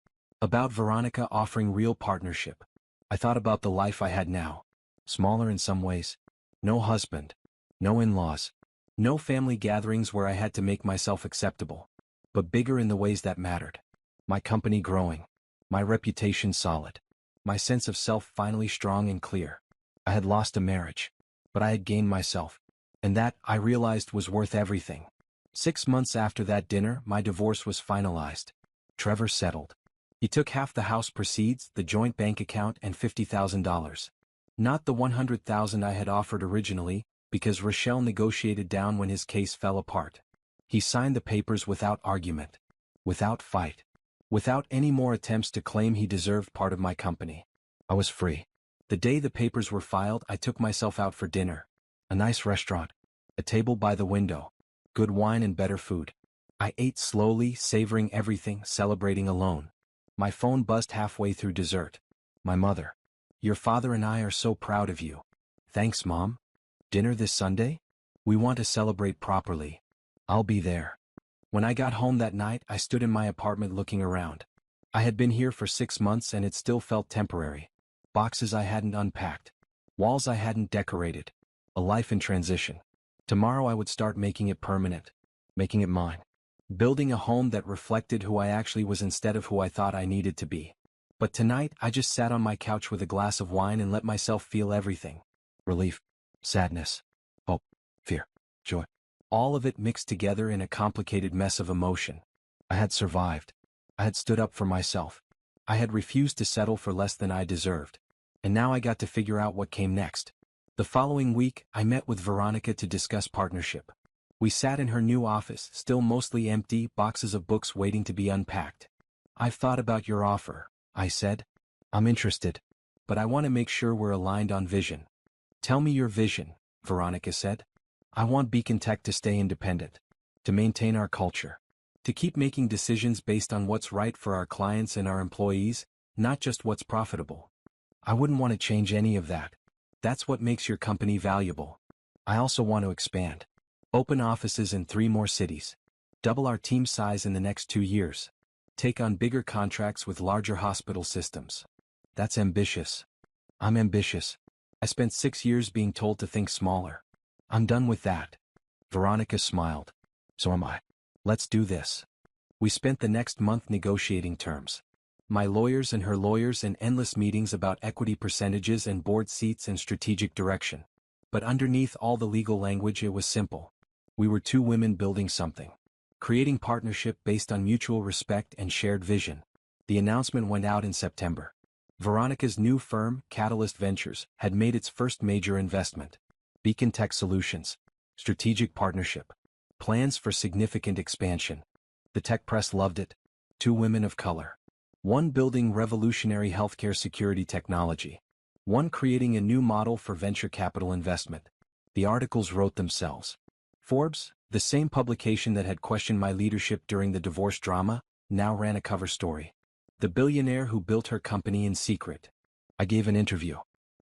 About Veronica offering real partnership. I thought about the life I had now. Smaller in some ways. No husband. No in-laws. No family gatherings where I had to make myself acceptable. But bigger in the ways that mattered. My company growing. My reputation solid. My sense of self finally strong and clear. I had lost a marriage. But I had gained myself. And that, I realized, was worth everything. 6 months after that dinner, my divorce was finalized. Trevor settled. He took half the house proceeds, the joint bank account, and $50,000. Not the $100,000 I had offered originally, because Rochelle negotiated down when his case fell apart. He signed the papers without argument. Without fight. Without any more attempts to claim he deserved part of my company. I was free. The day the papers were filed, I took myself out for dinner. A nice restaurant. A table by the window. Good wine and better food. I ate slowly, savoring everything, celebrating alone. My phone buzzed halfway through dessert. My mother. Your father and I are so proud of you. Thanks, Mom. Dinner this Sunday? We want to celebrate properly. I'll be there. When I got home that night, I stood in my apartment looking around. I had been here for 6 months and it still felt temporary. Boxes I hadn't unpacked. Walls I hadn't decorated. A life in transition. Tomorrow I would start making it permanent. Making it mine. Building a home that reflected who I actually was instead of who I thought I needed to be. But tonight, I just sat on my couch with a glass of wine and let myself feel everything. Relief. Sadness. Hope. Fear. Joy. All of it mixed together in a complicated mess of emotion. I had survived. I had stood up for myself. I had refused to settle for less than I deserved. And now I got to figure out what came next. The following week, I met with Veronica to discuss partnership. We sat in her new office, still mostly empty, boxes of books waiting to be unpacked. I've thought about your offer, I said. I'm interested. but I want to make sure we're aligned on vision. Tell me your vision, Veronica said. I want Beacon Tech to stay independent, to maintain our culture, to keep making decisions based on what's right for our clients and our employees, not just what's profitable. I wouldn't want to change any of that. That's what makes your company valuable. I also want to expand. Open offices in 3 more cities. Double our team size in the next 2 years. Take on bigger contracts with larger hospital systems. That's ambitious. I'm ambitious. I spent 6 years being told to think smaller. I'm done with that. Veronica smiled. So am I. Let's do this. We spent the next month negotiating terms. My lawyers and her lawyers and endless meetings about equity percentages and board seats and strategic direction. But underneath all the legal language it was simple. We were 2 women building something. Creating partnership based on mutual respect and shared vision. The announcement went out in September. Veronica's new firm, Catalyst Ventures, had made its first major investment. Beacon Tech Solutions. Strategic partnership. Plans for significant expansion. The tech press loved it. 2 women of color. 1 building revolutionary healthcare security technology. 1 creating a new model for venture capital investment. The articles wrote themselves. Forbes, the same publication that had questioned my leadership during the divorce drama, now ran a cover story. The billionaire who built her company in secret. I gave an interview.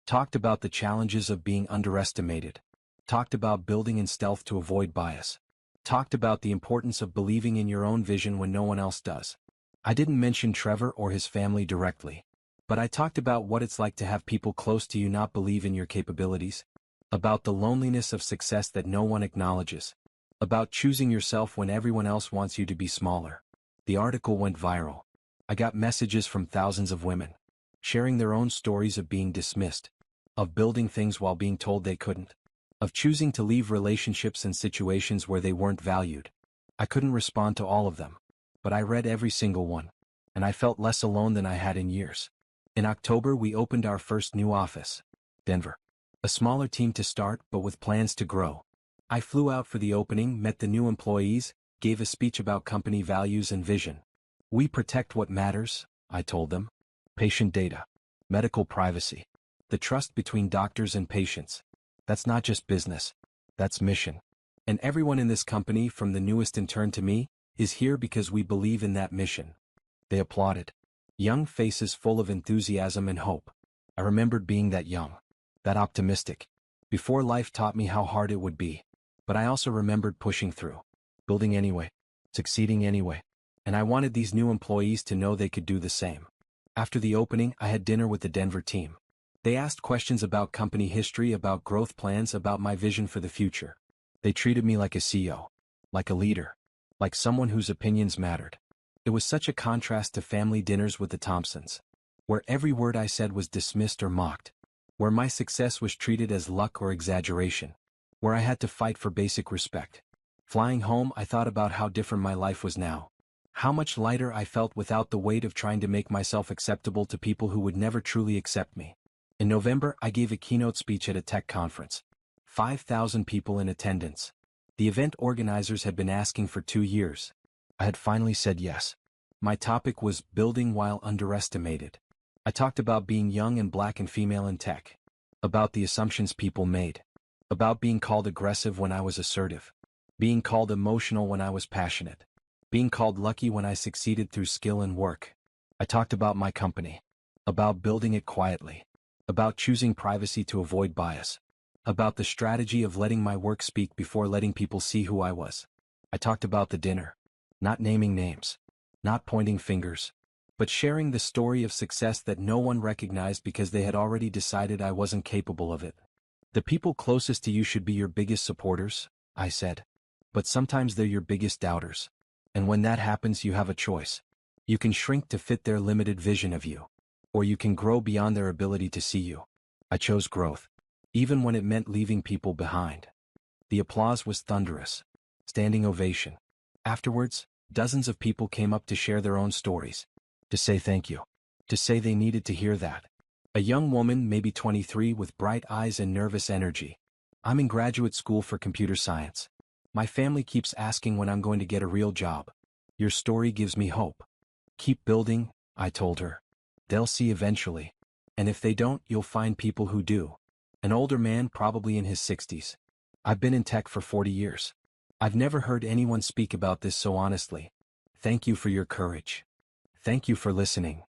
Talked about the challenges of being underestimated. Talked about building in stealth to avoid bias. Talked about the importance of believing in your own vision when no one else does. I didn't mention Trevor or his family directly. But I talked about what it's like to have people close to you not believe in your capabilities. About the loneliness of success that no one acknowledges. About choosing yourself when everyone else wants you to be smaller. The article went viral. I got messages from thousands of women, sharing their own stories of being dismissed, of building things while being told they couldn't, of choosing to leave relationships and situations where they weren't valued. I couldn't respond to all of them, but I read every single one, and I felt less alone than I had in years. In October we opened our first new office, Denver. A smaller team to start, but with plans to grow. I flew out for the opening, met the new employees, gave a speech about company values and vision. We protect what matters, I told them. Patient data. Medical privacy. The trust between doctors and patients. That's not just business. That's mission. And everyone in this company, from the newest intern to me, is here because we believe in that mission. They applauded. Young faces full of enthusiasm and hope. I remembered being that young. That optimistic. Before life taught me how hard it would be. But I also remembered pushing through. Building anyway. Succeeding anyway. And I wanted these new employees to know they could do the same. After the opening, I had dinner with the Denver team. They asked questions about company history, about growth plans, about my vision for the future. They treated me like a CEO. Like a leader. Like someone whose opinions mattered. It was such a contrast to family dinners with the Thompsons. Where every word I said was dismissed or mocked. Where my success was treated as luck or exaggeration. Where I had to fight for basic respect. Flying home, I thought about how different my life was now. How much lighter I felt without the weight of trying to make myself acceptable to people who would never truly accept me. In November, I gave a keynote speech at a tech conference. 5,000 people in attendance. The event organizers had been asking for 2 years. I had finally said yes. My topic was building while underestimated. I talked about being young and black and female in tech. About the assumptions people made. About being called aggressive when I was assertive. Being called emotional when I was passionate. Being called lucky when I succeeded through skill and work. I talked about my company. About building it quietly. About choosing privacy to avoid bias. About the strategy of letting my work speak before letting people see who I was. I talked about the dinner. Not naming names. Not pointing fingers. But sharing the story of success that no one recognized because they had already decided I wasn't capable of it. The people closest to you should be your biggest supporters, I said. But sometimes they're your biggest doubters. And when that happens, you have a choice. You can shrink to fit their limited vision of you. Or you can grow beyond their ability to see you. I chose growth. Even when it meant leaving people behind. The applause was thunderous. Standing ovation. Afterwards, dozens of people came up to share their own stories. To say thank you. To say they needed to hear that. A young woman, maybe 23, with bright eyes and nervous energy. I'm in graduate school for computer science. My family keeps asking when I'm going to get a real job. Your story gives me hope. Keep building, I told her. They'll see eventually. And if they don't, you'll find people who do. An older man, probably in his 60s. I've been in tech for 40 years. I've never heard anyone speak about this so honestly. Thank you for your courage. Thank you for listening.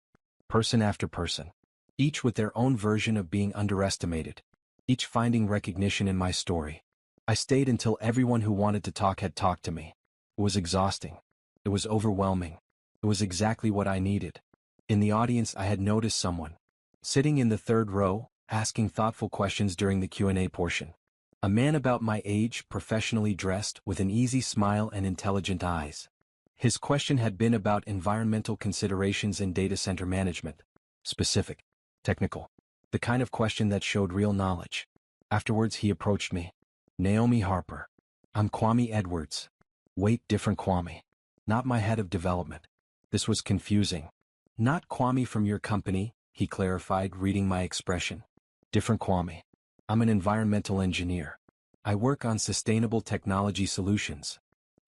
Person after person. Each with their own version of being underestimated. Each finding recognition in my story. I stayed until everyone who wanted to talk had talked to me. It was exhausting. It was overwhelming. It was exactly what I needed. In the audience, I had noticed someone. Sitting in the third row, asking thoughtful questions during the Q&A portion. A man about my age, professionally dressed, with an easy smile and intelligent eyes. His question had been about environmental considerations in data center management. Specific. Technical. The kind of question that showed real knowledge. Afterwards he approached me. Naomi Harper. I'm Kwame Edwards. Wait, different Kwame. Not my head of development. This was confusing. Not Kwame from your company, he clarified, reading my expression. Different Kwame. I'm an environmental engineer. I work on sustainable technology solutions.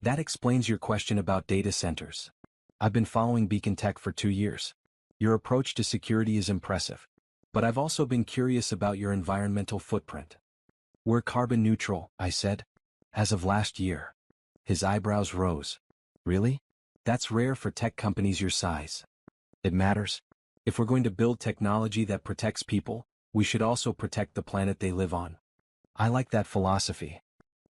That explains your question about data centers. I've been following Beacon Tech for 2 years. Your approach to security is impressive. But I've also been curious about your environmental footprint. We're carbon neutral, I said. As of last year. His eyebrows rose. Really? That's rare for tech companies your size. It matters. If we're going to build technology that protects people, we should also protect the planet they live on. I like that philosophy.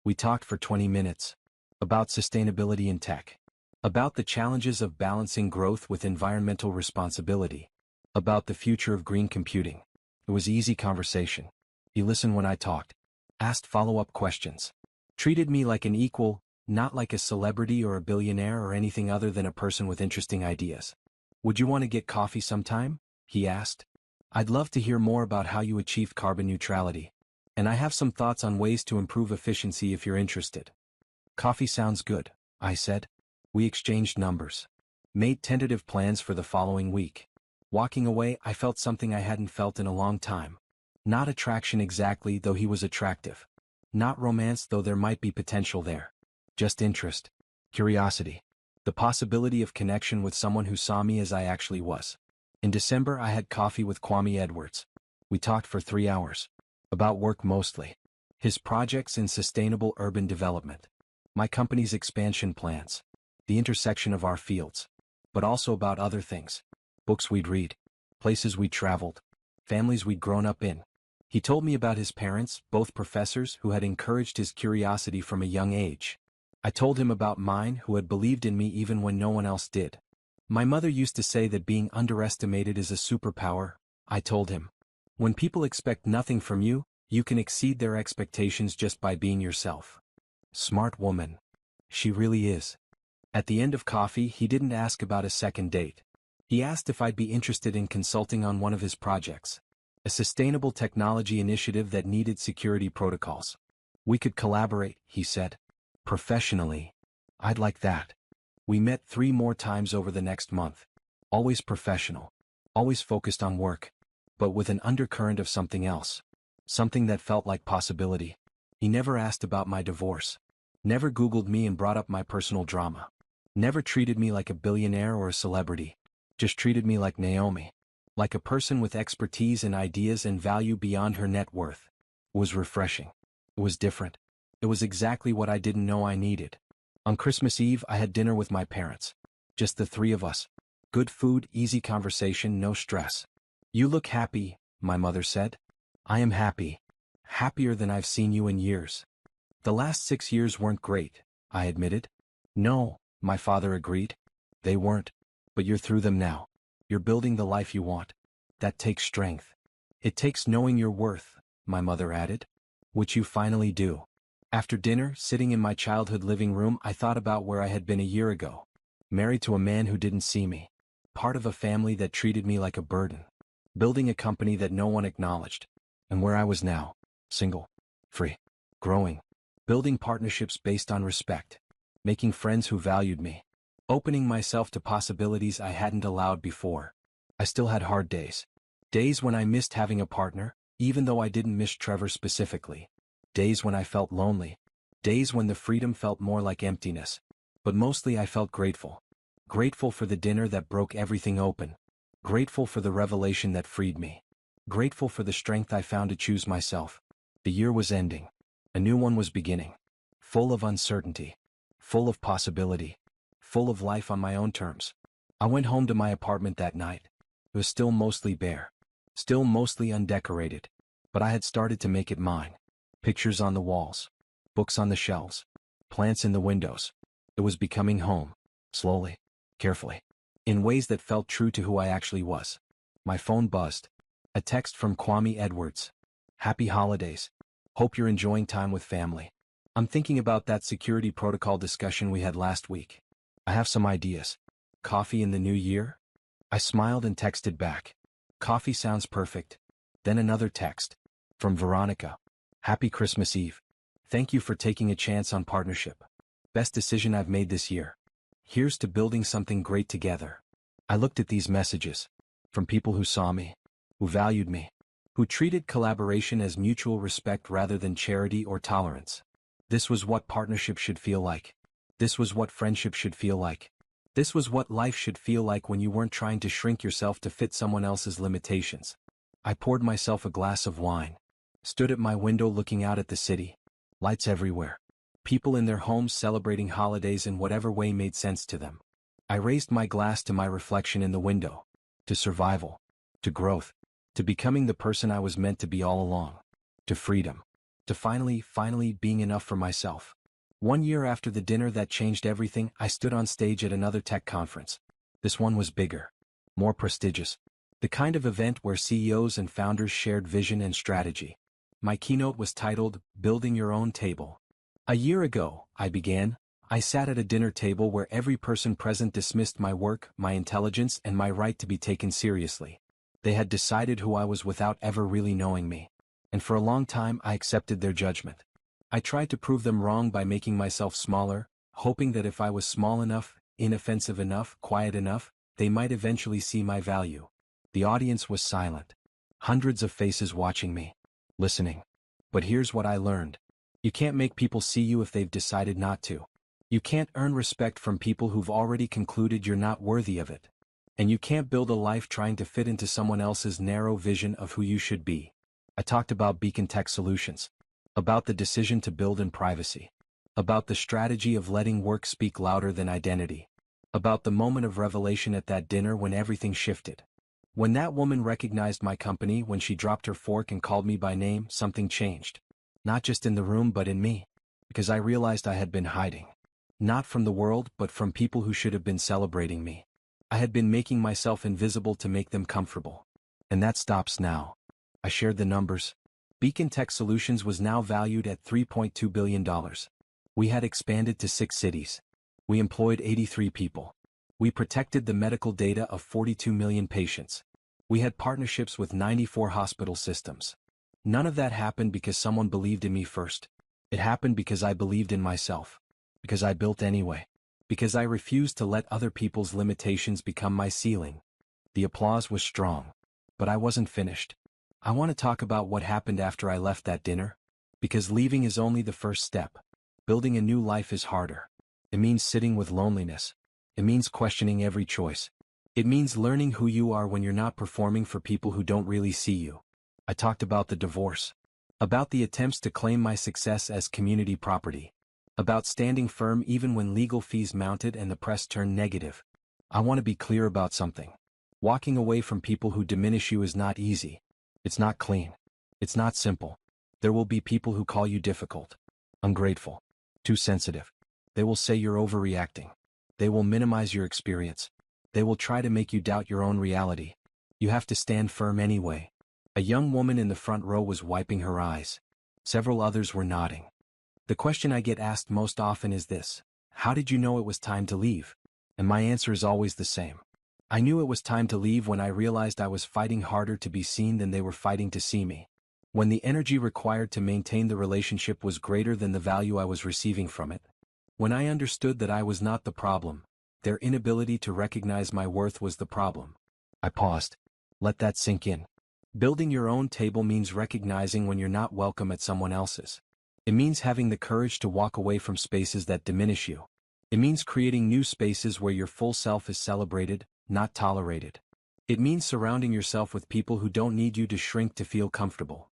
We talked for 20 minutes. About sustainability in tech. About the challenges of balancing growth with environmental responsibility. About the future of green computing. It was easy conversation. He listened when I talked. Asked follow-up questions. Treated me like an equal, not like a celebrity or a billionaire or anything other than a person with interesting ideas. Would you want to get coffee sometime? He asked. I'd love to hear more about how you achieved carbon neutrality. And I have some thoughts on ways to improve efficiency if you're interested. Coffee sounds good, I said. We exchanged numbers. Made tentative plans for the following week. Walking away, I felt something I hadn't felt in a long time. Not attraction exactly, though he was attractive. Not romance, though there might be potential there. Just interest. Curiosity. The possibility of connection with someone who saw me as I actually was. In December, I had coffee with Kwame Edwards. We talked for 3 hours. About work mostly. His projects in sustainable urban development. My company's expansion plans. The intersection of our fields. But also about other things. Books we'd read. Places we'd traveled. Families we'd grown up in. He told me about his parents, both professors who had encouraged his curiosity from a young age. I told him about mine, who had believed in me even when no one else did. My mother used to say that being underestimated is a superpower, I told him. When people expect nothing from you, you can exceed their expectations just by being yourself. Smart woman. She really is. At the end of coffee, he didn't ask about a second date. He asked if I'd be interested in consulting on one of his projects. A sustainable technology initiative that needed security protocols. We could collaborate, he said. Professionally. I'd like that. We met 3 more times over the next month. Always professional. Always focused on work. But with an undercurrent of something else. Something that felt like possibility. He never asked about my divorce. Never Googled me and brought up my personal drama. Never treated me like a billionaire or a celebrity. Just treated me like Naomi. Like a person with expertise and ideas and value beyond her net worth. It was refreshing. It was different. It was exactly what I didn't know I needed. On Christmas Eve, I had dinner with my parents. Just the 3 of us. Good food, easy conversation, no stress. You look happy, my mother said. I am happy. Happier than I've seen you in years. The last 6 years weren't great, I admitted. No, my father agreed. They weren't. But you're through them now. You're building the life you want. That takes strength. It takes knowing your worth, my mother added. Which you finally do. After dinner, sitting in my childhood living room, I thought about where I had been a year ago. Married to a man who didn't see me. Part of a family that treated me like a burden. Building a company that no one acknowledged. And where I was now. Single. Free. Growing. Building partnerships based on respect. Making friends who valued me. Opening myself to possibilities I hadn't allowed before. I still had hard days. Days when I missed having a partner, even though I didn't miss Trevor specifically. Days when I felt lonely. Days when the freedom felt more like emptiness. But mostly I felt grateful. Grateful for the dinner that broke everything open. Grateful for the revelation that freed me. Grateful for the strength I found to choose myself. The year was ending. A new one was beginning. Full of uncertainty. Full of possibility. Full of life on my own terms. I went home to my apartment that night. It was still mostly bare. Still mostly undecorated. But I had started to make it mine. Pictures on the walls. Books on the shelves. Plants in the windows. It was becoming home. Slowly. Carefully. In ways that felt true to who I actually was. My phone buzzed. A text from Kwame Edwards. Happy holidays. Hope you're enjoying time with family. I'm thinking about that security protocol discussion we had last week. I have some ideas. Coffee in the new year? I smiled and texted back. Coffee sounds perfect. Then another text. From Veronica. Happy Christmas Eve. Thank you for taking a chance on partnership. Best decision I've made this year. Here's to building something great together. I looked at these messages. From people who saw me. Who valued me. Who treated collaboration as mutual respect rather than charity or tolerance. This was what partnership should feel like. This was what friendship should feel like. This was what life should feel like when you weren't trying to shrink yourself to fit someone else's limitations. I poured myself a glass of wine. Stood at my window looking out at the city. Lights everywhere. People in their homes celebrating holidays in whatever way made sense to them. I raised my glass to my reflection in the window. To survival. To growth. To becoming the person I was meant to be all along. To freedom. To finally being enough for myself. 1 year after the dinner that changed everything, I stood on stage at another tech conference. This one was bigger. More prestigious. The kind of event where CEOs and founders shared vision and strategy. My keynote was titled, Building Your Own Table. A year ago, I began, I sat at a dinner table where every person present dismissed my work, my intelligence, and my right to be taken seriously. They had decided who I was without ever really knowing me. And for a long time I accepted their judgment. I tried to prove them wrong by making myself smaller, hoping that if I was small enough, inoffensive enough, quiet enough, they might eventually see my value. The audience was silent. Hundreds of faces watching me. Listening. But here's what I learned. You can't make people see you if they've decided not to. You can't earn respect from people who've already concluded you're not worthy of it. And you can't build a life trying to fit into someone else's narrow vision of who you should be. I talked about Beacon Tech Solutions. About the decision to build in privacy. About the strategy of letting work speak louder than identity. About the moment of revelation at that dinner when everything shifted. When that woman recognized my company, when she dropped her fork and called me by name, something changed. Not just in the room but in me. Because I realized I had been hiding. Not from the world but from people who should have been celebrating me. I had been making myself invisible to make them comfortable. And that stops now. I shared the numbers. Beacon Tech Solutions was now valued at $3.2 billion. We had expanded to 6 cities. We employed 83 people. We protected the medical data of 42 million patients. We had partnerships with 94 hospital systems. None of that happened because someone believed in me first. It happened because I believed in myself. Because I built anyway. Because I refused to let other people's limitations become my ceiling. The applause was strong. But I wasn't finished. I want to talk about what happened after I left that dinner. Because leaving is only the first step. Building a new life is harder. It means sitting with loneliness. It means questioning every choice. It means learning who you are when you're not performing for people who don't really see you. I talked about the divorce. About the attempts to claim my success as community property. About standing firm even when legal fees mounted and the press turned negative. I want to be clear about something. Walking away from people who diminish you is not easy. It's not clean. It's not simple. There will be people who call you difficult, ungrateful, too sensitive. They will say you're overreacting. They will minimize your experience. They will try to make you doubt your own reality. You have to stand firm anyway. A young woman in the front row was wiping her eyes. Several others were nodding. The question I get asked most often is this: how did you know it was time to leave? And my answer is always the same. I knew it was time to leave when I realized I was fighting harder to be seen than they were fighting to see me. When the energy required to maintain the relationship was greater than the value I was receiving from it. When I understood that I was not the problem, their inability to recognize my worth was the problem. I paused. Let that sink in. Building your own table means recognizing when you're not welcome at someone else's. It means having the courage to walk away from spaces that diminish you. It means creating new spaces where your full self is celebrated, not tolerated. It means surrounding yourself with people who don't need you to shrink to feel comfortable.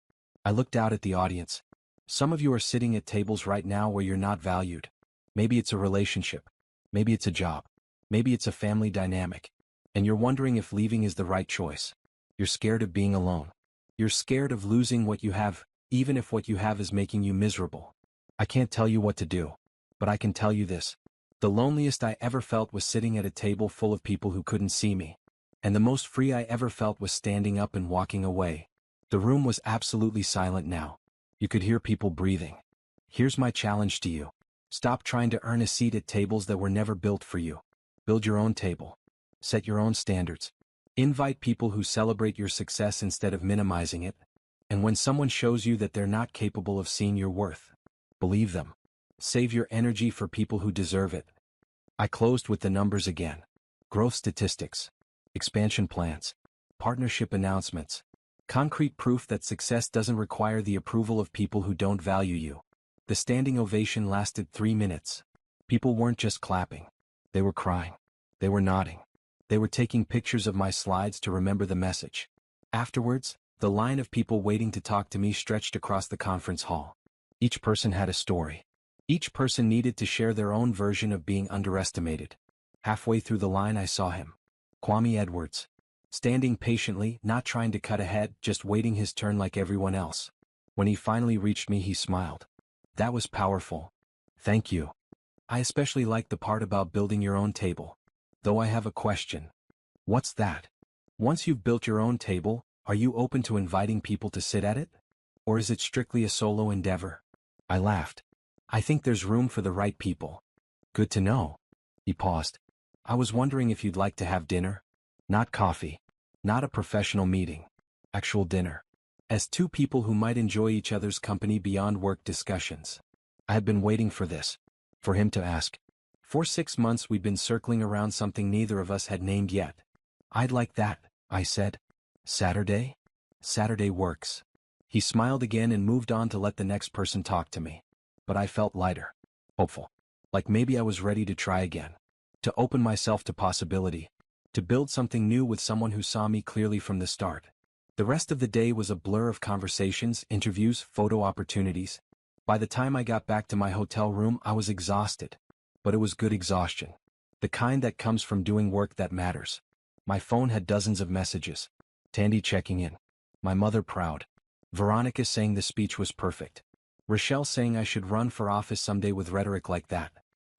I looked out at the audience. Some of you are sitting at tables right now where you're not valued. Maybe it's a relationship. Maybe it's a job. Maybe it's a family dynamic. And you're wondering if leaving is the right choice. You're scared of being alone. You're scared of losing what you have, even if what you have is making you miserable. I can't tell you what to do, but I can tell you this. The loneliest I ever felt was sitting at a table full of people who couldn't see me. And the most free I ever felt was standing up and walking away. The room was absolutely silent now. You could hear people breathing. Here's my challenge to you. Stop trying to earn a seat at tables that were never built for you. Build your own table. Set your own standards. Invite people who celebrate your success instead of minimizing it. And when someone shows you that they're not capable of seeing your worth, believe them. Save your energy for people who deserve it. I closed with the numbers again. Growth statistics. Expansion plans. Partnership announcements. Concrete proof that success doesn't require the approval of people who don't value you. The standing ovation lasted 3 minutes. People weren't just clapping. They were crying. They were nodding. They were taking pictures of my slides to remember the message. Afterwards, the line of people waiting to talk to me stretched across the conference hall. Each person had a story. Each person needed to share their own version of being underestimated. Halfway through the line I saw him. Kwame Edwards. Standing patiently, not trying to cut ahead, just waiting his turn like everyone else. When he finally reached me, he smiled. That was powerful. Thank you. I especially like the part about building your own table. Though I have a question. What's that? Once you've built your own table, are you open to inviting people to sit at it? Or is it strictly a solo endeavor? I laughed. I think there's room for the right people. Good to know. He paused. I was wondering if you'd like to have dinner? Not coffee. Not a professional meeting. Actual dinner. As two people who might enjoy each other's company beyond work discussions. I had been waiting for this. For him to ask. For 6 months we'd been circling around something neither of us had named yet. I'd like that, I said. Saturday? Saturday works. He smiled again and moved on to let the next person talk to me. But I felt lighter. Hopeful. Like maybe I was ready to try again. To open myself to possibility. To build something new with someone who saw me clearly from the start. The rest of the day was a blur of conversations, interviews, photo opportunities. By the time I got back to my hotel room, I was exhausted. But it was good exhaustion. The kind that comes from doing work that matters. My phone had dozens of messages. Tandy checking in. My mother proud. Veronica saying the speech was perfect. Rochelle saying I should run for office someday with rhetoric like that.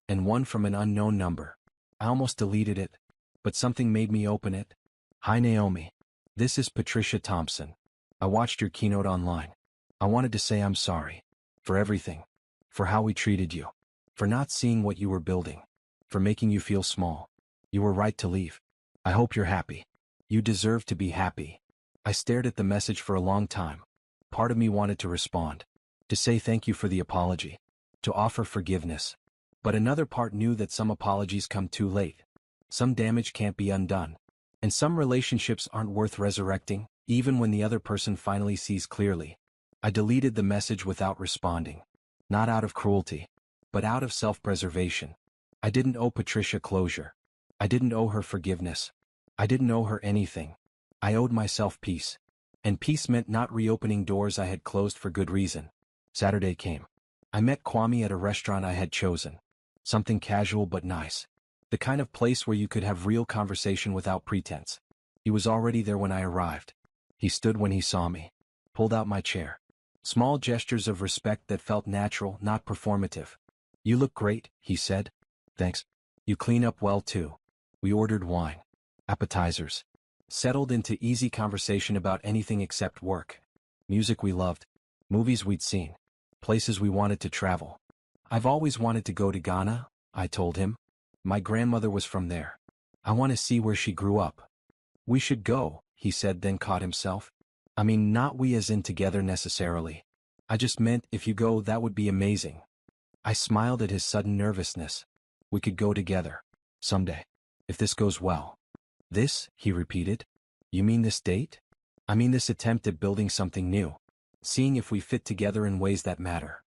And one from an unknown number. I almost deleted it. But something made me open it. Hi Naomi. This is Patricia Thompson. I watched your keynote online. I wanted to say I'm sorry. For everything. For how we treated you. For not seeing what you were building. For making you feel small. You were right to leave. I hope you're happy. You deserve to be happy. I stared at the message for a long time. Part of me wanted to respond. To say thank you for the apology. To offer forgiveness. But another part knew that some apologies come too late. Some damage can't be undone. And some relationships aren't worth resurrecting, even when the other person finally sees clearly. I deleted the message without responding. Not out of cruelty, but out of self-preservation. I didn't owe Patricia closure. I didn't owe her forgiveness. I didn't owe her anything. I owed myself peace. And peace meant not reopening doors I had closed for good reason. Saturday came. I met Kwame at a restaurant I had chosen. Something casual but nice. The kind of place where you could have real conversation without pretense. He was already there when I arrived. He stood when he saw me. Pulled out my chair. Small gestures of respect that felt natural, not performative. You look great, he said. Thanks. You clean up well too. We ordered wine. Appetizers. Settled into easy conversation about anything except work. Music we loved. Movies we'd seen. Places we wanted to travel. I've always wanted to go to Ghana, I told him. My grandmother was from there. I want to see where she grew up. We should go, he said, then caught himself. I mean, not we as in together necessarily. I just meant if you go, that would be amazing. I smiled at his sudden nervousness. We could go together. Someday. If this goes well. This, he repeated. You mean this date? I mean this attempt at building something new. Seeing if we fit together in ways that matter.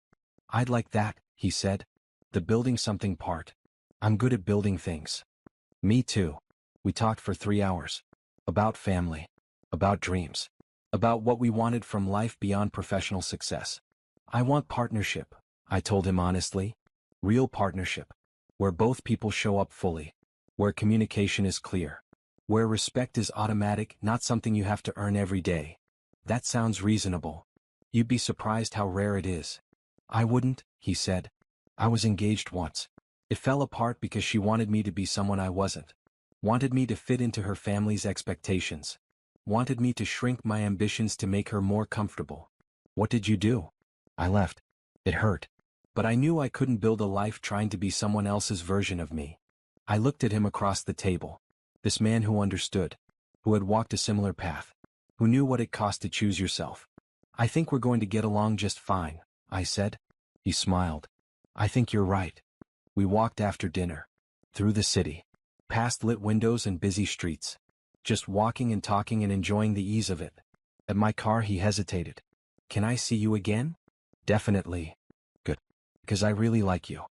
I'd like that, he said. The building something part. I'm good at building things. Me too. We talked for 3 hours. About family. About dreams. About what we wanted from life beyond professional success. I want partnership, I told him honestly. Real partnership. Where both people show up fully. Where communication is clear. Where respect is automatic, not something you have to earn every day. That sounds reasonable. You'd be surprised how rare it is. I wouldn't, he said. I was engaged once. It fell apart because she wanted me to be someone I wasn't. Wanted me to fit into her family's expectations. Wanted me to shrink my ambitions to make her more comfortable. What did you do? I left. It hurt. But I knew I couldn't build a life trying to be someone else's version of me. I looked at him across the table. This man who understood. Who had walked a similar path. Who knew what it cost to choose yourself. I think we're going to get along just fine, I said. He smiled. I think you're right. We walked after dinner. Through the city. Past lit windows and busy streets. Just walking and talking and enjoying the ease of it. At my car he hesitated. Can I see you again? Definitely. Good. Because I really like you.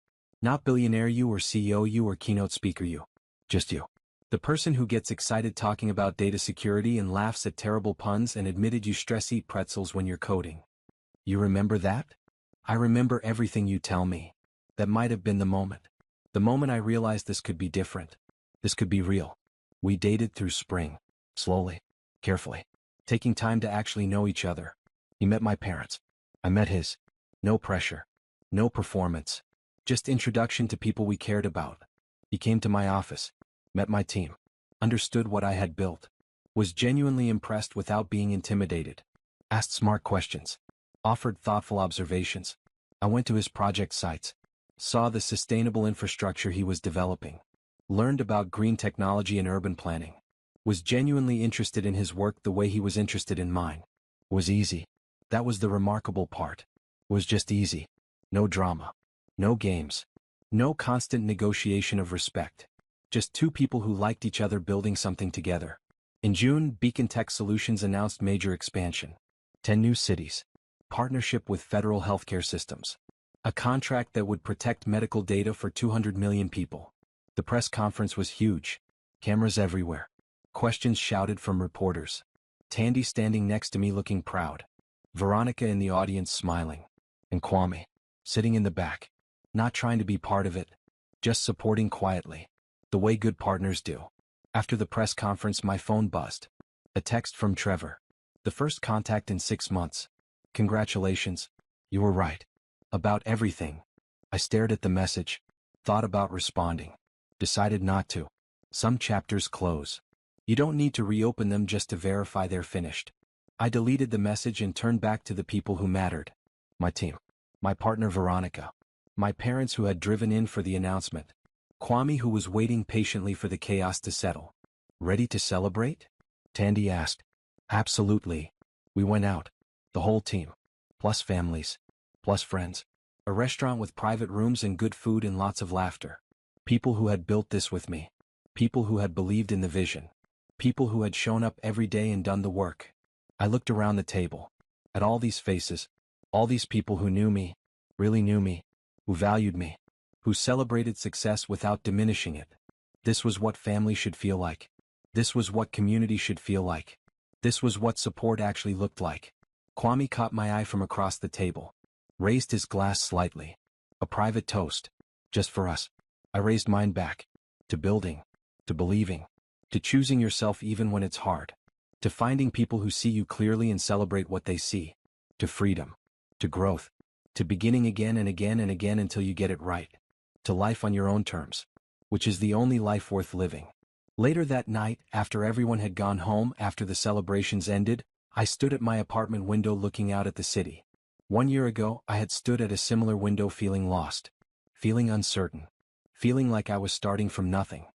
Not billionaire you or CEO you or keynote speaker you. Just you. The person who gets excited talking about data security and laughs at terrible puns and admitted you stress-eat pretzels when you're coding. You remember that? I remember everything you tell me. That might have been the moment. The moment I realized this could be different. This could be real. We dated through spring. Slowly. Carefully. Taking time to actually know each other. He met my parents. I met his. No pressure. No performance. Just introduction to people we cared about. He came to my office. Met my team. Understood what I had built. Was genuinely impressed without being intimidated. Asked smart questions. Offered thoughtful observations. I went to his project sites. Saw the sustainable infrastructure he was developing. Learned about green technology and urban planning. Was genuinely interested in his work the way he was interested in mine. Was easy. That was the remarkable part. Was just easy. No drama. No games. No constant negotiation of respect. Just two people who liked each other building something together. In June, Beacon Tech Solutions announced major expansion. 10 new cities. Partnership with federal healthcare systems. A contract that would protect medical data for 200 million people. The press conference was huge. Cameras everywhere. Questions shouted from reporters. Tandy standing next to me looking proud. Veronica in the audience smiling. And Kwame, sitting in the back. Not trying to be part of it. Just supporting quietly. The way good partners do. After the press conference my phone buzzed. A text from Trevor. The first contact in 6 months. Congratulations. You were right. About everything. I stared at the message. Thought about responding. Decided not to. Some chapters close. You don't need to reopen them just to verify they're finished. I deleted the message and turned back to the people who mattered. My team. My partner Veronica. My parents who had driven in for the announcement. Kwame who was waiting patiently for the chaos to settle. Ready to celebrate? Tandy asked. Absolutely. We went out. The whole team. Plus families. Plus friends. A restaurant with private rooms and good food and lots of laughter. People who had built this with me. People who had believed in the vision. People who had shown up every day and done the work. I looked around the table. At all these faces. All these people who knew me. Really knew me. Who valued me. Who celebrated success without diminishing it. This was what family should feel like. This was what community should feel like. This was what support actually looked like. Kwame caught my eye from across the table. Raised his glass slightly. A private toast. Just for us. I raised mine back. To building. To believing. To choosing yourself even when it's hard. To finding people who see you clearly and celebrate what they see. To freedom. To growth. To beginning again and again and again until you get it right. To life on your own terms. Which is the only life worth living. Later that night, after everyone had gone home after the celebrations ended, I stood at my apartment window looking out at the city. 1 year ago, I had stood at a similar window feeling lost. Feeling uncertain. Feeling like I was starting from nothing.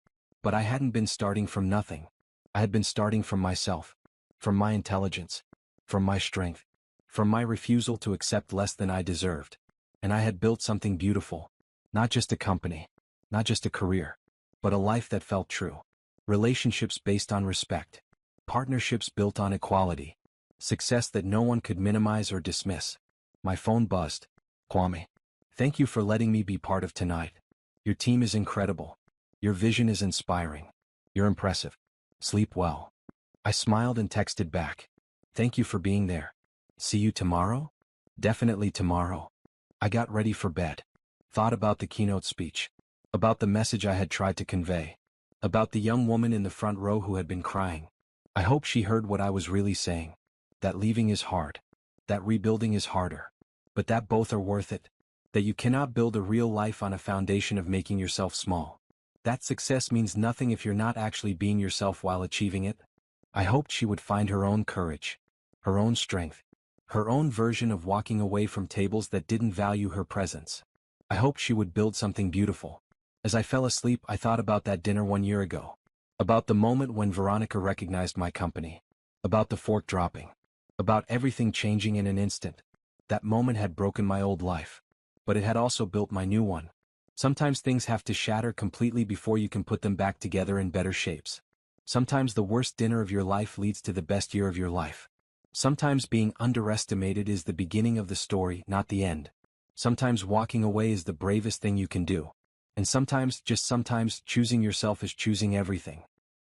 But I hadn't been starting from nothing. I had been starting from myself. From my intelligence. From my strength. From my refusal to accept less than I deserved. And I had built something beautiful. Not just a company. Not just a career. But a life that felt true. Relationships based on respect. Partnerships built on equality. Success that no one could minimize or dismiss. My phone buzzed. Kwame. Thank you for letting me be part of tonight. Your team is incredible. Your vision is inspiring. You're impressive. Sleep well. I smiled and texted back. Thank you for being there. See you tomorrow? Definitely tomorrow. I got ready for bed. Thought about the keynote speech. About the message I had tried to convey. About the young woman in the front row who had been crying. I hope she heard what I was really saying. That leaving is hard. That rebuilding is harder. But that both are worth it. That you cannot build a real life on a foundation of making yourself small. That success means nothing if you're not actually being yourself while achieving it. I hoped she would find her own courage. Her own strength. Her own version of walking away from tables that didn't value her presence. I hoped she would build something beautiful. As I fell asleep, I thought about that dinner 1 year ago. About the moment when Veronica recognized my company. About the fork dropping. About everything changing in an instant. That moment had broken my old life. But it had also built my new one. Sometimes things have to shatter completely before you can put them back together in better shapes. Sometimes the worst dinner of your life leads to the best year of your life. Sometimes being underestimated is the beginning of the story, not the end. Sometimes walking away is the bravest thing you can do. And sometimes, just sometimes, choosing yourself is choosing everything.